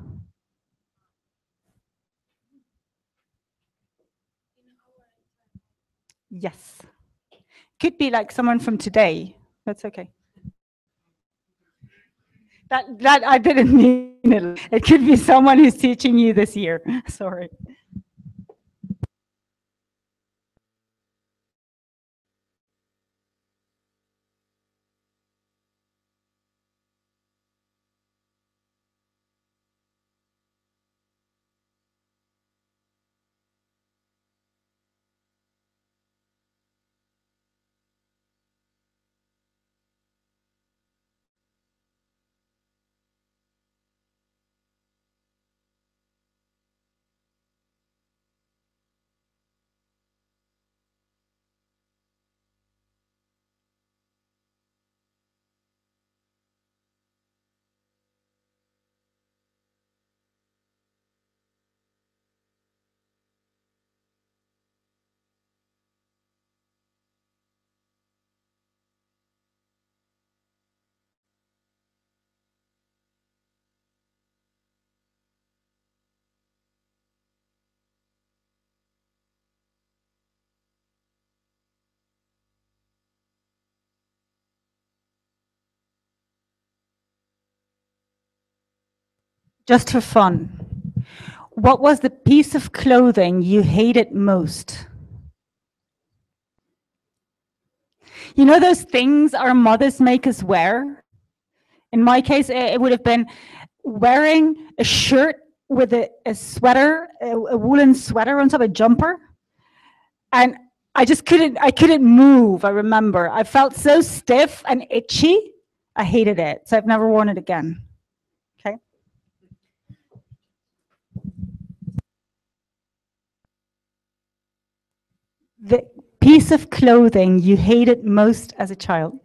Yes. Could be like someone from today. That's okay. That I didn't mean it. It could be someone who's teaching you this year. Sorry. Just for fun, what was the piece of clothing you hated most? You know those things our mothers make us wear? In my case, it would have been wearing a shirt with a sweater, a woolen sweater on top, a jumper. And I couldn't move, I remember. I felt so stiff and itchy. I hated it. So I've never worn it again. Okay. The piece of clothing you hated most as a child.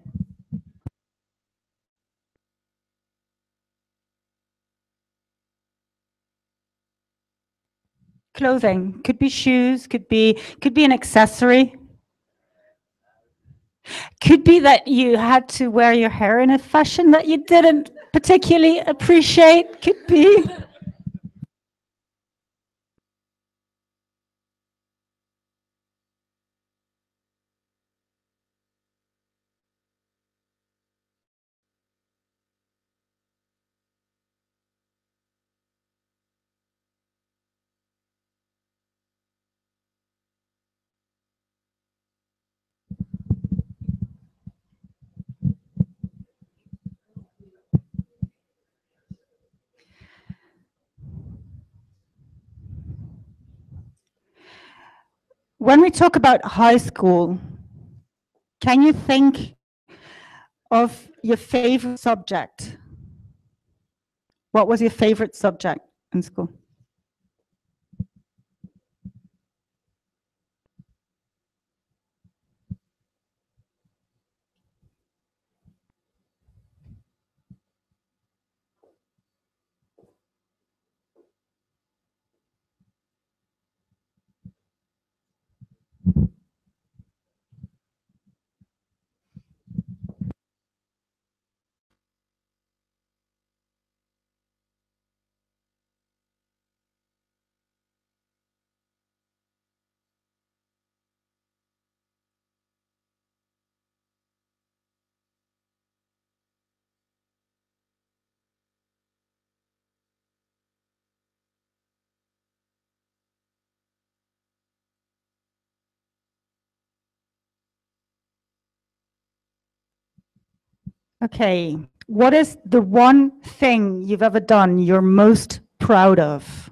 Clothing could be shoes, could be an accessory. Could be that you had to wear your hair in a fashion that you didn't particularly appreciate. Could be. When we talk about high school, can you think of your favorite subject? What was your favorite subject in school? Okay. What is the one thing you've ever done you're most proud of?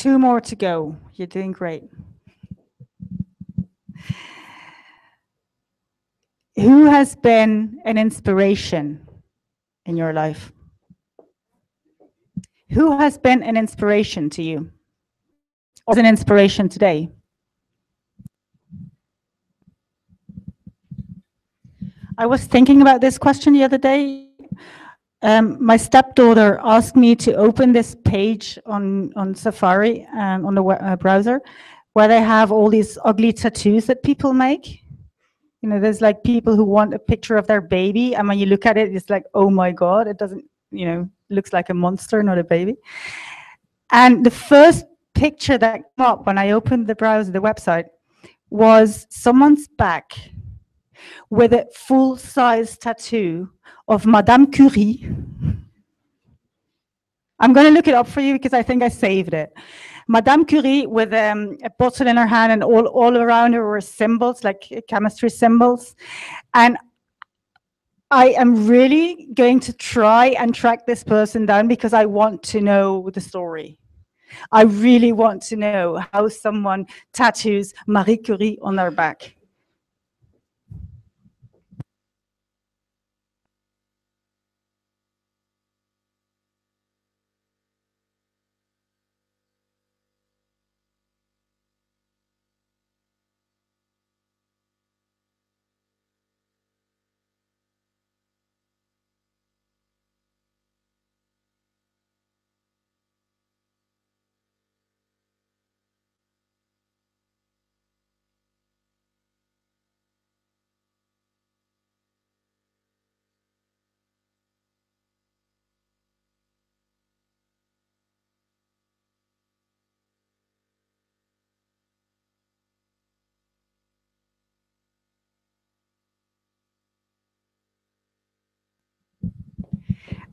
2 more to go. You're doing great. Who has been an inspiration in your life? Who has been an inspiration to you? Or is an inspiration today? I was thinking about this question the other day. My stepdaughter asked me to open this page on Safari, on the browser, where they have all these ugly tattoos that people make. You know, there's like people who want a picture of their baby, and when you look at it, it's like, oh my God, it doesn't, you know, looks like a monster, not a baby. And the first picture that came up when I opened the browser, the website, was someone's back with a full-size tattoo of Madame Curie. I'm going to look it up for you because I think I saved it. Madame Curie with a bottle in her hand, and all around her were symbols, like chemistry symbols. And I am really going to try and track this person down because I want to know the story. I really want to know how someone tattoos Marie Curie on their back.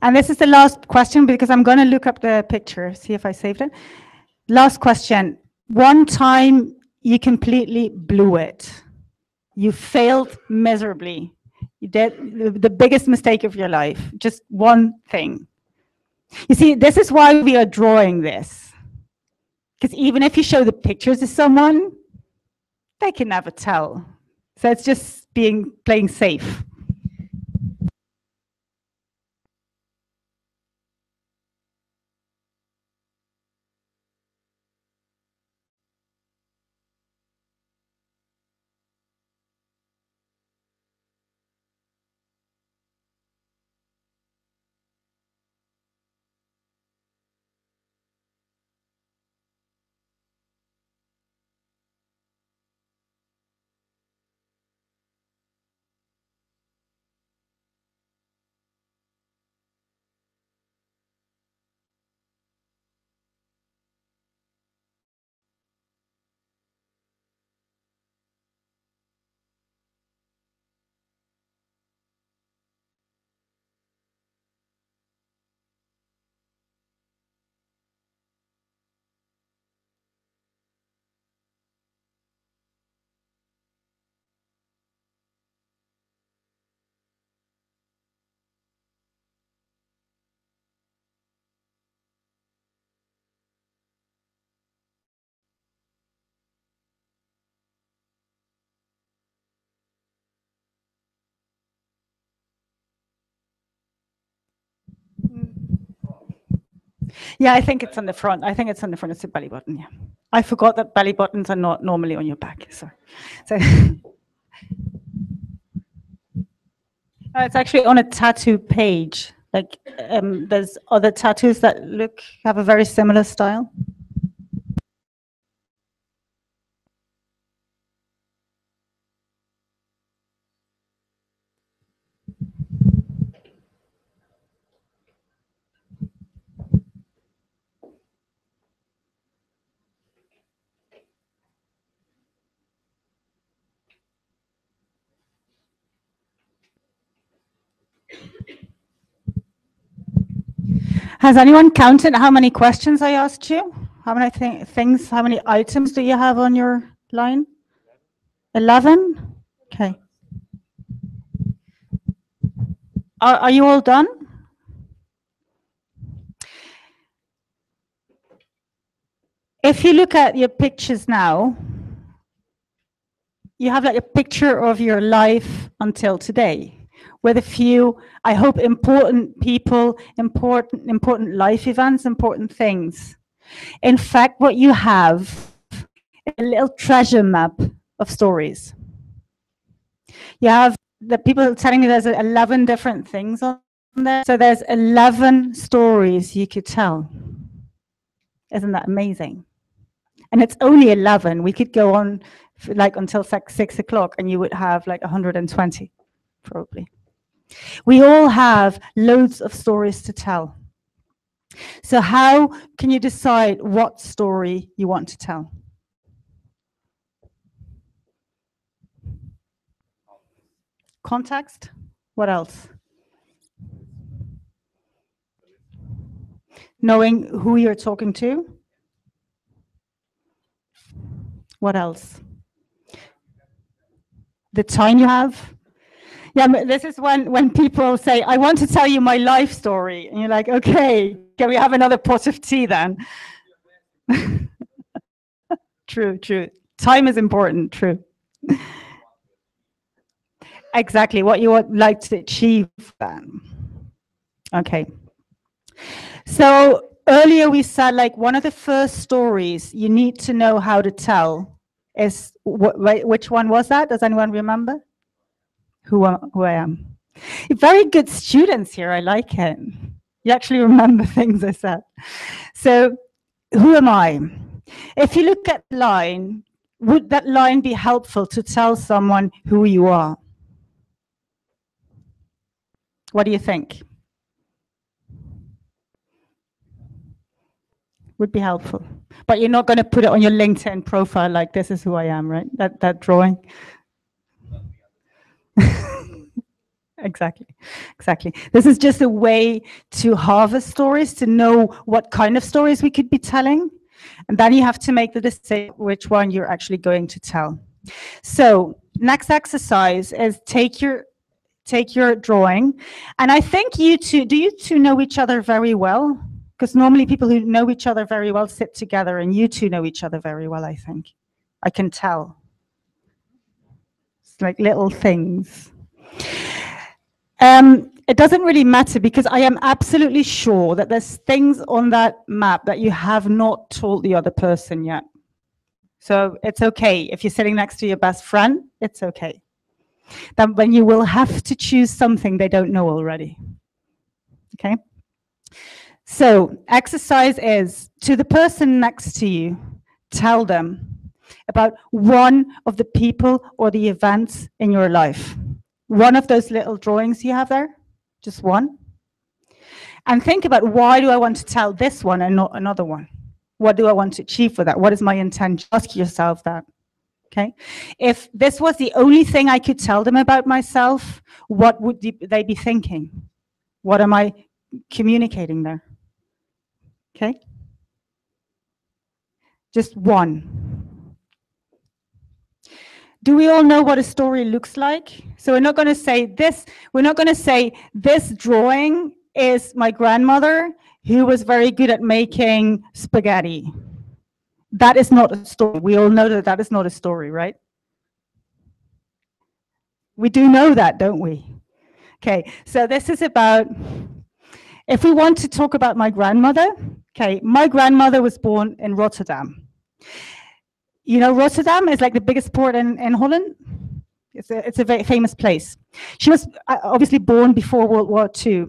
And this is the last question because I'm going to look up the picture, see if I saved it. Last question. One time you completely blew it. You failed miserably. You did the biggest mistake of your life. Just one thing. You see, this is why we are drawing this. Because even if you show the pictures to someone, they can never tell. So it's just playing safe. Yeah, I think it's on the front. I think it's on the front. It's a belly button, yeah. I forgot that belly buttons are not normally on your back. So it's actually on a tattoo page. Like there's other tattoos that have a very similar style. Has anyone counted how many questions I asked you? How many things, how many items do you have on your line? 11? Okay. Are you all done? if you look at your pictures now, you have like a picture of your life until today, with a few, I hope, important people, important life events, important things. In fact, what you have is a little treasure map of stories. You have the people telling me there's 11 different things on there. So there's 11 stories you could tell. Isn't that amazing? And it's only 11. We could go on like until 6 o'clock and you would have like 120, probably. We all have loads of stories to tell. So how can you decide what story you want to tell? Context? What else? Knowing who you're talking to? What else? The time you have? Yeah, this is when people say, I want to tell you my life story. And you're like, okay, can we have another pot of tea then? True, true. Time is important, true. Exactly, what you would like to achieve then. Okay. So earlier we said like one of the first stories you need to know how to tell is, which one was that? Does anyone remember? Who I am. Very good students here, I like it. You actually remember things I said. So, who am I? If you look at the line, would that line be helpful to tell someone who you are? What do you think? Would be helpful. But you're not going to put it on your LinkedIn profile like, this is who I am, right? That drawing. Exactly, exactly. This is just a way to harvest stories, to know what kind of stories we could be telling. And then you have to make the decision which one you're actually going to tell. So next exercise is take your drawing. And I think you two, do you two know each other very well? Because normally people who know each other very well sit together, and you two know each other very well, I think. I can tell. It's like little things. It doesn't really matter, because I am absolutely sure that there's things on that map that you have not told the other person yet. So it's okay. If you're sitting next to your best friend, it's okay. Then when you will have to choose something they don't know already. Okay? So exercise is, to the person next to you, tell them about one of the people or the events in your life. One of those little drawings you have there, just one. And think about, why do I want to tell this one and not another one? What do I want to achieve with that? What is my intention? Ask yourself that. Okay? If this was the only thing I could tell them about myself, what would they be thinking? What am I communicating there? Okay? Just one. Do we all know what a story looks like? So we're not going to say this, we're not going to say this drawing is my grandmother who was very good at making spaghetti. That is not a story. We all know that that is not a story, right? We do know that, don't we? Okay, so this is about, if we want to talk about my grandmother, okay, my grandmother was born in Rotterdam. You know, Rotterdam is like the biggest port in Holland. It's a very famous place. She was obviously born before World War II.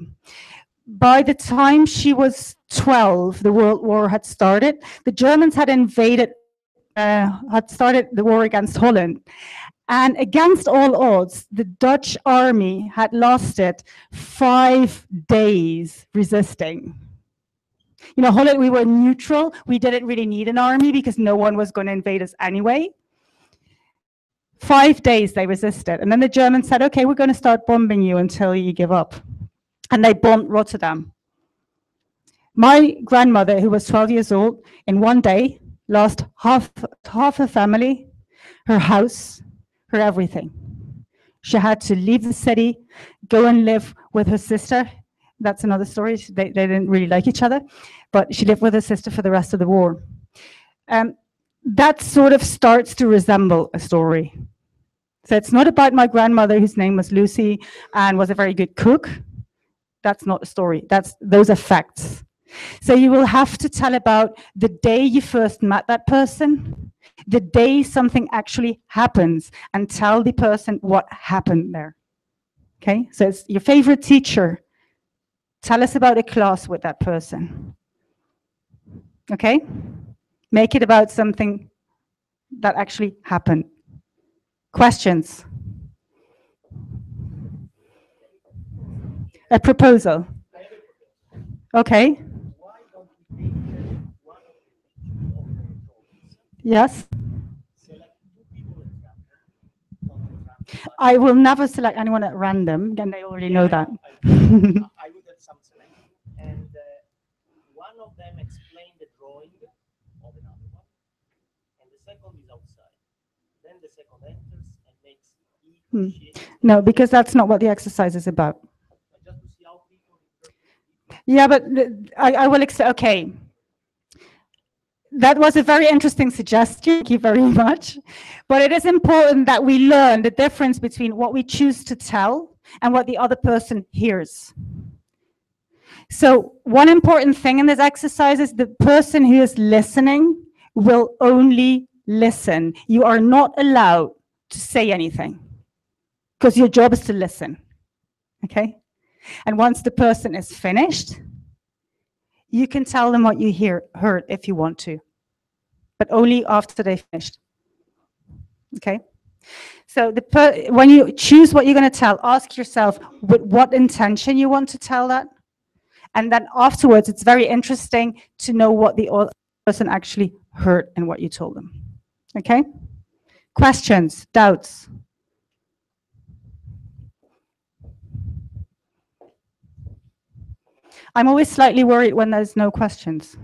By the time she was 12, the World War had started. The Germans had started the war against Holland. And against all odds, the Dutch army had lasted 5 days resisting. You know, Holland, we were neutral. We didn't really need an army because no one was going to invade us anyway. 5 days they resisted. And then the Germans said, okay, we're going to start bombing you until you give up. And they bombed Rotterdam. My grandmother, who was 12 years old, in one day lost half her family, her house, her everything. She had to leave the city, go and live with her sister. That's another story. They didn't really like each other, but she lived with her sister for the rest of the war. um, that sort of starts to resemble a story. So it's not about my grandmother whose name was Lucy and was a very good cook. That's not a story. Those are facts. So you will have to tell about the day you first met that person, the day something actually happens, and tell the person what happened there. Okay, so it's your favorite teacher. Tell us about a class with that person. Okay, make it about something that actually happened. Questions? A proposal. Okay. Yes. I will never select anyone at random, and they already know that. I would have some selection, and one of them explain the drawing of another one, and the second is outside. Then the second enters and makes he, she. No, because that's not what the exercise is about. Just to see how people interpret it. Yeah, but I will okay. That was a very interesting suggestion. Thank you very much. But it is important that we learn the difference between what we choose to tell and what the other person hears. So one important thing in this exercise is the person who is listening will only listen. You are not allowed to say anything because your job is to listen. Okay? And once the person is finished, you can tell them what you heard if you want to, but only after they finished. Okay? So when you choose what you're going to tell, ask yourself with what intention you want to tell that. And then afterwards, it's very interesting to know what the other person actually heard and what you told them. Okay? Questions, doubts? I'm always slightly worried when there's no questions.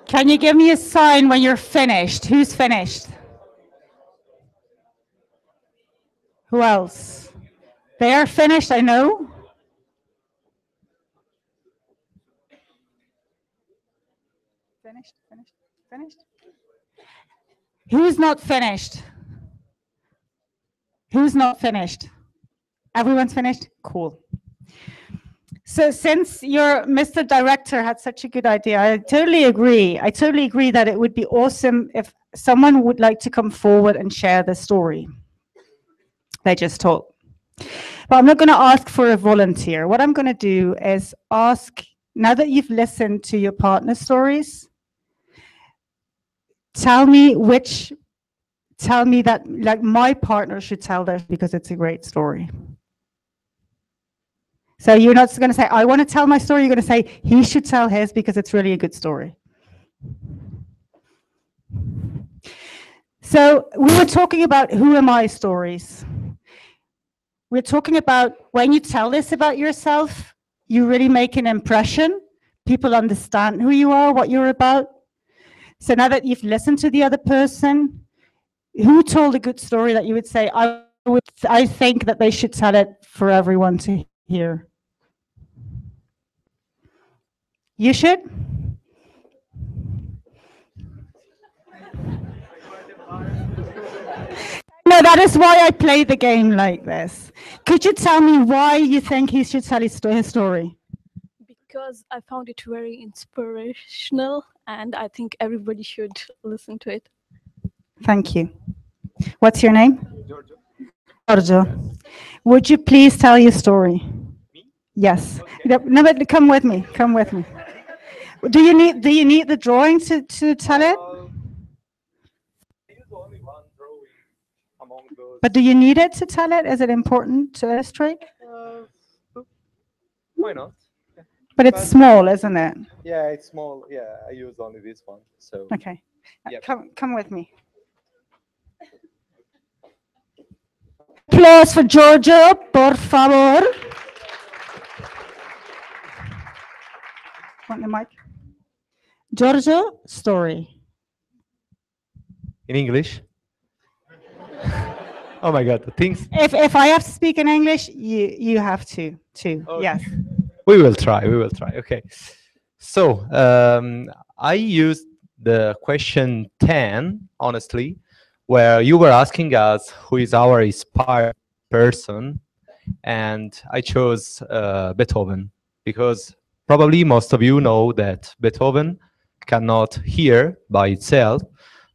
Can you give me a sign when you're finished? Who's finished? Who else? They are finished, I know. Finished, finished, finished. Who's not finished? Who's not finished? Everyone's finished? Cool. So since your Mr. Director had such a good idea, I totally agree. I totally agree that it would be awesome if someone would like to come forward and share the story they just told. But I'm not going to ask for a volunteer. What I'm going to do is ask, now that you've listened to your partner stories, tell me that, like, my partner should tell theirs because it's a great story. So you're not going to say, I want to tell my story. You're going to say, he should tell his because it's really a good story. So we were talking about who am I stories. We're talking about when you tell this about yourself, you really make an impression. People understand who you are, what you're about. So now that you've listened to the other person, who told a good story that you would say, I think that they should tell it for everyone to hear? You should? No, that is why I play the game like this. Could you tell me why you think he should tell his story? Because I found it very inspirational and I think everybody should listen to it. Thank you. What's your name? Giorgio. Would you please tell your story? Me? Yes. Okay. No, but come with me. Come with me. Do you need the drawing to tell it? Only one drawing among those. But do you need it to tell it? Is it important to illustrate? Why not? Yeah. But it's small, isn't it? Yeah, it's small. Yeah, I use only this one. So okay. Yep. Come with me. Applause for Giorgio, por favor. Want the mic? Giorgio, story. In English? Oh my God, things. If I have to speak in English, you have to too. Okay. Yes. We will try. Okay. So I used the question 10, honestly, where you were asking us who is our inspired person, and I chose Beethoven because probably most of you know that Beethoven cannot hear by itself,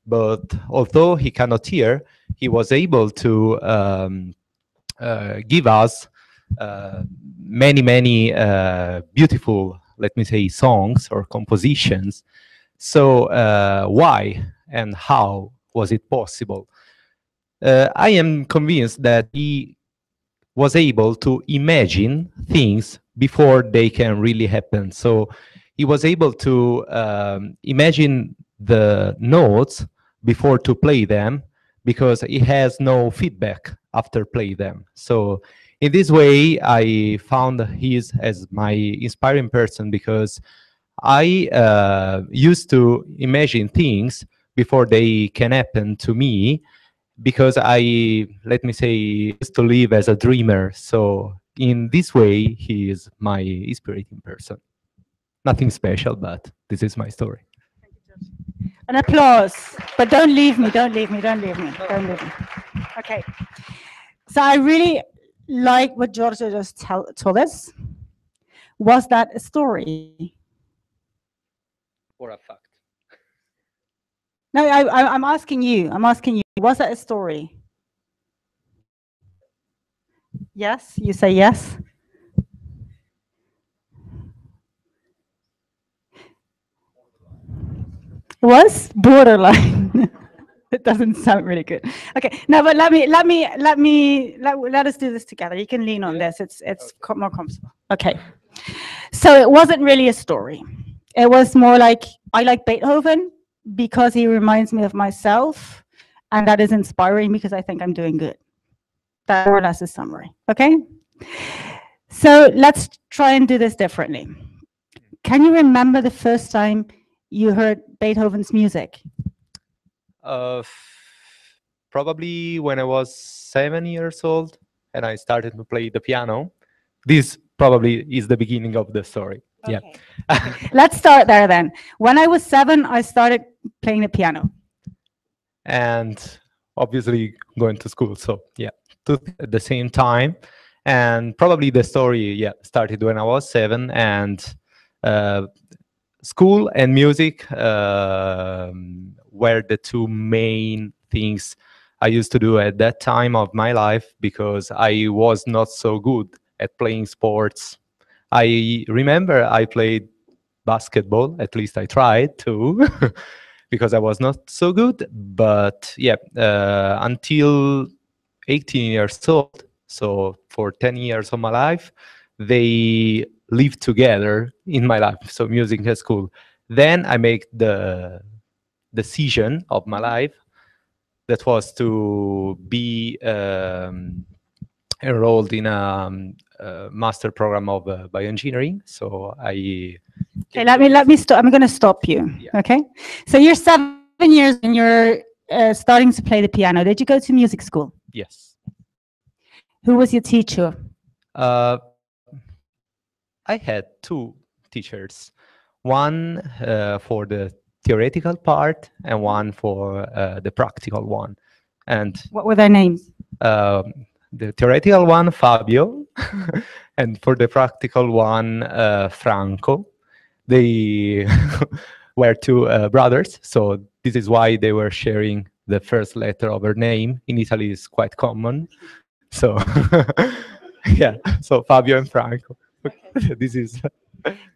but although he cannot hear, he was able to give us many beautiful, let me say, songs or compositions. So why and how was it possible? I am convinced that he was able to imagine things before they can really happen. So he was able to imagine the notes before to play them because he has no feedback after play them. So in this way, I found his as my inspiring person because I used to imagine things before they can happen to me because I, let me say, used to live as a dreamer. So in this way, he is my inspiring person. Nothing special, but this is my story. An applause, but don't leave me, don't leave me, don't leave me, don't leave me. Okay, so I really like what Giorgio just told us. Was that a story? Or a fact? No, I'm asking you, was that a story? Yes, you say yes? Was borderline. It doesn't sound really good. Okay, no, but let us do this together. You can lean on this. It's okay. More comfortable. Okay. So it wasn't really a story. It was more like I like Beethoven because he reminds me of myself, and that is inspiring because I think I'm doing good. That more or less is summary. Okay. So let's try and do this differently. Can you remember the first time you heard Beethoven's music? Uh, Probably when I was 7 years old and I started to play the piano. This probably is the beginning of the story. Yeah. Let's start there then. When I was 7, I started playing the piano. And obviously going to school. So yeah, two things at the same time. And probably the story, yeah, started when I was 7, and school and music were the two main things I used to do at that time of my life, because I was not so good at playing sports. I remember I played basketball, at least I tried to, because I was not so good. But yeah, until 18 years old, so for 10 years of my life, they lived together in my life. So music at school. Then I make the decision of my life that was to be enrolled in a master program of bioengineering. So I Okay, let me stop. I'm going to stop you. Yeah. Okay, so you're 7 years and you're starting to play the piano. Did you go to music school? yes. Who was your teacher? Uh, I had two teachers, one for the theoretical part and one for the practical one. And What were their names? the theoretical one, Fabio, and for the practical one, Franco. They were two brothers, so this is why they were sharing the first letter of her name. In Italy, is quite common. So yeah, so Fabio and Franco. This is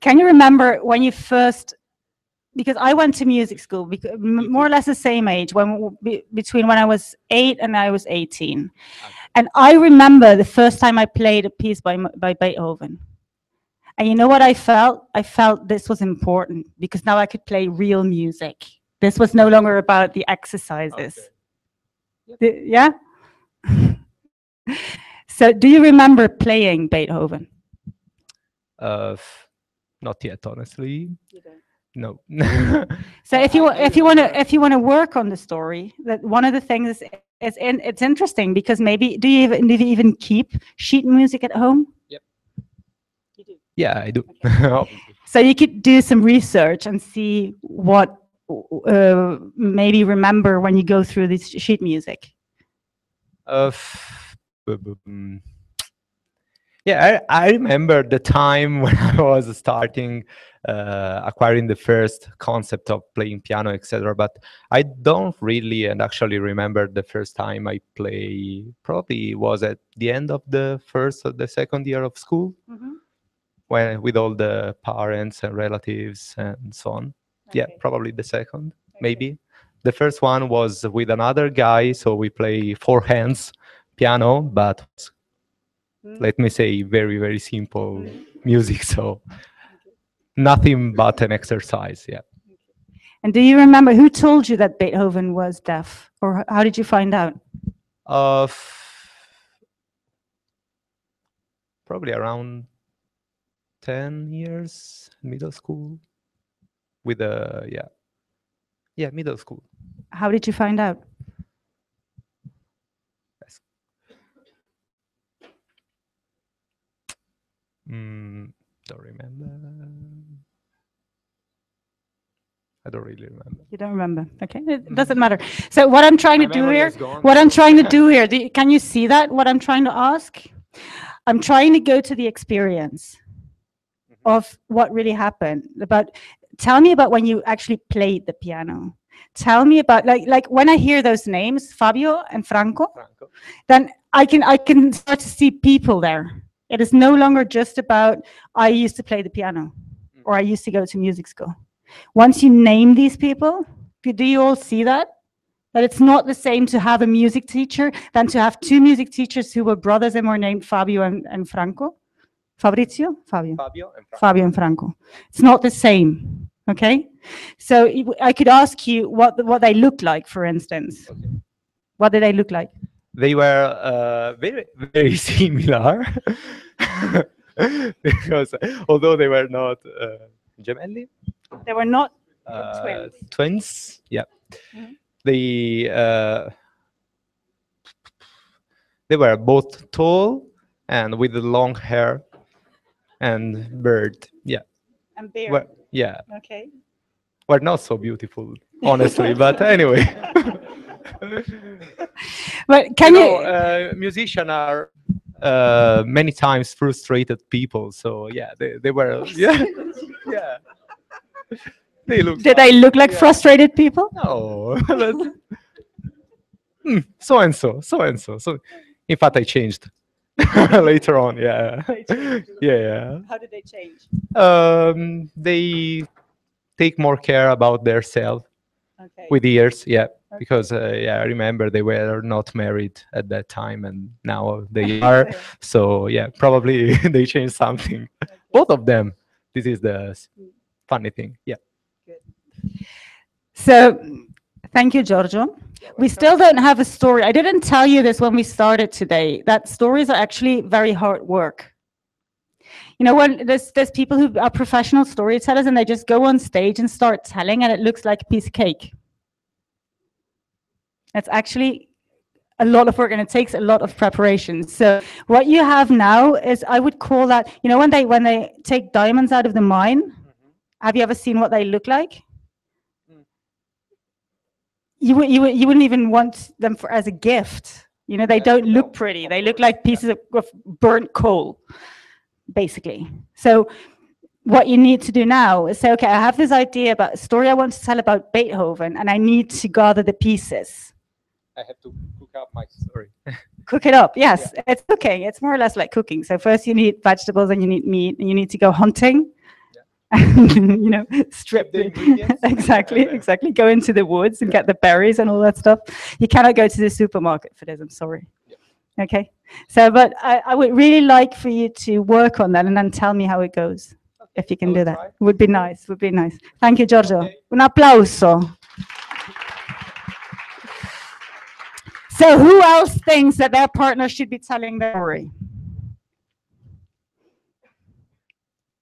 Can you remember when you first? Because I went to music school, more or less the same age, between when I was 8 and I was 18. And I remember the first time I played a piece by Beethoven. And you know what I felt? I felt this was important because now I could play real music. This was no longer about the exercises. Yeah? So do you remember playing Beethoven? not yet, honestly. No. So if you want to work on the story, that one of the things is it's interesting because maybe do you even keep sheet music at home? Yeah, I do. So you could do some research and see what maybe remember when you go through this sheet music. Yeah, I remember the time when I was starting acquiring the first concept of playing piano, etc. But I don't really and actually remember the first time I play. Probably was at the end of the first or the second year of school, when with all the parents and relatives and so on. Okay. Yeah, probably the second, maybe. The first one was with another guy, so we play four hands piano, but let me say very, very simple music. So nothing but an exercise. Yeah. And do you remember who told you that Beethoven was deaf, or how did you find out? Probably around 10 years, middle school. With a yeah, middle school. How did you find out? Don't remember. I don't really remember. You don't remember. Okay, it doesn't matter. So what I'm trying My to do memory here, is gone, what I'm so- trying to do here, can you see that? What I'm trying to ask? I'm trying to go to the experience of what really happened. Tell me about when you actually played the piano. Tell me about like when I hear those names, Fabio and Franco, then I can start to see people there. It is no longer just about I used to play the piano or I used to go to music school. Once you name these people, do you all see that? That it's not the same to have a music teacher than to have two music teachers who were brothers and were named Fabio and Franco? Fabrizio? Fabio. Fabio and Franco. Fabio and Franco. It's not the same, okay? So I could ask you what they look like, for instance. Okay. What did they look like? They were very, very similar. Because although they were not gemelli, They were not twins. Yeah, Mhm. they they were both tall and with long hair and bird. Yeah, And beer. well, yeah, Okay. were not so beautiful, honestly. But anyway, But can you? musicians are many times frustrated people. So yeah, they were yeah yeah. They look. Did they look like yeah. frustrated people? No, but so and so, so and so. So, in fact, I changed later on. Yeah, yeah. How did they change? They take more care about their self Okay. with years. Yeah, because yeah, I remember they were not married at that time, and now they are. So yeah, probably they changed something. Both of them. This is the funny thing. Yeah. So, thank you, Giorgio. We still don't have a story. I didn't tell you this when we started today, that stories are actually very hard work. You know, when there's people who are professional storytellers and they just go on stage and start telling and it looks like a piece of cake. It's actually a lot of work and it takes a lot of preparation. So what you have now is, I would call that, you know, when they take diamonds out of the mine, have you ever seen what they look like? You wouldn't even want them as a gift. You know, they don't look pretty. They look like pieces of burnt coal, basically. So what you need to do now is say, okay, I have this idea about a story I want to tell about Beethoven, and I need to gather the pieces. I have to cook up my story. Cook it up, yes. Yeah. It's cooking. It's more or less like cooking. So first you need vegetables and you need meat, and you need to go hunting. You know, strip the ingredients. exactly. Go into the woods and get the berries and all that stuff. You cannot go to the supermarket for this, I'm sorry. Yeah. Okay. So, but I would really like for you to work on that and then tell me how it goes. Okay. If you can do that. Would be nice, would be nice. Thank you, Giorgio. Okay. Un applauso. So who else thinks that their partner should be telling their story?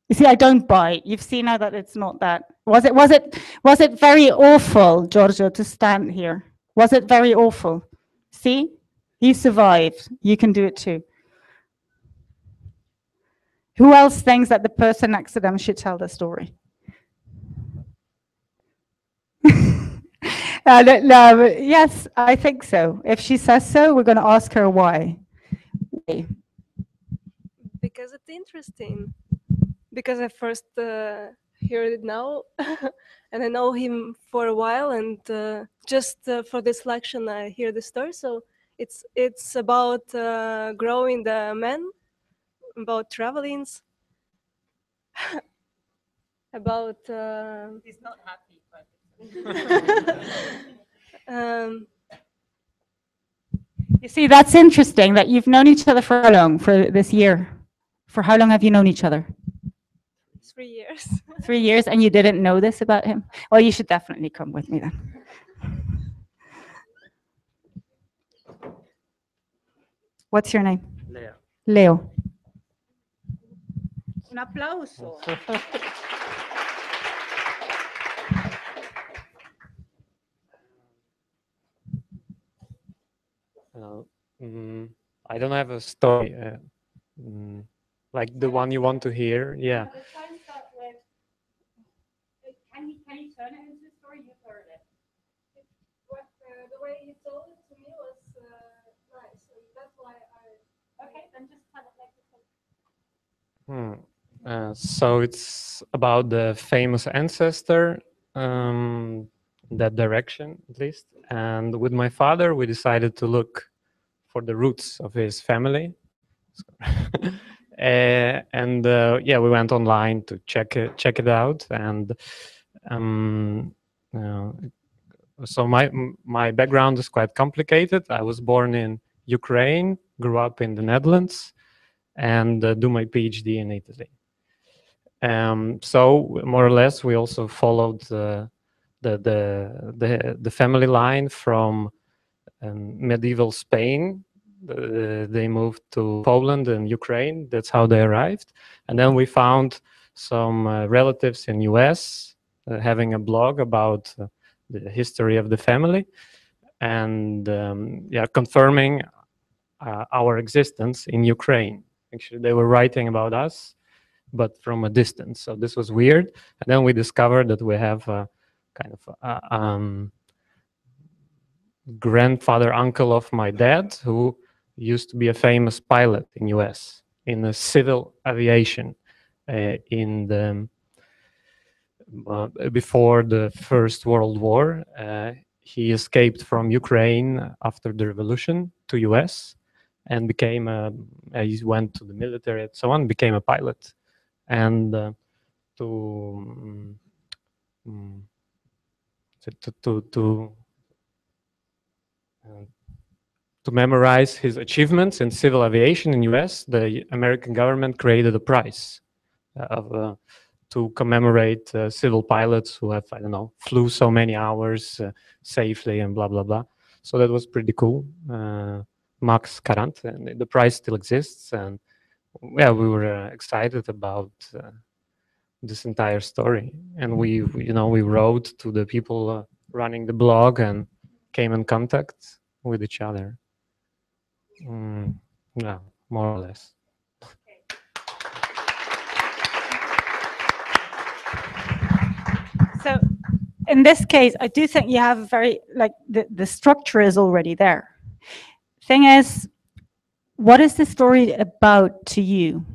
You see, I don't bite. You've seen now that it's not that. Was it very awful, Giorgio, to stand here? Was it very awful? See? You survived. You can do it too. Who else thinks that the person next to them should tell the story? No, yes, I think so. If she says so, we're going to ask her why. Because it's interesting. Because I first heard it now, and I know him for a while, and just for this lecture I hear the story. So it's about growing the man, about travelings, about. He's not happy. You see, that's interesting that you've known each other for how long? For this year? For how long have you known each other? 3 years. 3 years, and you didn't know this about him? Well, you should definitely come with me then. What's your name? Leo. Leo. Un applauso. I don't have a story like the one you want to hear. Yeah. Can you turn it into a story? You've heard it. The way he told it to me was nice, so that's why I. Okay, then just tell it like this. So it's about the famous ancestor, that direction at least. And with my father, we decided to look for the roots of his family. Yeah, we went online to check it out. And so my background is quite complicated. I was born in Ukraine, grew up in the Netherlands, and do my PhD in Italy. So more or less, we also followed the family line from medieval Spain. They moved to Poland and Ukraine. That's how they arrived. And then we found some relatives in US, having a blog about the history of the family, and yeah, confirming our existence in Ukraine. Actually, they were writing about us, but from a distance. So this was weird. And then we discovered that we have a kind of grandfather uncle of my dad who used to be a famous pilot in US in the civil aviation in the before the First World War. He escaped from Ukraine after the revolution to US and became he went to the military and so on, became a pilot. And to memorize his achievements in civil aviation in US, the American government created a prize of to commemorate civil pilots who have, I don't know, flew so many hours safely and blah, blah, blah. So that was pretty cool. Max Carant, and the prize still exists. And yeah, we were excited about this entire story. And we wrote to the people running the blog and came in contact with each other. Yeah, more or less. So in this case, I do think you have very, like, the structure is already there. Thing is, what is the story about to you?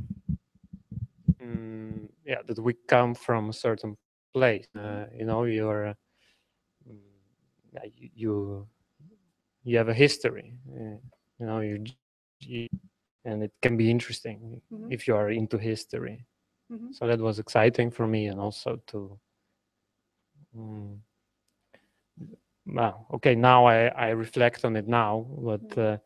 Yeah, that we come from a certain place. You're you have a history. And it can be interesting if you are into history. So that was exciting for me, and also to well, okay, now I reflect on it now, but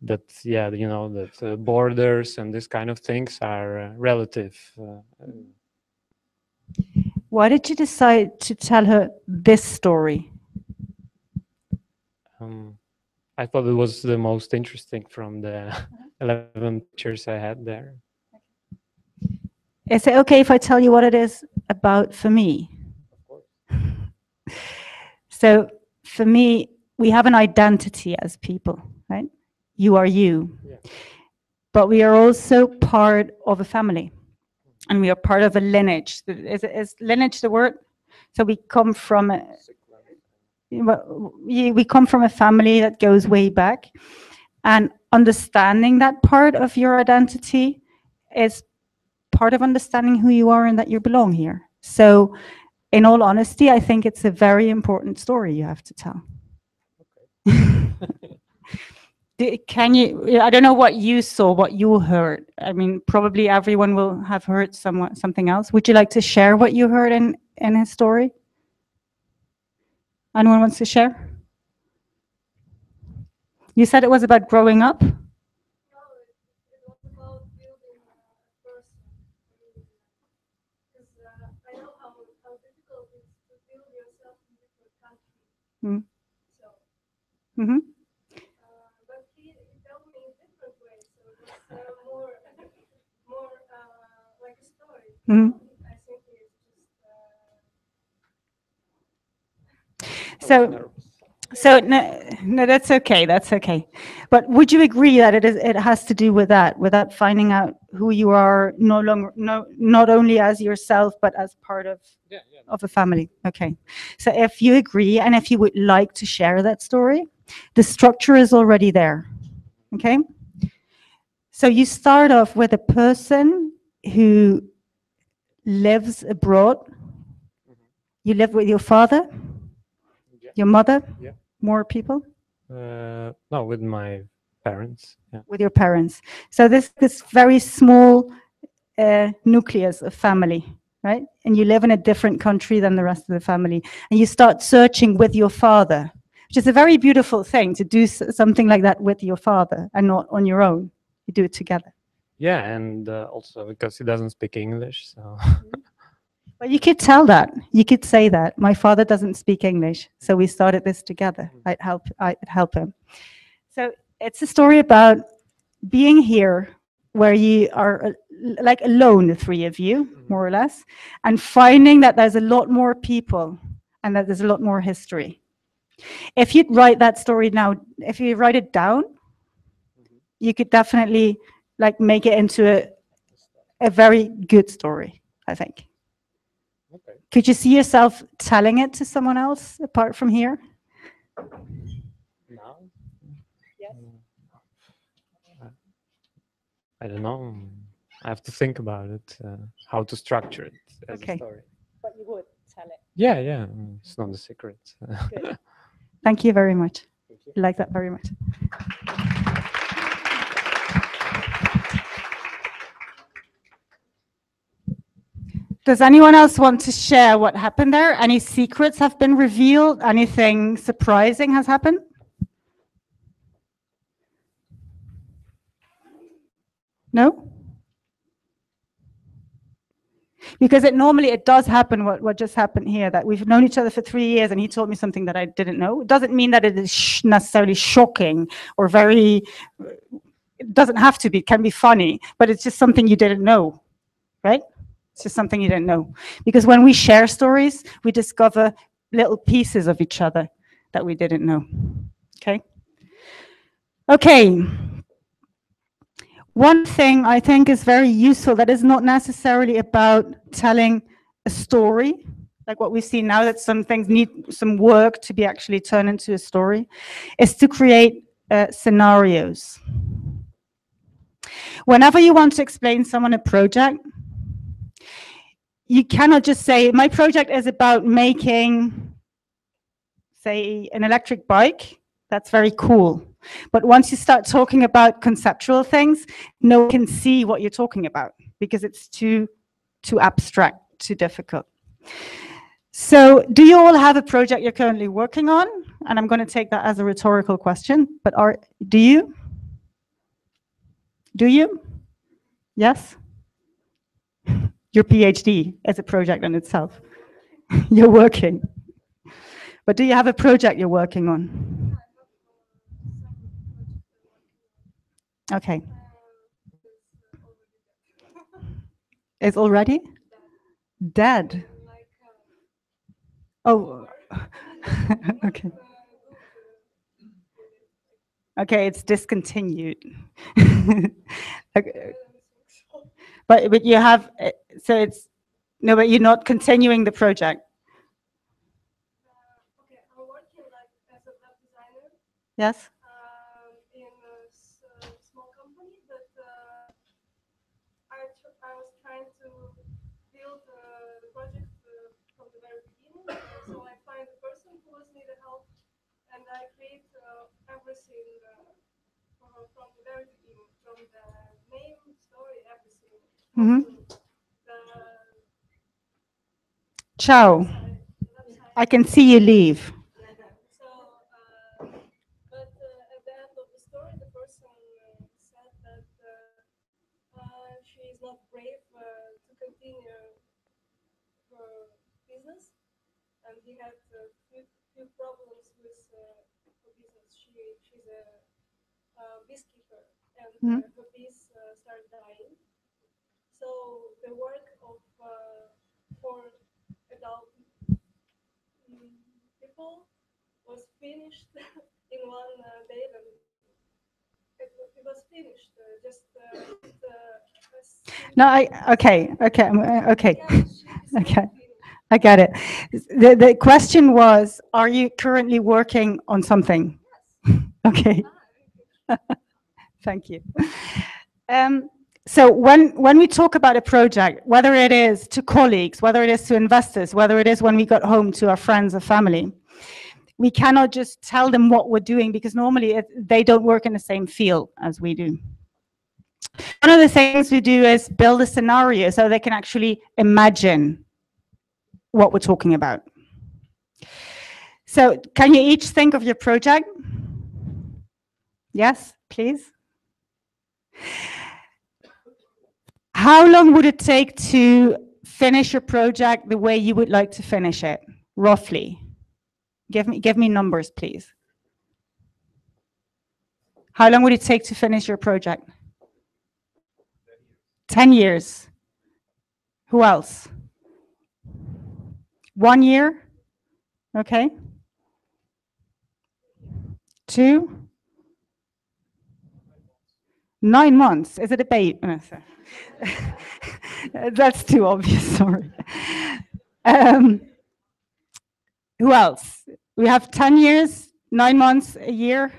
that, yeah, that borders and this kind of things are relative. Why did you decide to tell her this story? I thought it was the most interesting from the 11 pictures I had there. Is it okay if I tell you what it is about for me? Of course. So for me, we have an identity as people, right? You are you. Yeah. But we are also part of a family. And we are part of a lineage. Is lineage the word? So we come from we come from a family that goes way back. And understanding that part of your identity is part of understanding who you are and that you belong here. So in all honesty, I think it's a very important story you have to tell. Okay. Can you, I don't know what you saw, what you heard. I mean, probably everyone will have heard something else. Would you like to share what you heard in his story? Anyone wants to share? You said it was about growing up? Mm. Mm-hmm. But he told me in different ways, so it was more like a story. Mm-hmm. I think it's So no, that's okay. That's okay. But would you agree that it has to do with that finding out who you are, not only as yourself, but as part of a family? Okay. So if you agree, and if you would like to share that story, the structure is already there. Okay. So you start off with a person who lives abroad. You live with your father, your mother, more people? No, with my parents. Yeah. With your parents. So this very small nucleus of family, right? And you live in a different country than the rest of the family. And you start searching with your father, which is a very beautiful thing, to do something like that with your father and not on your own. You do it together. Yeah, and also because he doesn't speak English, so. But you could tell that. You could say that. My father doesn't speak English, so we started this together. I'd help him. So it's a story about being here, where you are like alone, the three of you, more or less, and finding that there's a lot more people and that there's a lot more history. If you'd write that story now, if you write it down, you could definitely like make it into a very good story, I think. Okay. Could you see yourself telling it to someone else apart from here? Now? I don't know. I have to think about it, how to structure it as Okay. a story. But you would tell it. Yeah, yeah. It's not a secret. Good. Thank you very much. Thank you. I like that very much. Does anyone else want to share what happened there? Any secrets have been revealed? Anything surprising has happened? No? Because normally it does happen, what just happened here, that we've known each other for 3 years and he told me something that I didn't know. It doesn't mean that it is necessarily shocking or very, it doesn't have to be, it can be funny, but it's just something you didn't know, right? It's just something you didn't know. Because when we share stories, we discover little pieces of each other that we didn't know, okay? Okay. One thing I think is very useful that is not necessarily about telling a story, like what we see now, that some things need some work to be actually turned into a story, is to create scenarios. Whenever you want to explain someone a project, you cannot just say, my project is about making, say, an electric bike. That's very cool. But once you start talking about conceptual things, no one can see what you're talking about because it's too abstract, too difficult. So do you all have a project you're currently working on? And I'm going to take that as a rhetorical question, but do you? Do you? Yes? Your PhD is a project in itself. You're working. But do you have a project you're working on? Okay. It's already dead. Oh, okay. Okay, it's discontinued. Okay. But you have, so it's, no, but you're not continuing the project. Okay, I'm working like as a web designer. Yes? In a small company, but I was trying to build the project from the very beginning. So I find the person who was needed help, and I create everything from the very beginning, from the name, story, everything. Ciao. I can see you leave. So, but at the end of the story, the person said that she is not brave to continue her business, and he had few problems with her business. She's a beekeeper, and her bees start dying. So the work of 4 adult people was finished in one day. And it was finished. No, okay. Okay. I get it. The question was, are you currently working on something? Yes. Okay. Thank you. So when we talk about a project, whether it is to colleagues, whether it is to investors, whether it is when we got home to our friends or family, we cannot just tell them what we're doing because normally they don't work in the same field as we do. One of the things we do is build a scenario so they can actually imagine what we're talking about. So can you each think of your project? Yes, please. How long would it take to finish your project the way you would like to finish it, roughly? Give me numbers, please. How long would it take to finish your project? 10 years. Who else? 1 year? Okay. 2? 9 months. Is it a baby? No, sorry. That's too obvious, sorry. Who else? We have 10 years, 9 months, a year,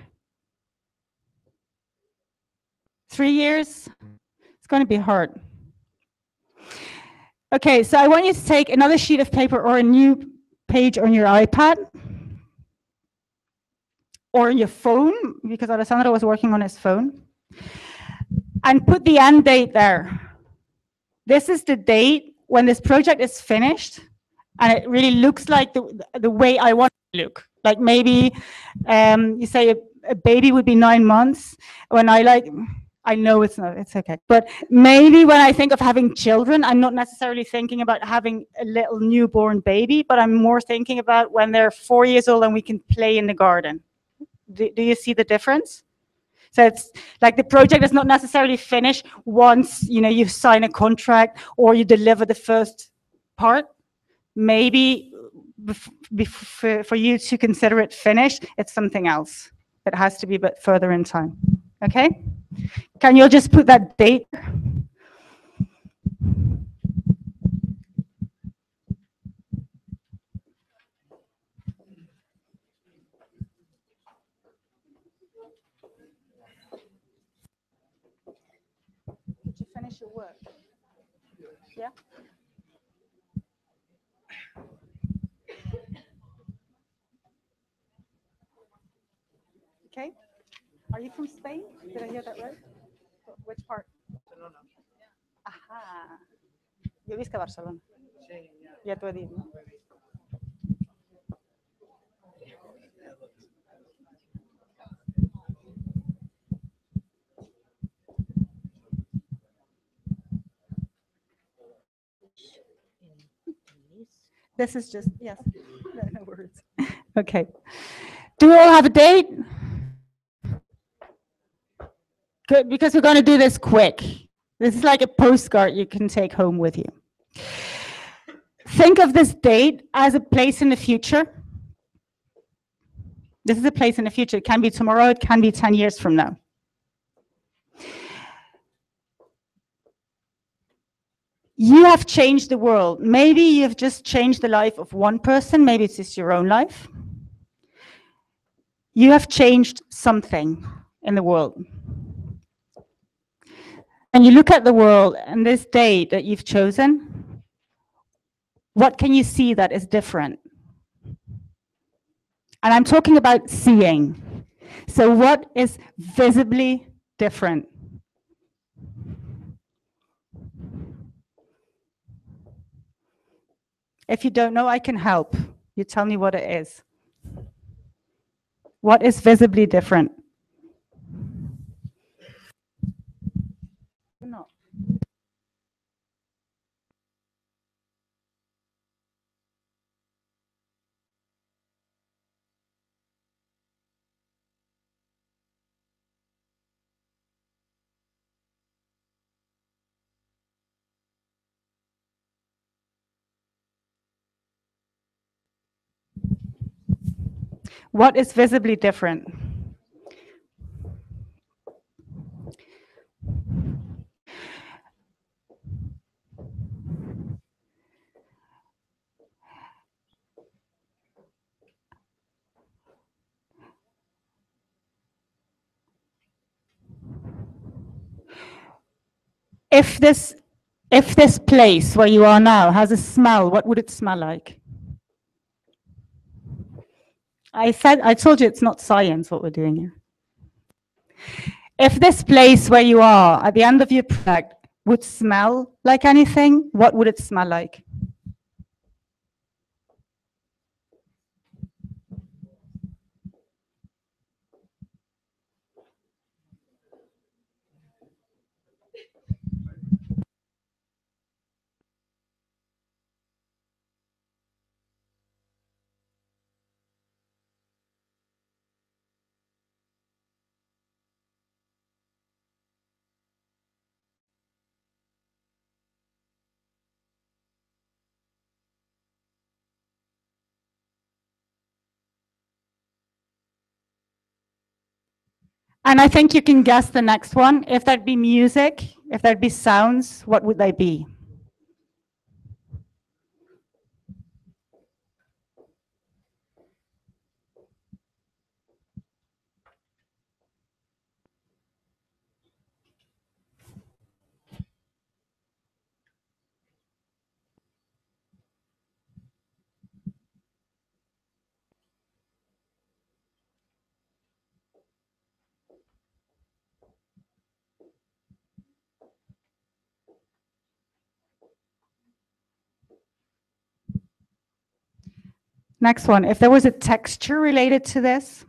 3 years. It's going to be hard. Okay, so I want you to take another sheet of paper or a new page on your iPad or your phone, because Alessandro was working on his phone, and put the end date there. This is the date when this project is finished, and it really looks like the way I want it to look. Like maybe you say a baby would be 9 months. When I know it's not, it's okay. But maybe when I think of having children, I'm not necessarily thinking about having a little newborn baby, but I'm more thinking about when they're 4 years old and we can play in the garden. Do you see the difference? So it's like the project is not necessarily finished once you sign a contract or you deliver the first part. Maybe for you to consider it finished, it's something else. It has to be a bit further in time. Okay? Can you just put that date? Did you finish your work? Yeah? Okay. Are you from Spain? Did I hear that right? Which part? Barcelona. Ajá. Jo visc a Barcelona. Sí, Ja t'ho he dit, no? This is just, yes, no words. Okay. Do we all have a date? Good, because we're going to do this quick. This is like a postcard you can take home with you. Think of this date as a place in the future. This is a place in the future. It can be tomorrow, it can be 10 years from now. You have changed the world. Maybe you have just changed the life of one person. Maybe it's just your own life. You have changed something in the world. And you look at the world and this date that you've chosen, what can you see that is different? And I'm talking about seeing. So what is visibly different? If you don't know, I can help. You tell me what it is. What is visibly different? No. What is visibly different? If this place where you are now has a smell, what would it smell like? I told you it's not science what we're doing here. If this place where you are at the end of your project would smell like anything, what would it smell like? And I think you can guess the next one. If there'd be music, if there'd be sounds, what would they be? Next one, if there was a texture related to this,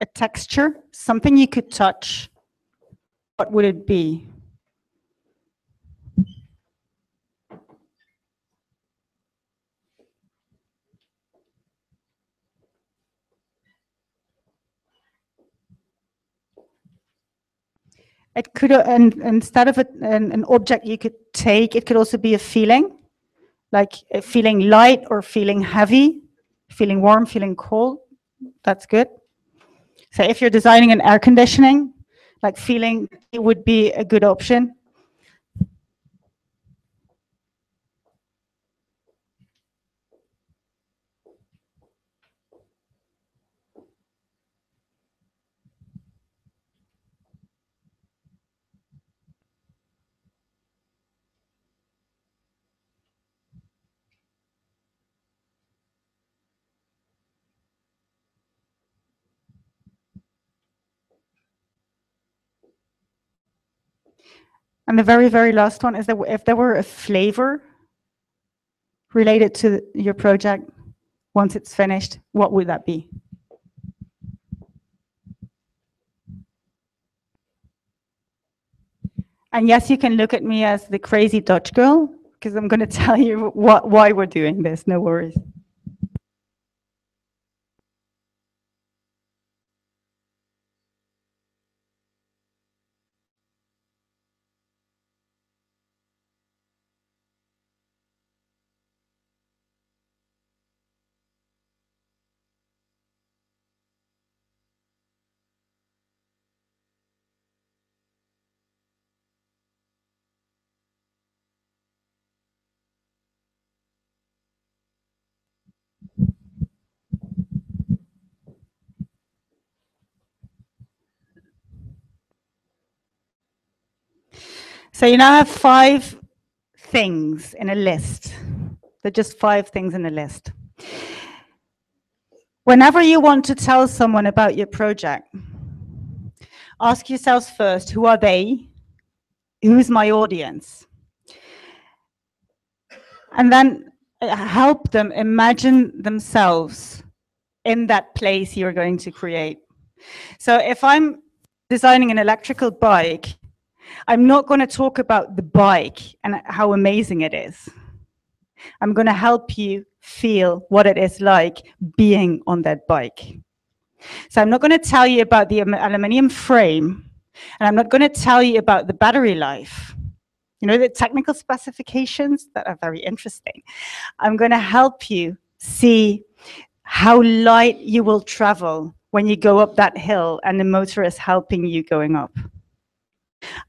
a texture, something you could touch, what would it be? It could, and instead of an object you could take, it could also be a feeling, like feeling light or feeling heavy, feeling warm, feeling cold. That's good. So if you're designing an air conditioning, like feeling it would be a good option. And the very, very last one is that if there were a flavor related to your project, once it's finished, what would that be? And yes, you can look at me as the crazy Dutch girl, because I'm going to tell you why we're doing this, no worries. So you now have 5 things in a list. They're just 5 things in a list. Whenever you want to tell someone about your project, ask yourselves first, who are they? Who's my audience? And then help them imagine themselves in that place you're going to create. So if I'm designing an electrical bike, I'm not going to talk about the bike and how amazing it is. I'm going to help you feel what it is like being on that bike. So I'm not going to tell you about the aluminium frame, and I'm not going to tell you about the battery life. You know, the technical specifications that are very interesting. I'm going to help you see how light you will travel when you go up that hill and the motor is helping you going up.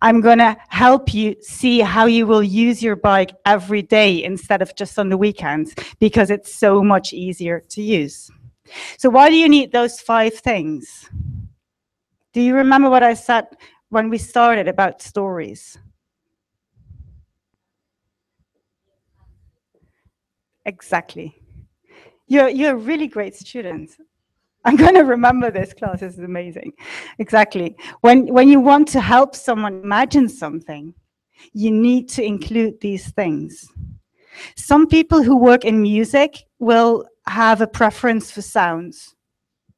I'm going to help you see how you will use your bike every day instead of just on the weekends, because it's so much easier to use. So why do you need those 5 things? Do you remember what I said when we started about stories? Exactly. You're a really great student. I'm going to remember this class. This is amazing. Exactly. When you want to help someone imagine something, you need to include these things. Some people who work in music will have a preference for sounds.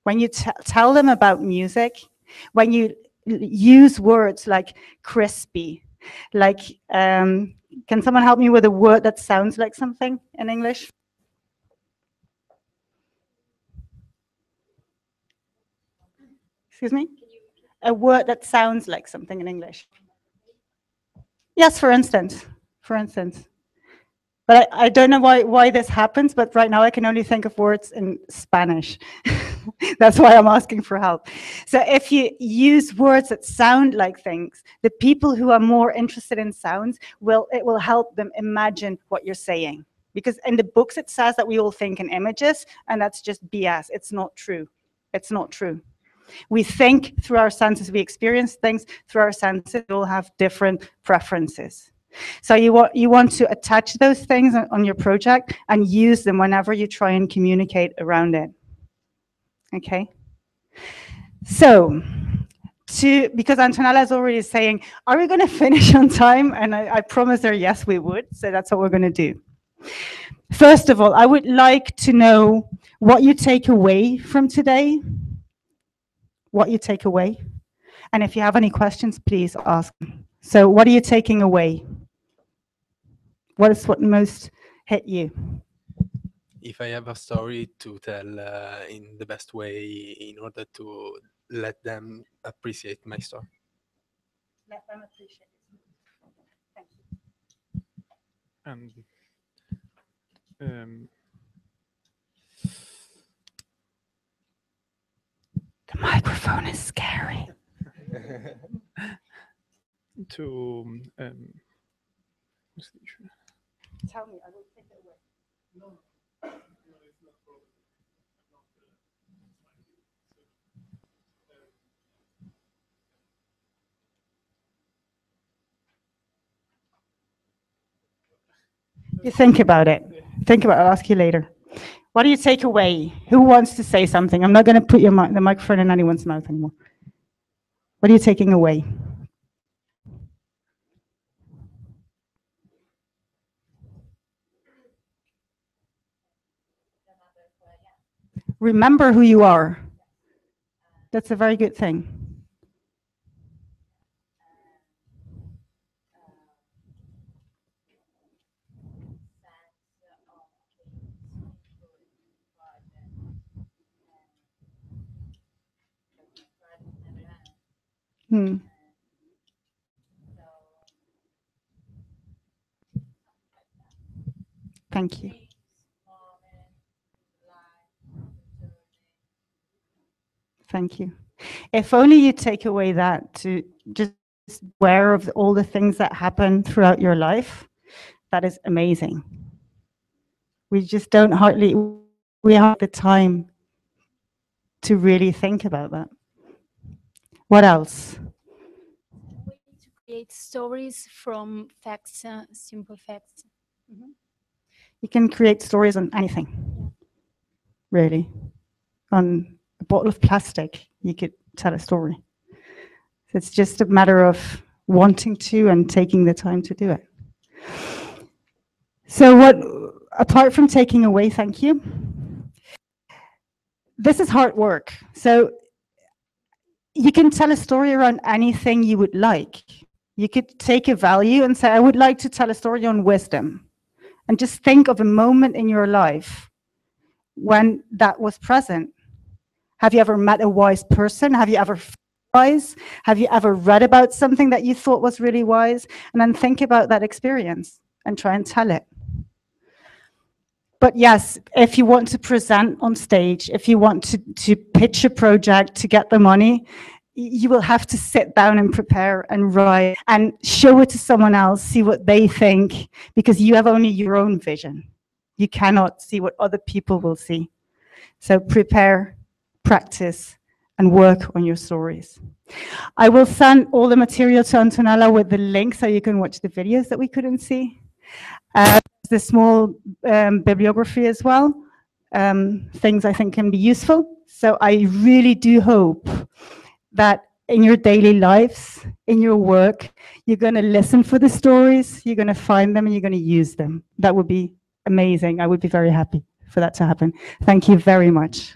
When you tell them about music, when you use words like crispy, like, can someone help me with a word that sounds like something in English? Excuse me? A word that sounds like something in English. Yes, for instance. For instance. But I don't know why this happens, but right now I can only think of words in Spanish. That's why I'm asking for help. So if you use words that sound like things, the people who are more interested in sounds, it will help them imagine what you're saying. Because in the books it says that we all think in images, and that's just BS. It's not true. It's not true. We think through our senses, we experience things through our senses, we all have different preferences. So you want to attach those things on your project and use them whenever you try and communicate around it. Okay? So, because Antonella is already saying, are we going to finish on time? And I promised her, yes, we would. So that's what we're going to do. First of all, I would like to know what you take away from today. What you take away. And if you have any questions, please ask. So what are you taking away? What is what most hit you? If I have a story to tell in the best way in order to let them appreciate my story. Let them appreciate it. Thank you. And the microphone is scary. To Tell me, I will take it away. No. You think about it. Think about it. I'll ask you later. What do you take away? Who wants to say something? I'm not going to put the microphone in anyone's mouth anymore. What are you taking away? Remember who you are. That's a very good thing. Thank you. Thank you. If only you take away that to just aware of all the things that happen throughout your life, that is amazing. We just don't we have the time to really think about that. What else? Way to create stories from facts, simple facts. Mm-hmm. You can create stories on anything, really. On a bottle of plastic, you could tell a story. It's just a matter of wanting to and taking the time to do it. So apart from taking away, thank you. This is hard work. So you can tell a story around anything you would like. You could take a value and say, I would like to tell a story on wisdom. And just think of a moment in your life when that was present. Have you ever met a wise person? Have you ever felt wise? Have you ever read about something that you thought was really wise? And then think about that experience and try and tell it. But yes, if you want to present on stage, if you want to pitch a project to get the money, you will have to sit down and prepare and write and show it to someone else, see what they think, because you have only your own vision. You cannot see what other people will see. So prepare, practice, and work on your stories. I will send all the material to Antonella with the link so you can watch the videos that we couldn't see. The small bibliography as well, things I think can be useful. So I really do hope that in your daily lives, in your work, you're going to listen for the stories, you're going to find them, and you're going to use them. That would be amazing. I would be very happy for that to happen. Thank you very much.